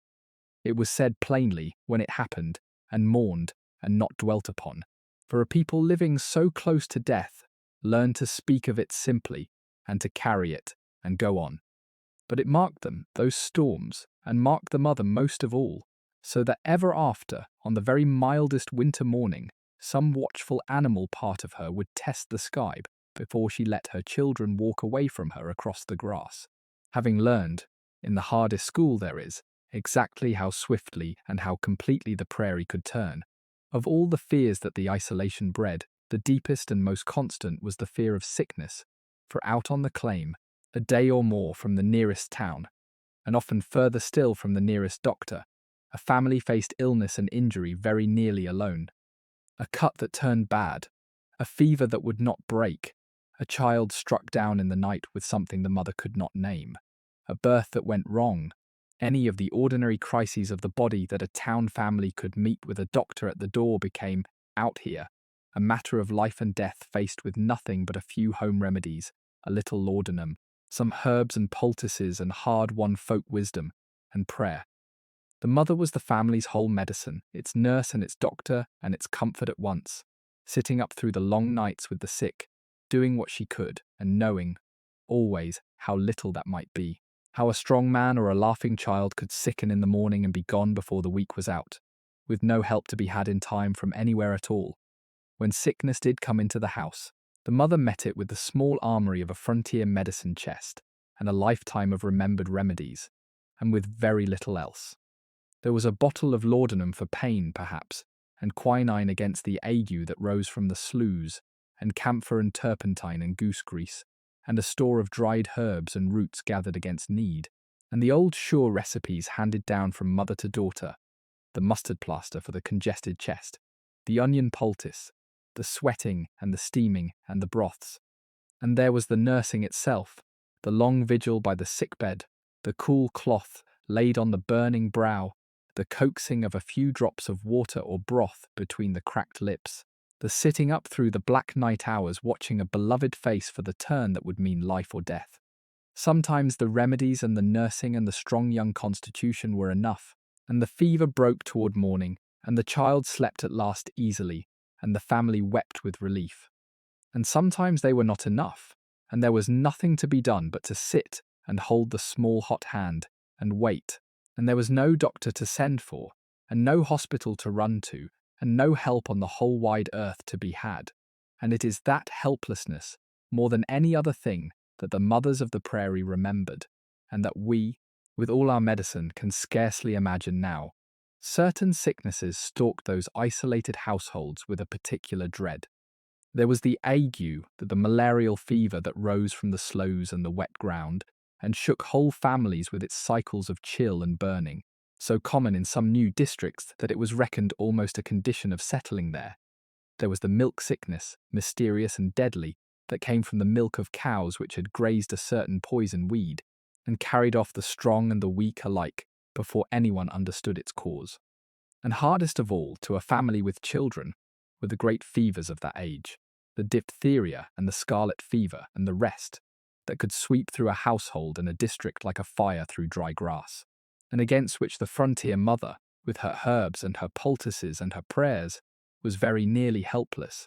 It was said plainly when it happened, and mourned, and not dwelt upon. For a people living so close to death learned to speak of it simply, and to carry it, and go on. But it marked them, those storms, and marked the mother most of all, so that ever after, on the very mildest winter morning, some watchful animal part of her would test the sky before she let her children walk away from her across the grass, having learned, in the hardest school there is, exactly how swiftly and how completely the prairie could turn. Of all the fears that the isolation bred, the deepest and most constant was the fear of sickness, for out on the claim, a day or more from the nearest town, and often further still from the nearest doctor, a family faced illness and injury very nearly alone. A cut that turned bad, a fever that would not break, a child struck down in the night with something the mother could not name, a birth that went wrong, any of the ordinary crises of the body that a town family could meet with a doctor at the door became, out here, a matter of life and death faced with nothing but a few home remedies, a little laudanum, some herbs and poultices and hard-won folk wisdom and prayer. The mother was the family's whole medicine, its nurse and its doctor and its comfort at once, sitting up through the long nights with the sick, doing what she could and knowing, always, how little that might be. How a strong man or a laughing child could sicken in the morning and be gone before the week was out, with no help to be had in time from anywhere at all. When sickness did come into the house, the mother met it with the small armory of a frontier medicine chest and a lifetime of remembered remedies, and with very little else. There was a bottle of laudanum for pain, perhaps, and quinine against the ague that rose from the sloughs, and camphor and turpentine and goose grease, and a store of dried herbs and roots gathered against need, and the old sure recipes handed down from mother to daughter, the mustard plaster for the congested chest, the onion poultice, the sweating and the steaming and the broths. And there was the nursing itself, the long vigil by the sick bed, the cool cloth laid on the burning brow, the coaxing of a few drops of water or broth between the cracked lips, the sitting up through the black night hours watching a beloved face for the turn that would mean life or death. Sometimes the remedies and the nursing and the strong young constitution were enough, and the fever broke toward morning, and the child slept at last easily, and the family wept with relief. And sometimes they were not enough, and there was nothing to be done but to sit and hold the small hot hand and wait, and there was no doctor to send for, and no hospital to run to, and no help on the whole wide earth to be had. And it is that helplessness, more than any other thing, that the mothers of the prairie remembered, and that we, with all our medicine, can scarcely imagine now. Certain sicknesses stalked those isolated households with a particular dread. There was the ague, the malarial fever that rose from the sloughs and the wet ground, and shook whole families with its cycles of chill and burning, so common in some new districts that it was reckoned almost a condition of settling there. There was the milk sickness, mysterious and deadly, that came from the milk of cows which had grazed a certain poison weed, and carried off the strong and the weak alike before anyone understood its cause. And hardest of all to a family with children were the great fevers of that age, the diphtheria and the scarlet fever and the rest, that could sweep through a household and a district like a fire through dry grass, and against which the frontier mother, with her herbs and her poultices and her prayers, was very nearly helpless.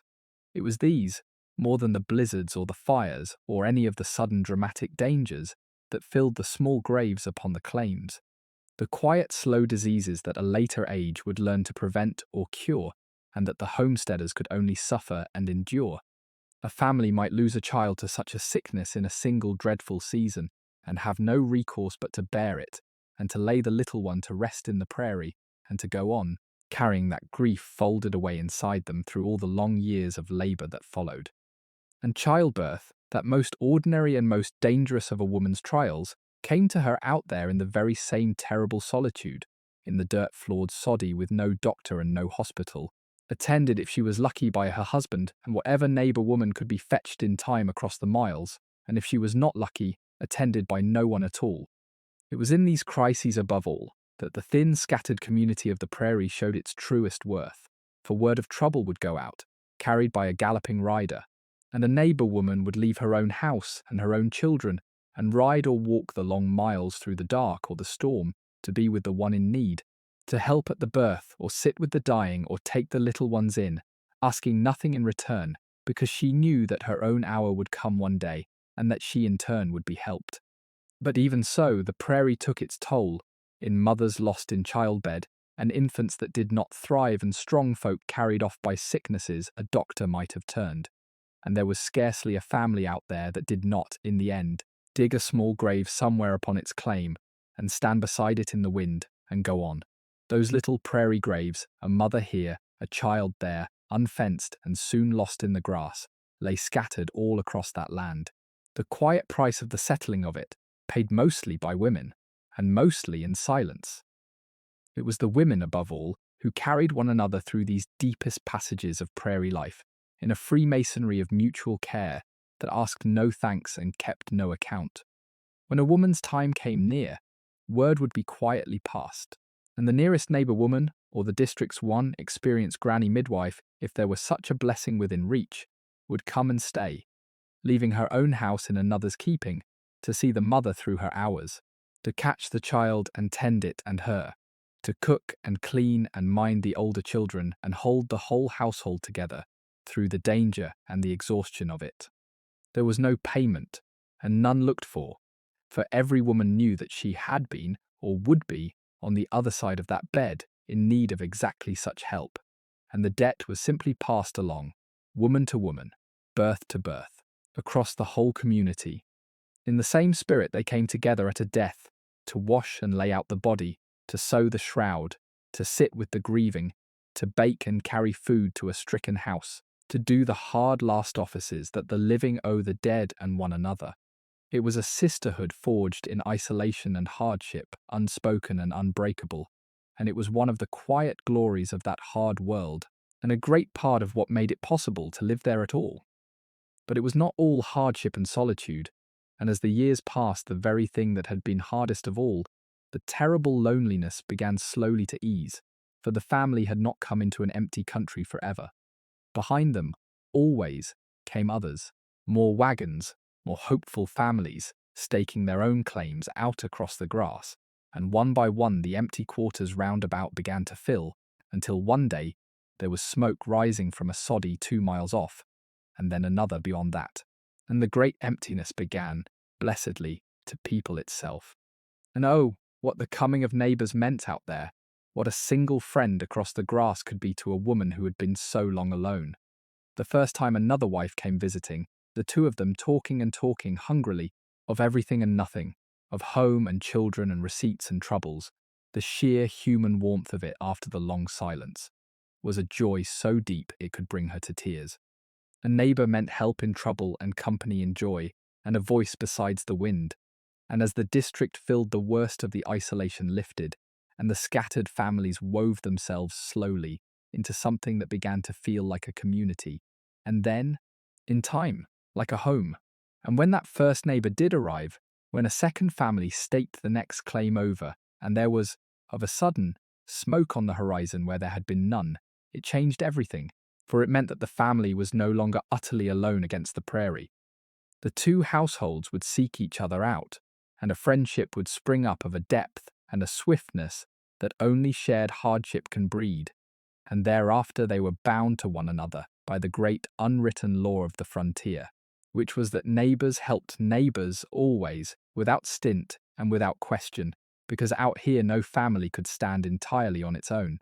It was these, more than the blizzards or the fires or any of the sudden dramatic dangers, that filled the small graves upon the claims, the quiet, slow diseases that a later age would learn to prevent or cure, and that the homesteaders could only suffer and endure. A family might lose a child to such a sickness in a single dreadful season, and have no recourse but to bear it, and to lay the little one to rest in the prairie, and to go on, carrying that grief folded away inside them through all the long years of labour that followed. And childbirth, that most ordinary and most dangerous of a woman's trials, came to her out there in the very same terrible solitude, in the dirt-floored soddy with no doctor and no hospital, attended if she was lucky by her husband and whatever neighbour woman could be fetched in time across the miles, and if she was not lucky, attended by no one at all. It was in these crises above all that the thin scattered community of the prairie showed its truest worth, for word of trouble would go out, carried by a galloping rider, and a neighbour woman would leave her own house and her own children, and ride or walk the long miles through the dark or the storm to be with the one in need, to help at the birth or sit with the dying or take the little ones in, asking nothing in return, because she knew that her own hour would come one day, and that she in turn would be helped. But even so, the prairie took its toll, in mothers lost in childbed, and infants that did not thrive, and strong folk carried off by sicknesses a doctor might have turned. And there was scarcely a family out there that did not, in the end, dig a small grave somewhere upon its claim, and stand beside it in the wind, and go on. Those little prairie graves, a mother here, a child there, unfenced and soon lost in the grass, lay scattered all across that land. The quiet price of the settling of it, paid mostly by women, and mostly in silence. It was the women, above all, who carried one another through these deepest passages of prairie life, in a freemasonry of mutual care that asked no thanks and kept no account. When a woman's time came near, word would be quietly passed, And the nearest neighbour woman, or the district's one experienced granny midwife, if there was such a blessing within reach, would come and stay, leaving her own house in another's keeping, to see the mother through her hours, to catch the child and tend it and her, to cook and clean and mind the older children and hold the whole household together through the danger and the exhaustion of it. There was no payment, and none looked for every woman knew that she had been, or would be, on the other side of that bed, in need of exactly such help, and the debt was simply passed along, woman to woman, birth to birth, across the whole community. In the same spirit they came together at a death, to wash and lay out the body, to sew the shroud, to sit with the grieving, to bake and carry food to a stricken house, to do the hard last offices that the living owe the dead and one another. It was a sisterhood forged in isolation and hardship, unspoken and unbreakable, and it was one of the quiet glories of that hard world, and a great part of what made it possible to live there at all. But it was not all hardship and solitude, and as the years passed, the very thing that had been hardest of all, the terrible loneliness, began slowly to ease, for the family had not come into an empty country forever. Behind them, always, came others, more wagons, more hopeful families, staking their own claims out across the grass, and one by one the empty quarters round about began to fill, until one day there was smoke rising from a soddy 2 miles off, and then another beyond that, and the great emptiness began, blessedly, to people itself. And oh, what the coming of neighbours meant out there, what a single friend across the grass could be to a woman who had been so long alone. The first time another wife came visiting, the two of them talking and talking hungrily of everything and nothing, of home and children and receipts and troubles, the sheer human warmth of it after the long silence, was a joy so deep it could bring her to tears. A neighbour meant help in trouble and company in joy, and a voice besides the wind. And as the district filled, the worst of the isolation lifted, and the scattered families wove themselves slowly into something that began to feel like a community, and then, in time, like a home. And when that first neighbour did arrive, when a second family staked the next claim over, and there was, of a sudden, smoke on the horizon where there had been none, it changed everything, for it meant that the family was no longer utterly alone against the prairie. The two households would seek each other out, and a friendship would spring up of a depth and a swiftness that only shared hardship can breed, and thereafter they were bound to one another by the great unwritten law of the frontier, which was that neighbours helped neighbours always, without stint and without question, because out here no family could stand entirely on its own.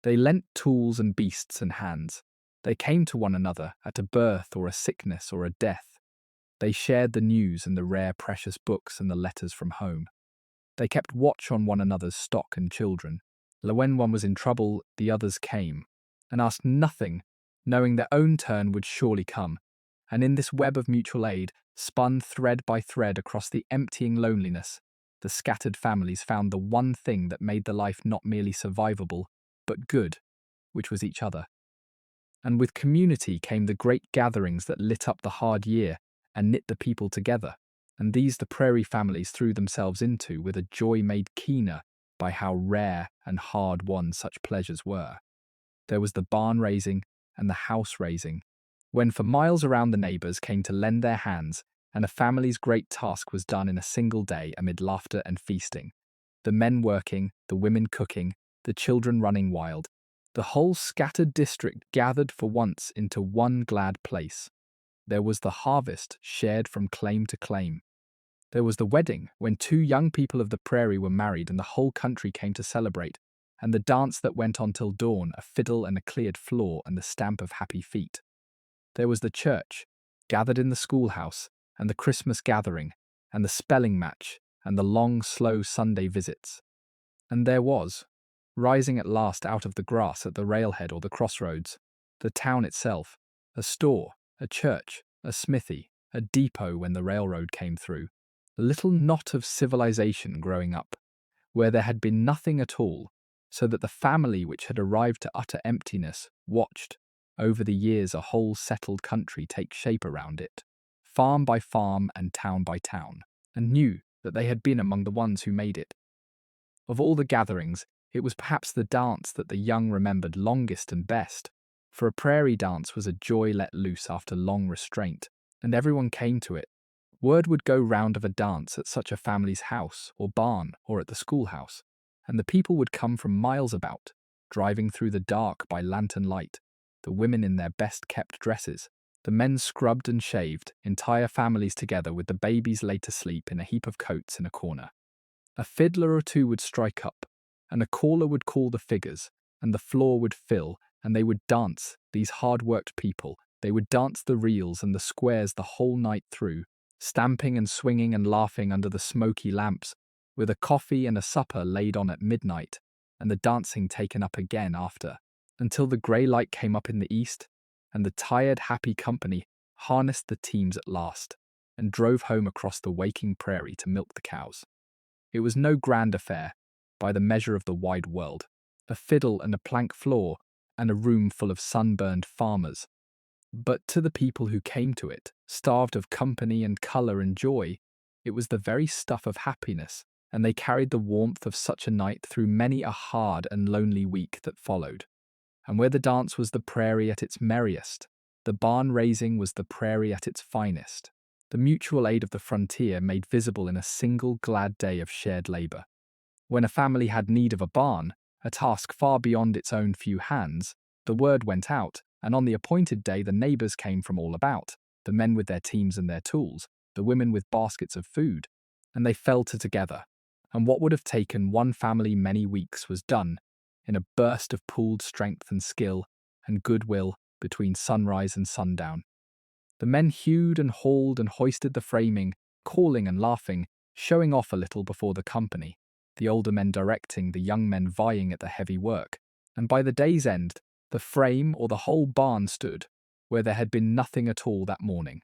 They lent tools and beasts and hands. They came to one another at a birth or a sickness or a death. They shared the news and the rare precious books and the letters from home. They kept watch on one another's stock and children. When one was in trouble, the others came, and asked nothing, knowing their own turn would surely come. And in this web of mutual aid, spun thread by thread across the emptying loneliness, the scattered families found the one thing that made the life not merely survivable, but good, which was each other. And with community came the great gatherings that lit up the hard year and knit the people together, and these the prairie families threw themselves into with a joy made keener by how rare and hard won such pleasures were. There was the barn raising and the house raising, when for miles around the neighbours came to lend their hands, and a family's great task was done in a single day amid laughter and feasting. The men working, the women cooking, the children running wild, the whole scattered district gathered for once into one glad place. There was the harvest shared from claim to claim. There was the wedding, when two young people of the prairie were married and the whole country came to celebrate, and the dance that went on till dawn, a fiddle and a cleared floor and the stamp of happy feet. There was the church, gathered in the schoolhouse, and the Christmas gathering, and the spelling match, and the long, slow Sunday visits. And there was, rising at last out of the grass at the railhead or the crossroads, the town itself, a store, a church, a smithy, a depot when the railroad came through, a little knot of civilization growing up, where there had been nothing at all, so that the family which had arrived to utter emptiness watched, over the years, a whole settled country take shape around it, farm by farm and town by town, and knew that they had been among the ones who made it. Of all the gatherings, It was perhaps the dance that the young remembered longest and best, for a prairie dance was a joy let loose after long restraint, and everyone came to it. Word would go round of a dance at such a family's house or barn or at the schoolhouse, and the people would come from miles about, driving through the dark by lantern light, the women in their best-kept dresses, the men scrubbed and shaved, entire families together with the babies laid to sleep in a heap of coats in a corner. A fiddler or two would strike up, and a caller would call the figures, and the floor would fill, and they would dance, these hard-worked people. They would dance the reels and the squares the whole night through, stamping and swinging and laughing under the smoky lamps, with a coffee and a supper laid on at midnight, and the dancing taken up again after, until the grey light came up in the east, and the tired, happy company harnessed the teams at last, and drove home across the waking prairie to milk the cows. It was no grand affair, by the measure of the wide world, a fiddle and a plank floor, and a room full of sunburned farmers. But to the people who came to it, starved of company and colour and joy, it was the very stuff of happiness, and they carried the warmth of such a night through many a hard and lonely week that followed. And where the dance was the prairie at its merriest, the barn raising was the prairie at its finest, the mutual aid of the frontier made visible in a single glad day of shared labour. When a family had need of a barn, a task far beyond its own few hands, the word went out, and on the appointed day the neighbours came from all about, the men with their teams and their tools, the women with baskets of food, and they fell to together, and what would have taken one family many weeks was done, in a burst of pooled strength and skill and goodwill between sunrise and sundown. The men hewed and hauled and hoisted the framing, calling and laughing, showing off a little before the company, the older men directing, the young men vying at the heavy work, and by the day's end, the frame or the whole barn stood, where there had been nothing at all that morning.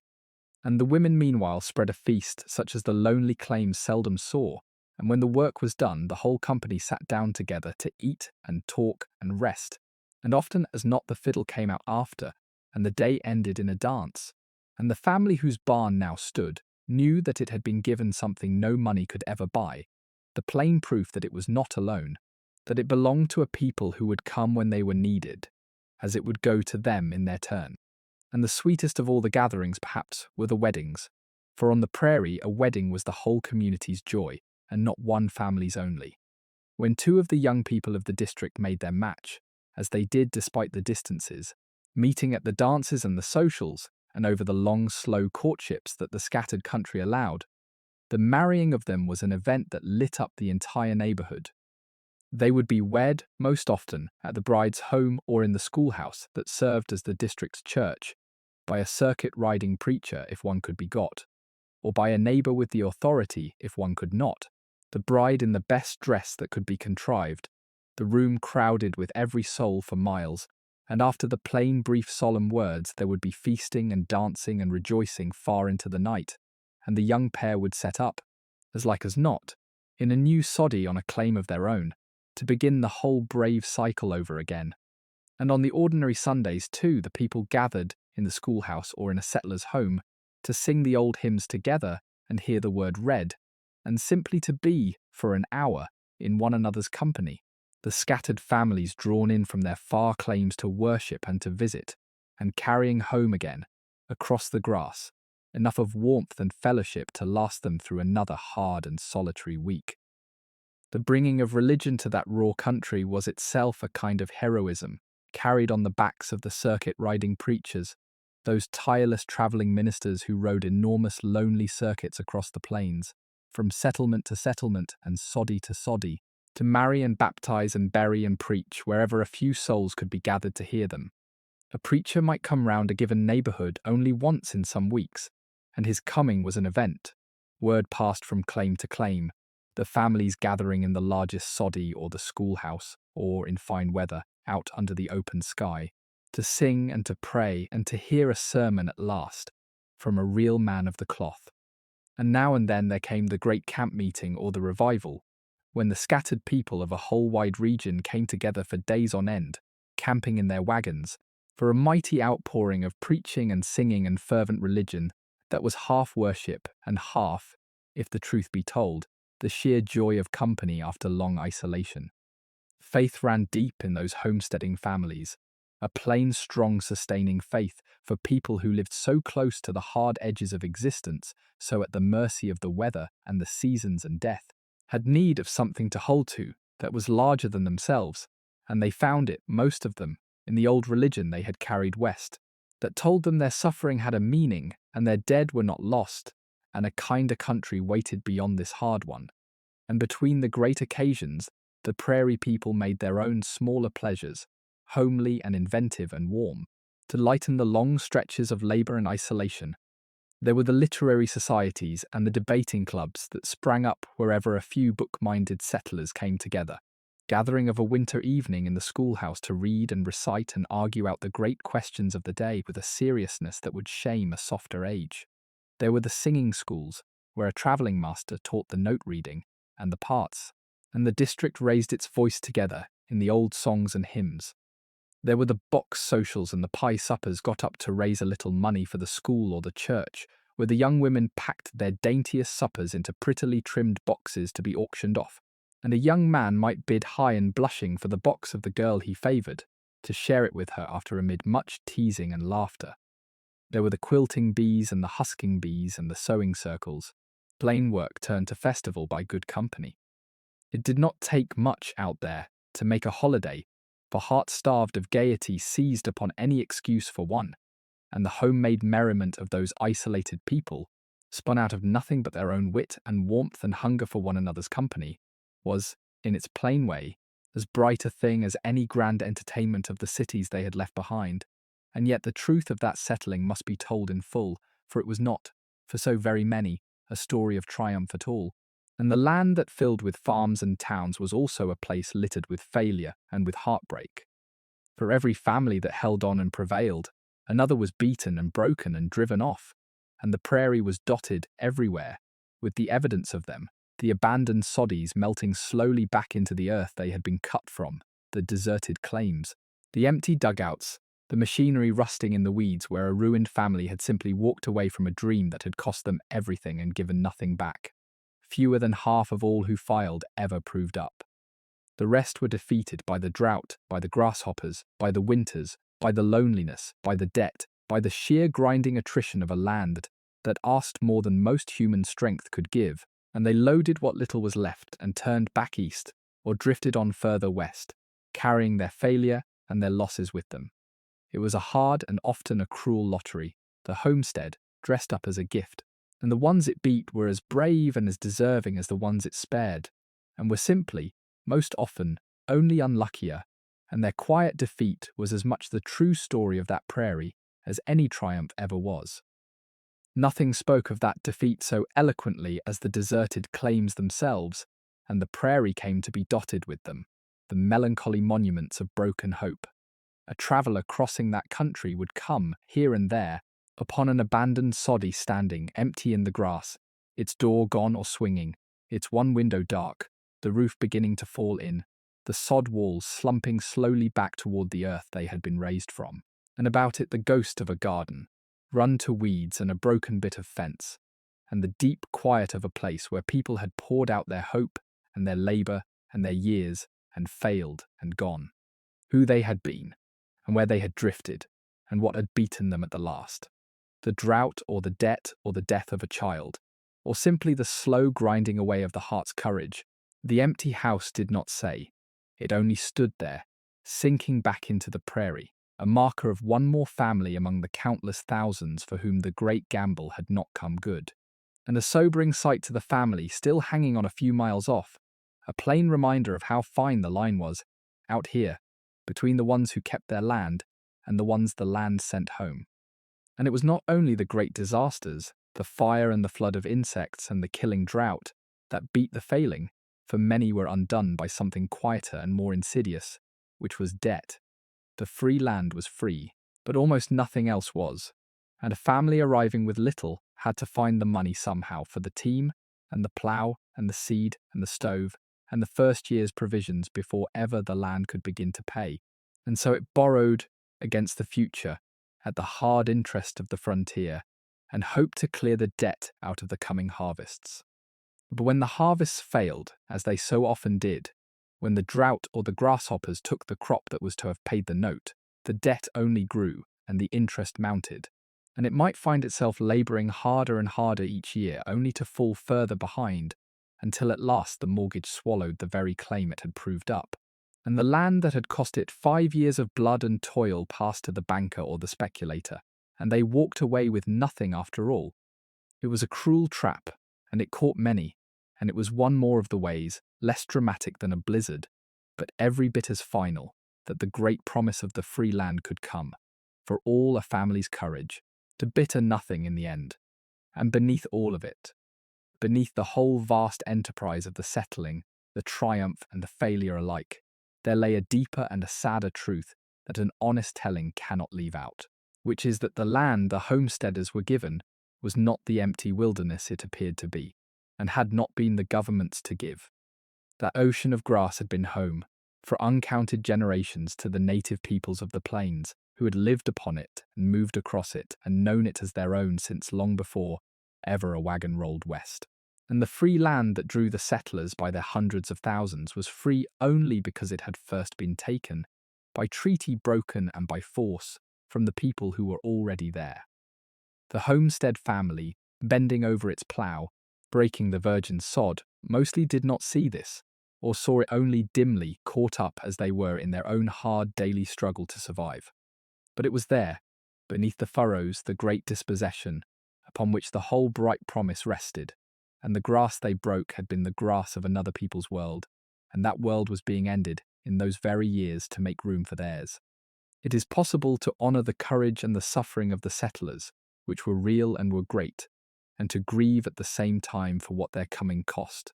And the women meanwhile spread a feast such as the lonely claims seldom saw, and when the work was done, the whole company sat down together to eat and talk and rest, and often as not the fiddle came out after, and the day ended in a dance. And the family whose barn now stood knew that it had been given something no money could ever buy, the plain proof that it was not alone, that it belonged to a people who would come when they were needed, as it would go to them in their turn. And the sweetest of all the gatherings, perhaps, were the weddings, for on the prairie a wedding was the whole community's joy, and not one family's only. When two of the young people of the district made their match, as they did despite the distances, meeting at the dances and the socials, and over the long, slow courtships that the scattered country allowed, the marrying of them was an event that lit up the entire neighbourhood. They would be wed, most often, at the bride's home or in the schoolhouse that served as the district's church, by a circuit-riding preacher if one could be got, or by a neighbour with the authority if one could not, the bride in the best dress that could be contrived, the room crowded with every soul for miles, and after the plain, brief, solemn words there would be feasting and dancing and rejoicing far into the night, and the young pair would set up, as like as not, in a new soddy on a claim of their own, to begin the whole brave cycle over again. And on the ordinary Sundays, too, the people gathered in the schoolhouse or in a settler's home to sing the old hymns together and hear the word read, and simply to be, for an hour, in one another's company, the scattered families drawn in from their far claims to worship and to visit, and carrying home again, across the grass, enough of warmth and fellowship to last them through another hard and solitary week. The bringing of religion to that raw country was itself a kind of heroism, carried on the backs of the circuit-riding preachers, those tireless travelling ministers who rode enormous lonely circuits across the plains, from settlement to settlement and soddy to soddy, to marry and baptize and bury and preach wherever a few souls could be gathered to hear them. A preacher might come round a given neighbourhood only once in some weeks, and his coming was an event. Word passed from claim to claim, the families gathering in the largest soddy or the schoolhouse, or, in fine weather, out under the open sky, to sing and to pray and to hear a sermon at last, from a real man of the cloth. And now and then there came the great camp meeting or the revival, when the scattered people of a whole wide region came together for days on end, camping in their wagons, for a mighty outpouring of preaching and singing and fervent religion that was half worship and half, if the truth be told, the sheer joy of company after long isolation. Faith ran deep in those homesteading families, a plain, strong, sustaining faith for people who lived so close to the hard edges of existence, so at the mercy of the weather and the seasons and death, had need of something to hold to that was larger than themselves, and they found it, most of them, in the old religion they had carried west, that told them their suffering had a meaning and their dead were not lost, and a kinder country waited beyond this hard one. And between the great occasions, the prairie people made their own smaller pleasures, homely and inventive and warm, to lighten the long stretches of labour and isolation. There were the literary societies and the debating clubs that sprang up wherever a few book-minded settlers came together, gathering of a winter evening in the schoolhouse to read and recite and argue out the great questions of the day with a seriousness that would shame a softer age. There were the singing schools, where a travelling master taught the note-reading and the parts, and the district raised its voice together in the old songs and hymns. There were the box socials and the pie suppers got up to raise a little money for the school or the church, where the young women packed their daintiest suppers into prettily trimmed boxes to be auctioned off, and a young man might bid high and blushing for the box of the girl he favoured, to share it with her after amid much teasing and laughter. There were the quilting bees and the husking bees and the sewing circles, plain work turned to festival by good company. It did not take much out there to make a holiday, for hearts starved of gaiety seized upon any excuse for one, and the homemade merriment of those isolated people, spun out of nothing but their own wit and warmth and hunger for one another's company, was, in its plain way, as bright a thing as any grand entertainment of the cities they had left behind. And yet the truth of that settling must be told in full, for it was not, for so very many, a story of triumph at all. And the land that filled with farms and towns was also a place littered with failure and with heartbreak. For every family that held on and prevailed, another was beaten and broken and driven off, and the prairie was dotted everywhere with the evidence of them, the abandoned soddies melting slowly back into the earth they had been cut from, the deserted claims, the empty dugouts, the machinery rusting in the weeds where a ruined family had simply walked away from a dream that had cost them everything and given nothing back. Fewer than half of all who filed ever proved up. The rest were defeated by the drought, by the grasshoppers, by the winters, by the loneliness, by the debt, by the sheer grinding attrition of a land that asked more than most human strength could give, and they loaded what little was left and turned back east, or drifted on further west, carrying their failure and their losses with them. It was a hard and often a cruel lottery, the homestead dressed up as a gift, and the ones it beat were as brave and as deserving as the ones it spared, and were simply, most often, only unluckier, and their quiet defeat was as much the true story of that prairie as any triumph ever was. Nothing spoke of that defeat so eloquently as the deserted claims themselves, and the prairie came to be dotted with them, the melancholy monuments of broken hope. A traveller crossing that country would come, here and there, upon an abandoned soddy standing empty in the grass, its door gone or swinging, its one window dark, the roof beginning to fall in, the sod walls slumping slowly back toward the earth they had been raised from, and about it the ghost of a garden, run to weeds and a broken bit of fence, and the deep quiet of a place where people had poured out their hope and their labour and their years and failed and gone, who they had been, and where they had drifted, and what had beaten them at the last. The drought or the debt or the death of a child, or simply the slow grinding away of the heart's courage, the empty house did not say. It only stood there, sinking back into the prairie, a marker of one more family among the countless thousands for whom the great gamble had not come good. And a sobering sight to the family still hanging on a few miles off, a plain reminder of how fine the line was, out here, between the ones who kept their land and the ones the land sent home. And it was not only the great disasters, the fire and the flood of insects and the killing drought, that beat the failing, for many were undone by something quieter and more insidious, which was debt. The free land was free, but almost nothing else was, and a family arriving with little had to find the money somehow for the team and the plough and the seed and the stove and the first year's provisions before ever the land could begin to pay, and so it borrowed against the future at the hard interest of the frontier, and hoped to clear the debt out of the coming harvests. But when the harvests failed, as they so often did, When the drought or the grasshoppers took the crop that was to have paid the note, the debt only grew and the interest mounted, and it might find itself labouring harder and harder each year only to fall further behind, until at last the mortgage swallowed the very claim it had proved up, and the land that had cost it 5 years of blood and toil passed to the banker or the speculator, and they walked away with nothing after all. It was a cruel trap, and it caught many, and it was one more of the ways, less dramatic than a blizzard, but every bit as final, that the great promise of the free land could come, for all a family's courage, to bitter nothing in the end. And beneath all of it, beneath the whole vast enterprise of the settling, the triumph and the failure alike, there lay a deeper and a sadder truth that an honest telling cannot leave out, which is that the land the homesteaders were given was not the empty wilderness it appeared to be, and had not been the government's to give. That ocean of grass had been home, for uncounted generations, to the native peoples of the plains, who had lived upon it and moved across it and known it as their own since long before ever a wagon rolled west. And the free land that drew the settlers by their hundreds of thousands was free only because it had first been taken, by treaty broken and by force, from the people who were already there. The homestead family, bending over its plough, breaking the virgin sod, mostly did not see this, or saw it only dimly, caught up as they were in their own hard daily struggle to survive. But it was there, beneath the furrows, the great dispossession, upon which the whole bright promise rested, and the grass they broke had been the grass of another people's world, and that world was being ended in those very years to make room for theirs. It is possible to honour the courage and the suffering of the settlers, which were real and were great, and to grieve at the same time for what their coming cost.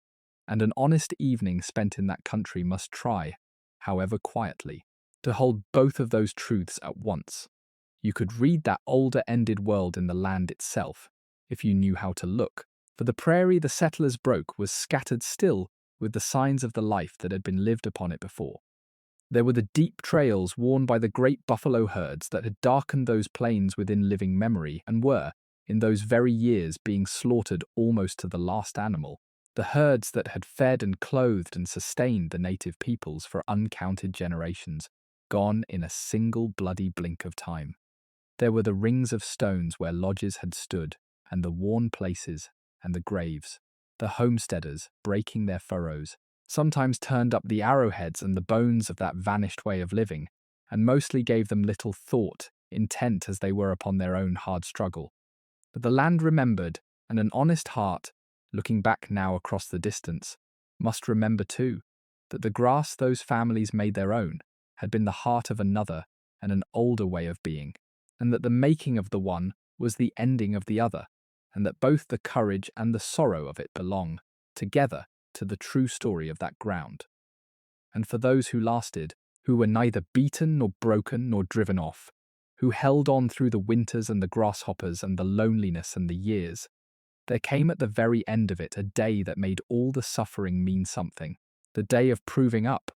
And an honest evening spent in that country must try, however quietly, to hold both of those truths at once. You could read that older ended world in the land itself, if you knew how to look, for the prairie the settlers broke was scattered still with the signs of the life that had been lived upon it before. There were the deep trails worn by the great buffalo herds that had darkened those plains within living memory and were, in those very years, being slaughtered almost to the last animal, the herds that had fed and clothed and sustained the native peoples for uncounted generations, gone in a single bloody blink of time. There were the rings of stones where lodges had stood, and the worn places, and the graves. The homesteaders, breaking their furrows, sometimes turned up the arrowheads and the bones of that vanished way of living, and mostly gave them little thought, intent as they were upon their own hard struggle. But the land remembered, and an honest heart, looking back now across the distance, must remember too, that the grass those families made their own had been the heart of another and an older way of being, and that the making of the one was the ending of the other, and that both the courage and the sorrow of it belong, together, to the true story of that ground. And for those who lasted, who were neither beaten nor broken nor driven off, who held on through the winters and the grasshoppers and the loneliness and the years, there came at the very end of it a day that made all the suffering mean something, the day of proving up.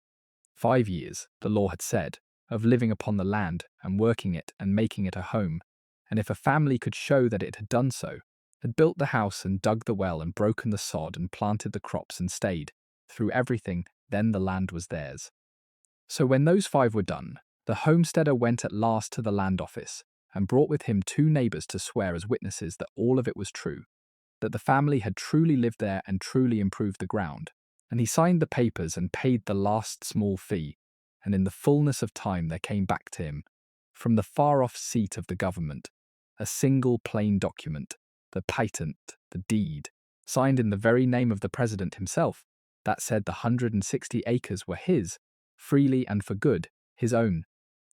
5 years, the law had said, of living upon the land and working it and making it a home, and if a family could show that it had done so, had built the house and dug the well and broken the sod and planted the crops and stayed, through everything, then the land was theirs. So when those 5 were done, the homesteader went at last to the land office and brought with him 2 neighbours to swear as witnesses that all of it was true, that the family had truly lived there and truly improved the ground, and he signed the papers and paid the last small fee, and in the fullness of time there came back to him, from the far-off seat of the government, a single plain document, the patent, the deed, signed in the very name of the president himself, that said the 160 acres were his, freely and for good, his own.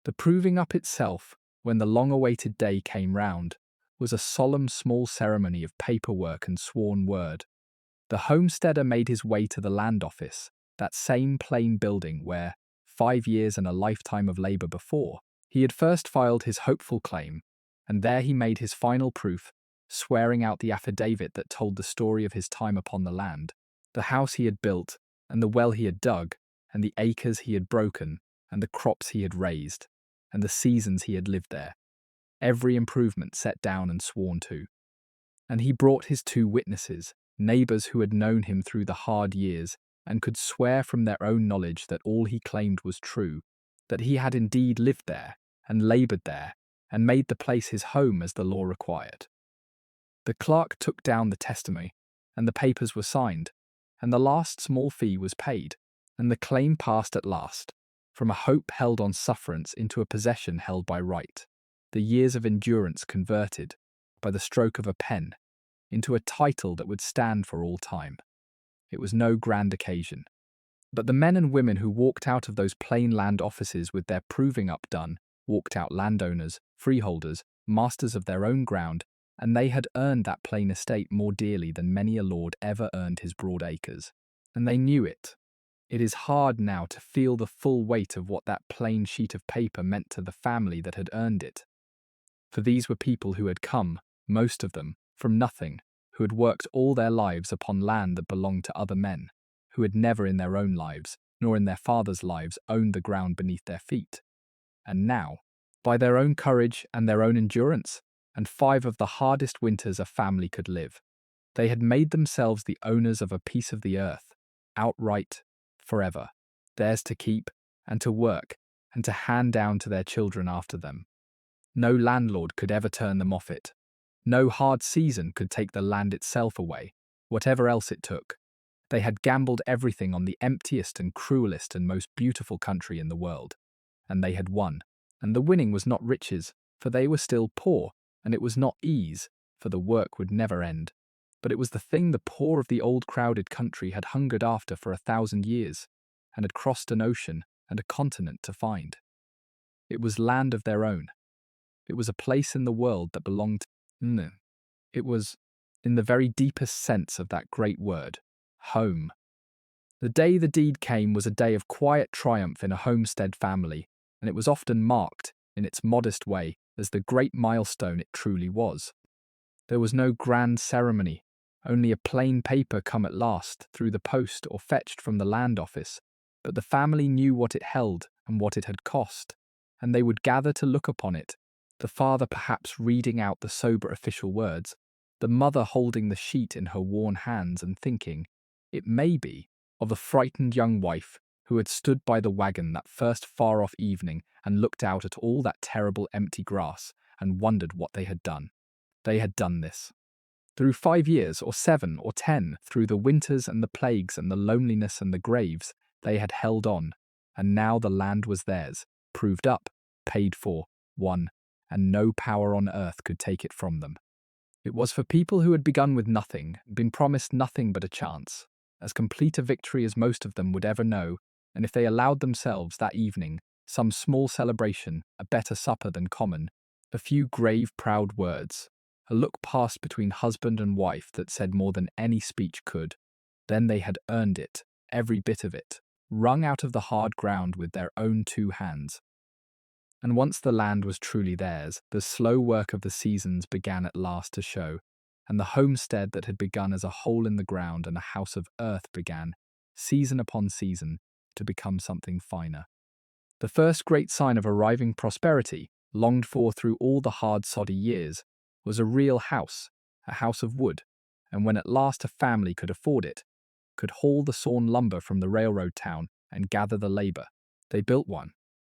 The proving up itself, when the long-awaited day came round, was a solemn small ceremony of paperwork and sworn word. The homesteader made his way to the land office, that same plain building where, 5 years and a lifetime of labour before, he had first filed his hopeful claim, and there he made his final proof, swearing out the affidavit that told the story of his time upon the land, the house he had built, and the well he had dug, and the acres he had broken, and the crops he had raised, and the seasons he had lived there, every improvement set down and sworn to. And he brought his 2 witnesses, neighbours who had known him through the hard years, and could swear from their own knowledge that all he claimed was true, that he had indeed lived there and laboured there and made the place his home as the law required. The clerk took down the testimony, and the papers were signed, and the last small fee was paid, and the claim passed at last, from a hope held on sufferance into a possession held by right, the years of endurance converted, by the stroke of a pen, into a title that would stand for all time. It was no grand occasion. But the men and women who walked out of those plain land offices with their proving up done, walked out landowners, freeholders, masters of their own ground, and they had earned that plain estate more dearly than many a lord ever earned his broad acres. And they knew it. It is hard now to feel the full weight of what that plain sheet of paper meant to the family that had earned it. For these were people who had come, most of them, from nothing, who had worked all their lives upon land that belonged to other men, who had never in their own lives, nor in their fathers' lives, owned the ground beneath their feet. And now, by their own courage and their own endurance, and 5 of the hardest winters a family could live, they had made themselves the owners of a piece of the earth, outright, forever, theirs to keep, and to work, and to hand down to their children after them. No landlord could ever turn them off it. No hard season could take the land itself away, whatever else it took. They had gambled everything on the emptiest and cruelest and most beautiful country in the world, and they had won. And the winning was not riches, for they were still poor, and it was not ease, for the work would never end. But it was the thing the poor of the old crowded country had hungered after for 1,000 years, and had crossed an ocean and a continent to find. It was land of their own. It was a place in the world that belonged to them. It was, in the very deepest sense of that great word, home. The day the deed came was a day of quiet triumph in a homestead family, and it was often marked, in its modest way, as the great milestone it truly was. There was no grand ceremony, only a plain paper come at last through the post or fetched from the land office, but the family knew what it held and what it had cost, and they would gather to look upon it, the father perhaps reading out the sober official words, the mother holding the sheet in her worn hands and thinking, it may be, of the frightened young wife who had stood by the wagon that first far-off evening and looked out at all that terrible empty grass and wondered what they had done. They had done this. Through 5 years, or 7, or 10, through the winters and the plagues and the loneliness and the graves, they had held on, and now the land was theirs, proved up, paid for, won, and no power on earth could take it from them. It was for people who had begun with nothing, been promised nothing but a chance, as complete a victory as most of them would ever know, and if they allowed themselves that evening some small celebration, a better supper than common, a few grave, proud words, a look passed between husband and wife that said more than any speech could, then they had earned it, every bit of it, wrung out of the hard ground with their own 2 hands. And once the land was truly theirs, the slow work of the seasons began at last to show, and the homestead that had begun as a hole in the ground and a house of earth began, season upon season, to become something finer. The first great sign of arriving prosperity, longed for through all the hard soddy years, was a real house, a house of wood, and when at last a family could afford it, could haul the sawn lumber from the railroad town and gather the labour, they built one,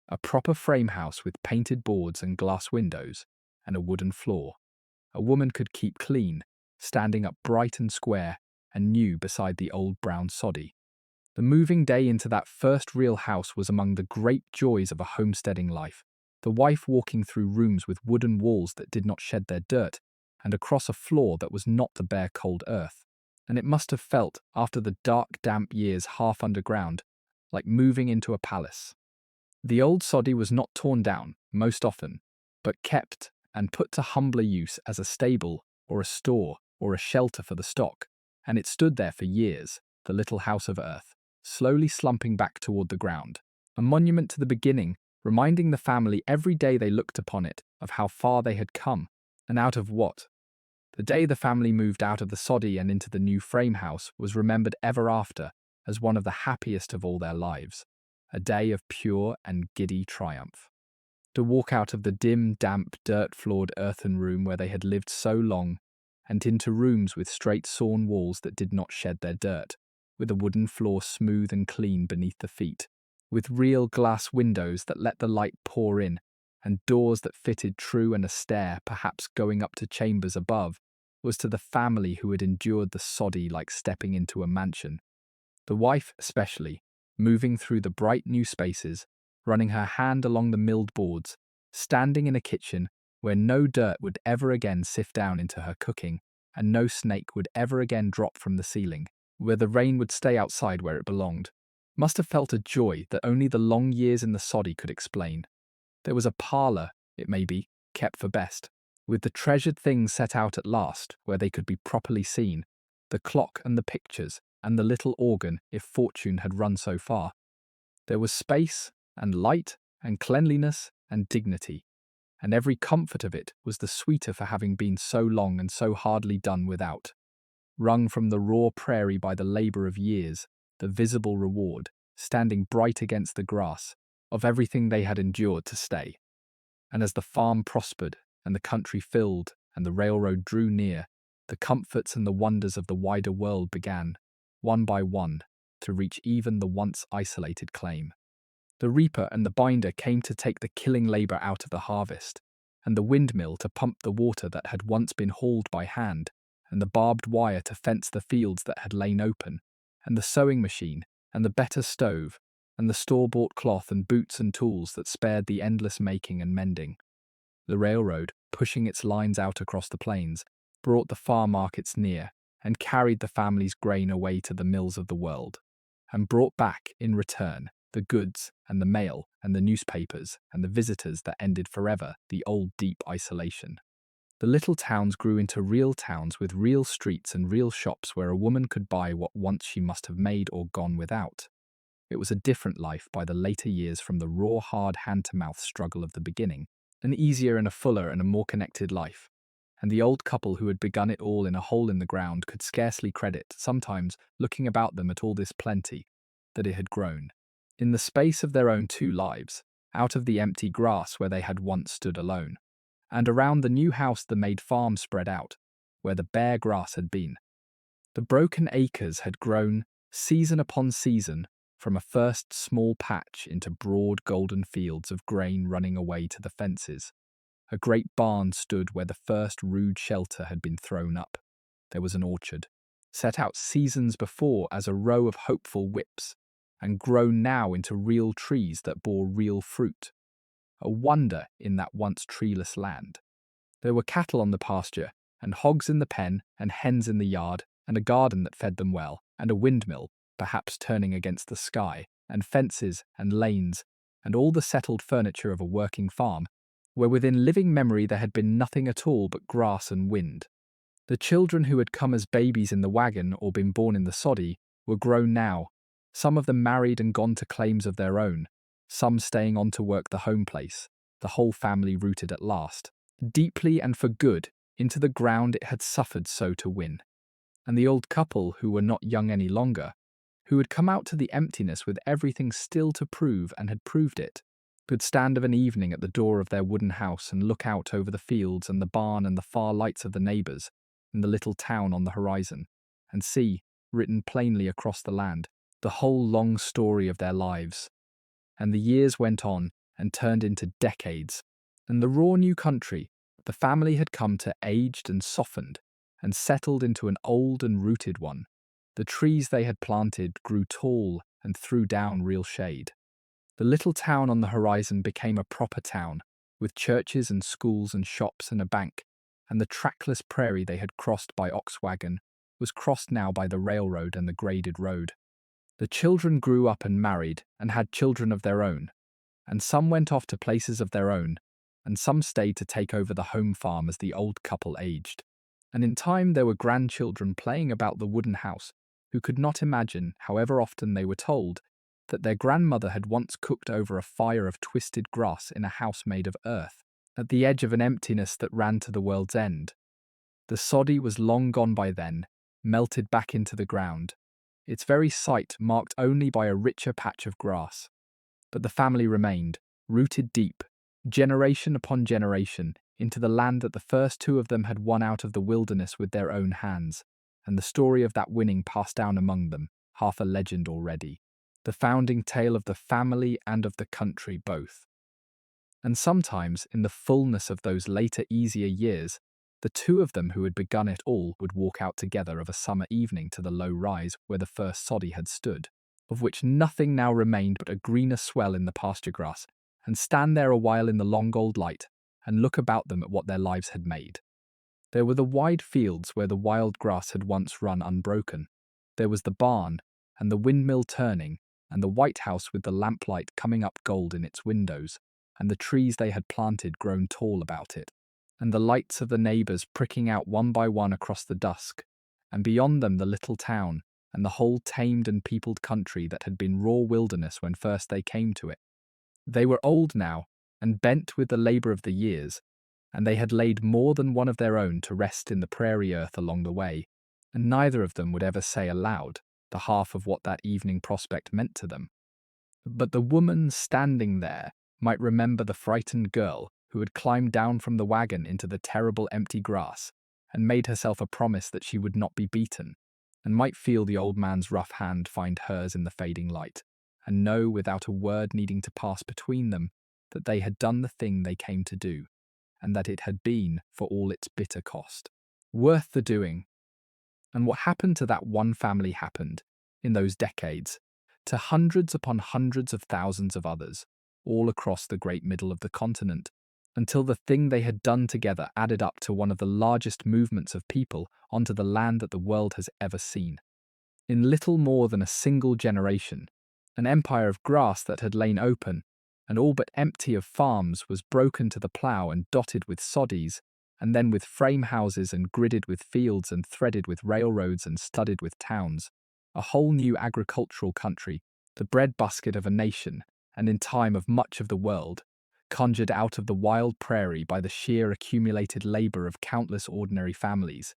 a proper frame house with painted boards and glass windows, and a wooden floor. A woman could keep clean, standing up bright and square and new beside the old brown soddy. The moving day into that first real house was among the great joys of a homesteading life, the wife walking through rooms with wooden walls that did not shed their dirt, and across a floor that was not the bare cold earth. And it must have felt, after the dark damp years half underground, like moving into a palace. The old soddy was not torn down, most often, but kept and put to humbler use as a stable or a store or a shelter for the stock, and it stood there for years, the little house of earth, slowly slumping back toward the ground, a monument to the beginning, reminding the family every day they looked upon it of how far they had come, and out of what. The day the family moved out of the soddy and into the new frame house was remembered ever after as one of the happiest of all their lives, a day of pure and giddy triumph. To walk out of the dim, damp, dirt-floored earthen room where they had lived so long, and into rooms with straight sawn walls that did not shed their dirt, with a wooden floor smooth and clean beneath the feet, with real glass windows that let the light pour in, and doors that fitted true, and a stair, perhaps going up to chambers above, was to the family who had endured the soddy like stepping into a mansion. The wife especially, moving through the bright new spaces, running her hand along the milled boards, standing in a kitchen where no dirt would ever again sift down into her cooking, and no snake would ever again drop from the ceiling, where the rain would stay outside where it belonged, must have felt a joy that only the long years in the soddy could explain. There was a parlour, it may be, kept for best, with the treasured things set out at last where they could be properly seen, the clock and the pictures, and the little organ, if fortune had run so far. There was space, and light, and cleanliness, and dignity, and every comfort of it was the sweeter for having been so long and so hardly done without. Wrung from the raw prairie by the labour of years, the visible reward, standing bright against the grass, of everything they had endured to stay. And as the farm prospered, and the country filled, and the railroad drew near, the comforts and the wonders of the wider world began, one by one, to reach even the once isolated claim. The reaper and the binder came to take the killing labour out of the harvest, and the windmill to pump the water that had once been hauled by hand, and the barbed wire to fence the fields that had lain open, and the sewing machine, and the better stove, and the store-bought cloth and boots and tools that spared the endless making and mending. The railroad, pushing its lines out across the plains, brought the farm markets near, and carried the family's grain away to the mills of the world, and brought back, in return, the goods and the mail and the newspapers and the visitors that ended forever the old deep isolation. The little towns grew into real towns with real streets and real shops where a woman could buy what once she must have made or gone without. It was a different life by the later years from the raw, hard hand-to-mouth struggle of the beginning, an easier and a fuller and a more connected life. And the old couple who had begun it all in a hole in the ground could scarcely credit, sometimes, looking about them at all this plenty, that it had grown, in the space of their own 2 lives, out of the empty grass where they had once stood alone, and around the new house the made farm spread out, where the bare grass had been. The broken acres had grown, season upon season, from a first small patch into broad golden fields of grain running away to the fences. A great barn stood where the first rude shelter had been thrown up. There was an orchard, set out seasons before as a row of hopeful whips, and grown now into real trees that bore real fruit. A wonder in that once treeless land. There were cattle on the pasture, and hogs in the pen, and hens in the yard, and a garden that fed them well, and a windmill, perhaps turning against the sky, and fences and lanes, and all the settled furniture of a working farm, where within living memory there had been nothing at all but grass and wind. The children who had come as babies in the wagon or been born in the soddy were grown now, some of them married and gone to claims of their own, some staying on to work the home place, the whole family rooted at last, deeply and for good, into the ground it had suffered so to win. And the old couple, who were not young any longer, who had come out to the emptiness with everything still to prove and had proved it, could stand of an evening at the door of their wooden house and look out over the fields and the barn and the far lights of the neighbours and the little town on the horizon, and see, written plainly across the land, the whole long story of their lives. And the years went on and turned into decades, and the raw new country, the family had come to aged and softened, and settled into an old and rooted one. The trees they had planted grew tall and threw down real shade. The little town on the horizon became a proper town, with churches and schools and shops and a bank, and the trackless prairie they had crossed by ox wagon was crossed now by the railroad and the graded road. The children grew up and married and had children of their own, and some went off to places of their own, and some stayed to take over the home farm as the old couple aged. And in time there were grandchildren playing about the wooden house who could not imagine, however often they were told, that their grandmother had once cooked over a fire of twisted grass in a house made of earth, at the edge of an emptiness that ran to the world's end. The soddy was long gone by then, melted back into the ground, its very site marked only by a richer patch of grass. But the family remained, rooted deep, generation upon generation, into the land that the first 2 of them had won out of the wilderness with their own hands, and the story of that winning passed down among them, half a legend already, the founding tale of the family and of the country both. And sometimes, in the fullness of those later, easier years, the two of them who had begun it all would walk out together of a summer evening to the low rise where the first soddy had stood, of which nothing now remained but a greener swell in the pasture grass, and stand there a while in the long gold light, and look about them at what their lives had made. There were the wide fields where the wild grass had once run unbroken. There was the barn, and the windmill turning, and the white house with the lamplight coming up gold in its windows, and the trees they had planted grown tall about it, and the lights of the neighbours pricking out one by one across the dusk, and beyond them the little town, and the whole tamed and peopled country that had been raw wilderness when first they came to it. They were old now, and bent with the labour of the years, and they had laid more than one of their own to rest in the prairie earth along the way, and neither of them would ever say aloud the half of what that evening prospect meant to them. But the woman standing there might remember the frightened girl who had climbed down from the wagon into the terrible empty grass and made herself a promise that she would not be beaten, and might feel the old man's rough hand find hers in the fading light, and know without a word needing to pass between them that they had done the thing they came to do, and that it had been, for all its bitter cost, worth the doing. And what happened to that one family happened, in those decades, to hundreds upon hundreds of thousands of others, all across the great middle of the continent, until the thing they had done together added up to one of the largest movements of people onto the land that the world has ever seen. In little more than a single generation, an empire of grass that had lain open, and all but empty of farms, was broken to the plough and dotted with soddies, and then with frame houses and gridded with fields and threaded with railroads and studded with towns, a whole new agricultural country, the breadbasket of a nation, and in time of much of the world, conjured out of the wild prairie by the sheer accumulated labour of countless ordinary families,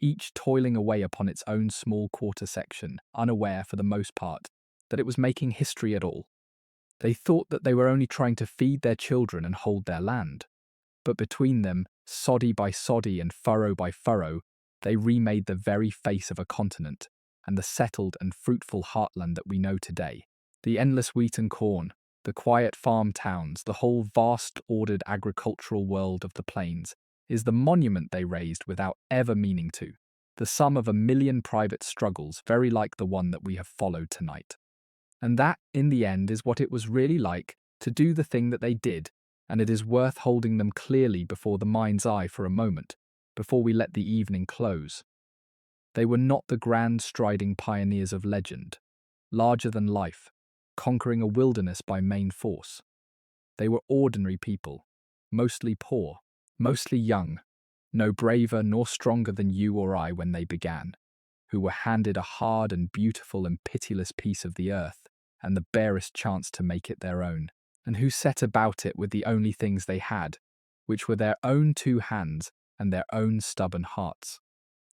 each toiling away upon its own small quarter section, unaware, for the most part, that it was making history at all. They thought that they were only trying to feed their children and hold their land, but between them, soddy by soddy and furrow by furrow, they remade the very face of a continent, and the settled and fruitful heartland that we know today. The endless wheat and corn, the quiet farm towns, the whole vast ordered agricultural world of the plains, is the monument they raised without ever meaning to, the sum of a million private struggles very like the one that we have followed tonight. And that, in the end, is what it was really like to do the thing that they did, and it is worth holding them clearly before the mind's eye for a moment, before we let the evening close. They were not the grand striding pioneers of legend, larger than life, conquering a wilderness by main force. They were ordinary people, mostly poor, mostly young, no braver nor stronger than you or I when they began, who were handed a hard and beautiful and pitiless piece of the earth and the barest chance to make it their own, and who set about it with the only things they had, which were their own 2 hands and their own stubborn hearts.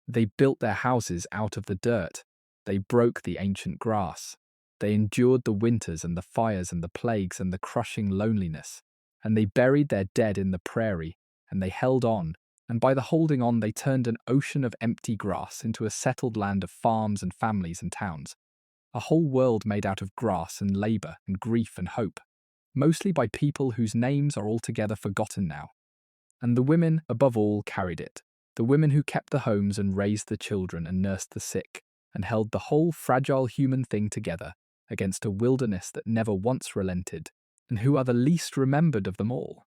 They built their houses out of the dirt, they broke the ancient grass, they endured the winters and the fires and the plagues and the crushing loneliness, and they buried their dead in the prairie, and they held on, and by the holding on they turned an ocean of empty grass into a settled land of farms and families and towns, a whole world made out of grass and labour and grief and hope, mostly by people whose names are altogether forgotten now. And the women, above all, carried it, the women who kept the homes and raised the children and nursed the sick, and held the whole fragile human thing together against a wilderness that never once relented, and who are the least remembered of them all.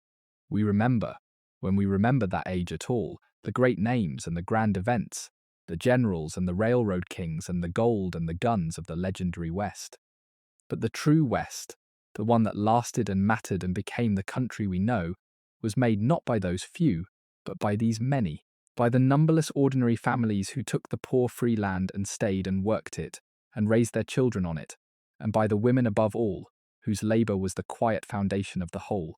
We remember, when we remember that age at all, the great names and the grand events, the generals and the railroad kings and the gold and the guns of the legendary West. But the true West, the one that lasted and mattered and became the country we know, was made not by those few, but by these many, by the numberless ordinary families who took the poor free land and stayed and worked it, and raised their children on it, and by the women above all, whose labour was the quiet foundation of the whole.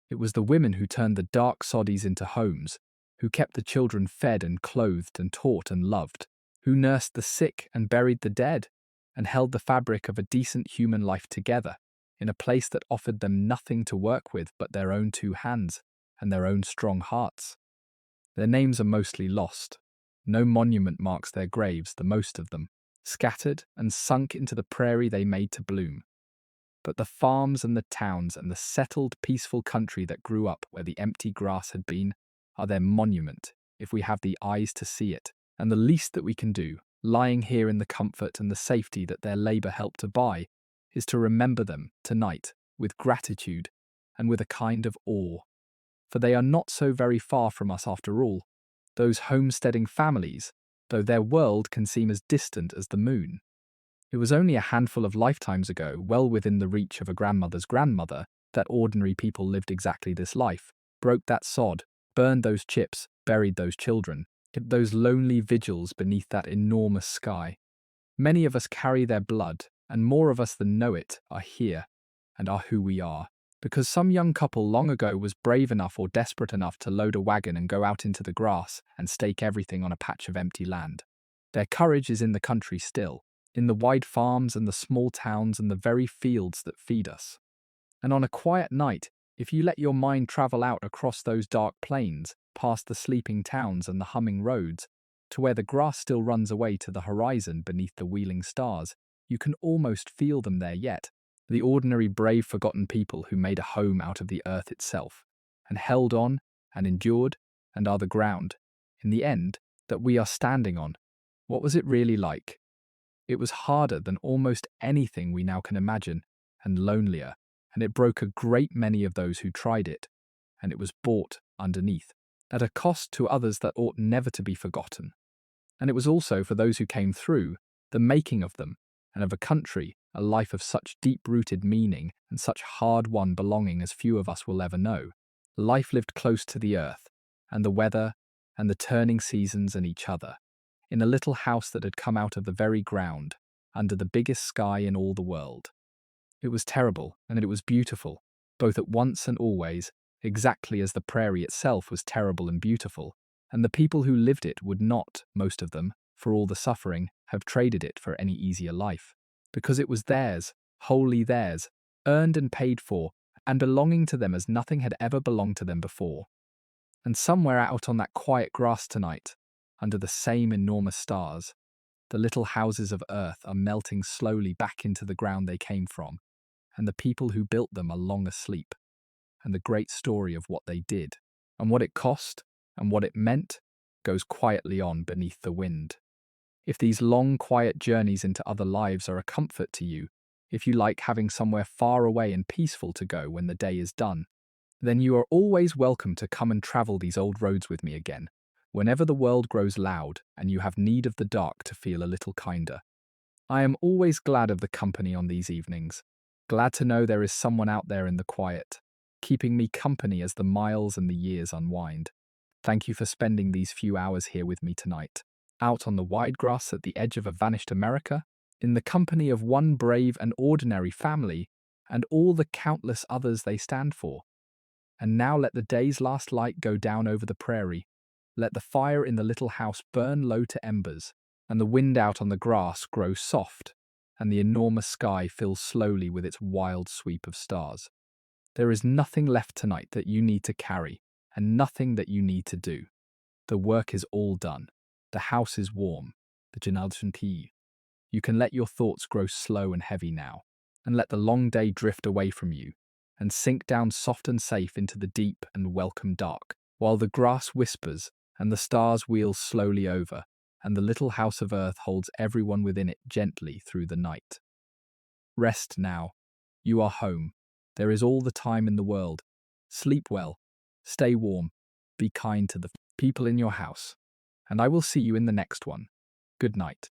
It was the women who turned the dark soddies into homes, who kept the children fed and clothed and taught and loved, who nursed the sick and buried the dead, and held the fabric of a decent human life together, in a place that offered them nothing to work with but their own 2 hands and their own strong hearts. Their names are mostly lost. No monument marks their graves, the most of them, scattered and sunk into the prairie they made to bloom. But the farms and the towns and the settled, peaceful country that grew up where the empty grass had been are their monument, if we have the eyes to see it. And the least that we can do, lying here in the comfort and the safety that their labour helped to buy, is to remember them tonight with gratitude and with a kind of awe. For they are not so very far from us after all, those homesteading families, though their world can seem as distant as the moon. It was only a handful of lifetimes ago, well within the reach of a grandmother's grandmother, that ordinary people lived exactly this life, broke that sod, burned those chips, buried those children, kept those lonely vigils beneath that enormous sky. Many of us carry their blood, and more of us than know it are here, and are who we are, because some young couple long ago was brave enough or desperate enough to load a wagon and go out into the grass and stake everything on a patch of empty land. Their courage is in the country still, in the wide farms and the small towns and the very fields that feed us. And on a quiet night, if you let your mind travel out across those dark plains, past the sleeping towns and the humming roads, to where the grass still runs away to the horizon beneath the wheeling stars, you can almost feel them there yet. The ordinary brave forgotten people who made a home out of the earth itself, and held on, and endured, and are the ground, in the end, that we are standing on. What was it really like? It was harder than almost anything we now can imagine, and lonelier, and it broke a great many of those who tried it, and it was bought underneath, at a cost to others that ought never to be forgotten. And it was also, for those who came through, the making of them, and of a country, a life of such deep-rooted meaning and such hard-won belonging as few of us will ever know. Life lived close to the earth, and the weather, and the turning seasons and each other, in a little house that had come out of the very ground, under the biggest sky in all the world. It was terrible, and it was beautiful, both at once and always, exactly as the prairie itself was terrible and beautiful, and the people who lived it would not, most of them, for all the suffering, have traded it for any easier life, because it was theirs, wholly theirs, earned and paid for, and belonging to them as nothing had ever belonged to them before. And somewhere out on that quiet grass tonight, under the same enormous stars, the little houses of earth are melting slowly back into the ground they came from, and the people who built them are long asleep, and the great story of what they did, and what it cost, and what it meant, goes quietly on beneath the wind. If these long, quiet journeys into other lives are a comfort to you, if you like having somewhere far away and peaceful to go when the day is done, then you are always welcome to come and travel these old roads with me again, whenever the world grows loud and you have need of the dark to feel a little kinder. I am always glad of the company on these evenings, glad to know there is someone out there in the quiet, keeping me company as the miles and the years unwind. Thank you for spending these few hours here with me tonight, out on the wide grass at the edge of a vanished America, in the company of one brave and ordinary family, and all the countless others they stand for. And now let the day's last light go down over the prairie. Let the fire in the little house burn low to embers, and the wind out on the grass grow soft, and the enormous sky fills slowly with its wild sweep of stars. There is nothing left tonight that you need to carry, and nothing that you need to do. The work is all done. The house is warm. The Janalshan tea. You can let your thoughts grow slow and heavy now, and let the long day drift away from you, and sink down soft and safe into the deep and welcome dark, while the grass whispers and the stars wheel slowly over, and the little house of earth holds everyone within it gently through the night. Rest now. You are home. There is all the time in the world. Sleep well. Stay warm. Be kind to the people in your house. And I will see you in the next one. Good night.